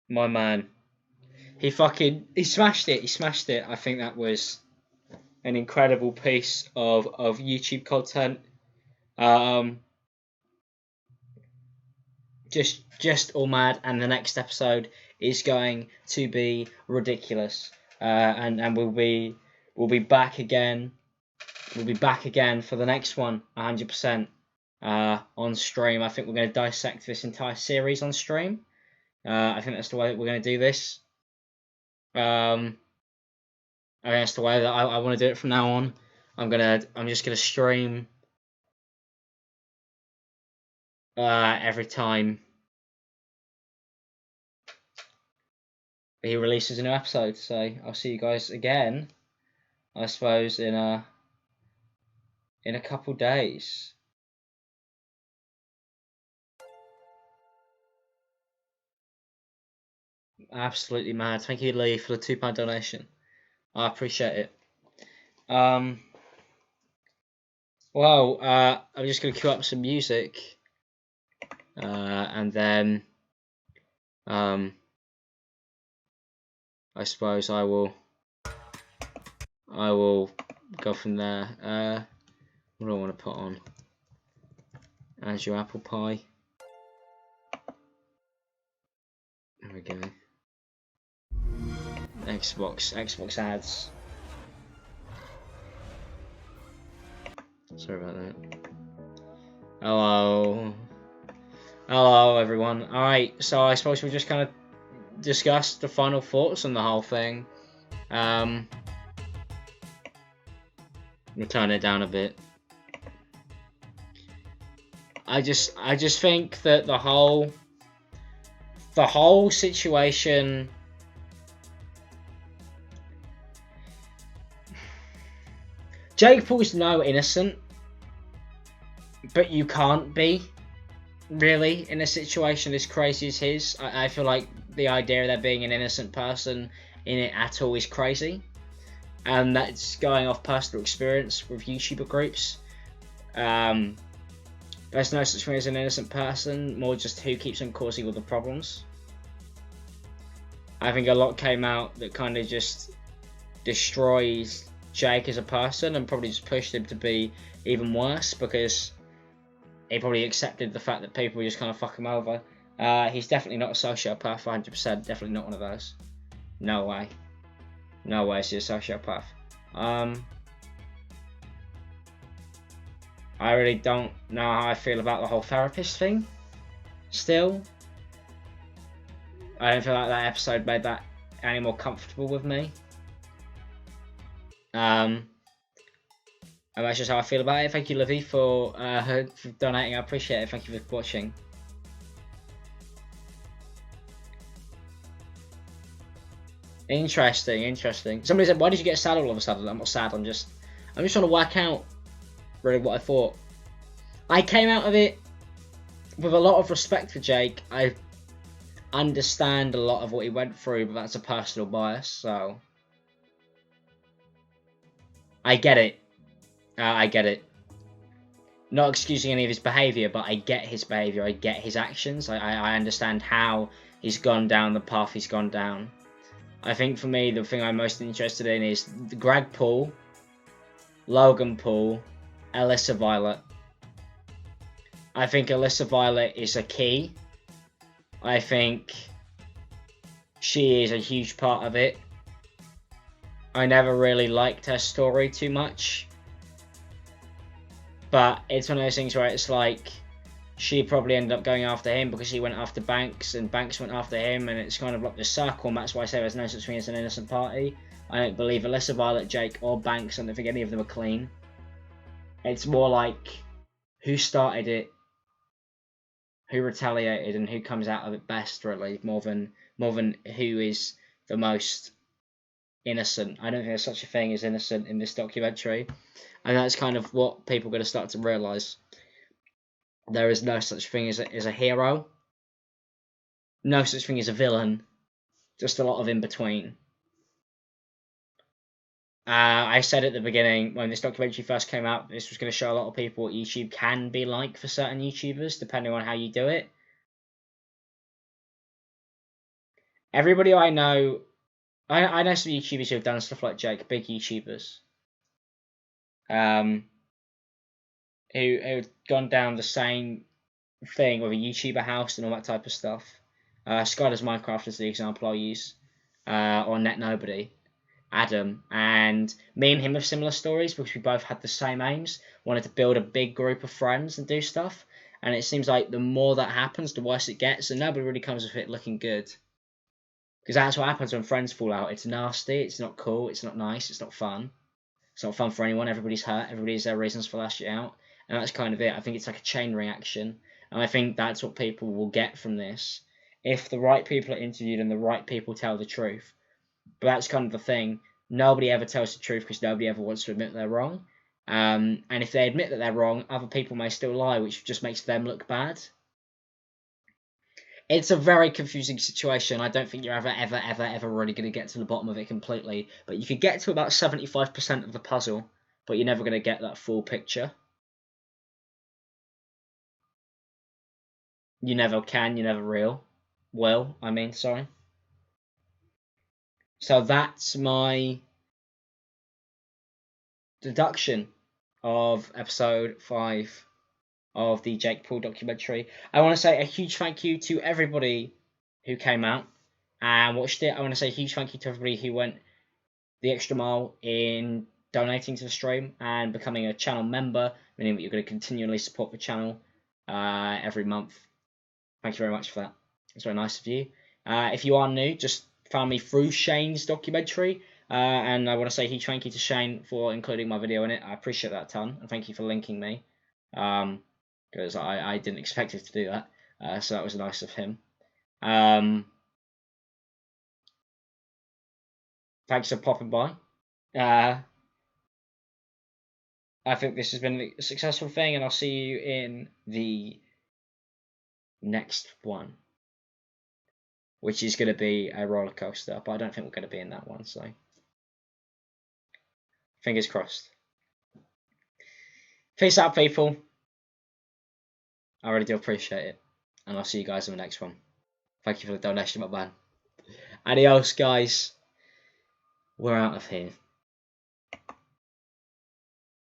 S2: My man. He smashed it. He smashed it. I think that was an incredible piece of YouTube content. Just all mad, and the next episode is going to be ridiculous. And we'll be back again. We'll be back again for the next one, 100%. On stream. I think we're going to dissect this entire series on stream. I think that's the way that we're going to do this. I think that's the way that I want to do it from now on. I'm just gonna stream every time he releases a new episode. So I'll see you guys again, I suppose, in a couple days. Absolutely mad. Thank you, Lee, for the £2 donation. I appreciate it. Well, I'm just going to queue up some music. And then I suppose I will go from there. What do I want to put on? As your apple pie. There we go. Xbox ads. Sorry about that. Hello everyone. Alright, so I suppose we'll just kind of discuss the final thoughts on the whole thing. We'll turn it down a bit. I just think that the whole situation, Jake Paul's no innocent, but you can't be, really, in a situation as crazy as his. I feel like the idea of there being an innocent person in it at all is crazy. And that's going off personal experience with YouTuber groups. There's no such thing as an innocent person, more just who keeps on causing all the problems. I think a lot came out that kind of just destroys Jake as a person and probably just pushed him to be even worse, because he probably accepted the fact that people were just kind of fuck him over. He's definitely not a sociopath, 100%. Definitely not one of those. No way. No way is he a sociopath. I really don't know how I feel about the whole therapist thing. Still, I don't feel like that episode made that any more comfortable with me. And that's just how I feel about it. Thank you, Livy, for donating. I appreciate it. Thank you for watching. Interesting, interesting. Somebody said, "Why did you get sad all of a sudden?" I'm not sad. I'm just trying to work out really what I thought. I came out of it with a lot of respect for Jake. I understand a lot of what he went through, but that's a personal bias, so I get it. I get it. Not excusing any of his behaviour, but I get his behaviour. I get his actions. I understand how he's gone down the path he's gone down. I think for me, the thing I'm most interested in is Greg Paul, Logan Paul, Alyssa Violet. I think Alyssa Violet is a key. I think she is a huge part of it. I never really liked her story too much. But it's one of those things where it's like, she probably ended up going after him because he went after Banks, and Banks went after him, and it's kind of like the circle, and that's why I say there's no such thing as an innocent party. I don't believe Alyssa Violet, Jake, or Banks. I don't think any of them are clean. It's more like, who started it, who retaliated, and who comes out of it best, really, more than who is the most innocent. I don't think there's such a thing as innocent in this documentary, and that's kind of what people are going to start to realise. There is no such thing as a hero, no such thing as a villain, just a lot of in between. I said at the beginning, when this documentary first came out, this was going to show a lot of people what YouTube can be like for certain YouTubers, depending on how you do it. Everybody I know some YouTubers who have done stuff like Jake, big YouTubers, who have gone down the same thing with a YouTuber house and all that type of stuff. Skylar's Minecraft is the example I'll use, or Net Nobody, Adam, and me and him have similar stories because we both had the same aims, wanted to build a big group of friends and do stuff, and it seems like the more that happens, the worse it gets, and nobody really comes with it looking good. Because that's what happens when friends fall out. It's nasty, it's not cool, it's not nice, it's not fun. It's not fun for anyone, everybody's hurt, everybody has their reasons for lashing out, and that's kind of it. I think it's like a chain reaction, and I think that's what people will get from this, if the right people are interviewed and the right people tell the truth. But that's kind of the thing. Nobody ever tells the truth because nobody ever wants to admit they're wrong. And if they admit that they're wrong, other people may still lie, which just makes them look bad. It's a very confusing situation. I don't think you're ever really going to get to the bottom of it completely. But you could get to about 75% of the puzzle, but you're never going to get that full picture. You never can, you never will. Sorry. So that's my deduction of episode 5 of the Jake Paul documentary. I want to say a huge thank you to everybody who came out and watched it. I want to say a huge thank you to everybody who went the extra mile in donating to the stream and becoming a channel member, meaning that you're going to continually support the channel every month. Thank you very much for that. It's very nice of you. If you are new, just found me through Shane's documentary, and I want to say a huge thank you to Shane for including my video in it. I appreciate that a ton, and thank you for linking me, because I didn't expect it to do that, so that was nice of him. Thanks for popping by. I think this has been a successful thing, and I'll see you in the next one, which is going to be a roller coaster, but I don't think we're going to be in that one, so fingers crossed. Peace out, people. I really do appreciate it, and I'll see you guys in the next one. Thank you for the donation, my man. Adios, guys. We're out of here.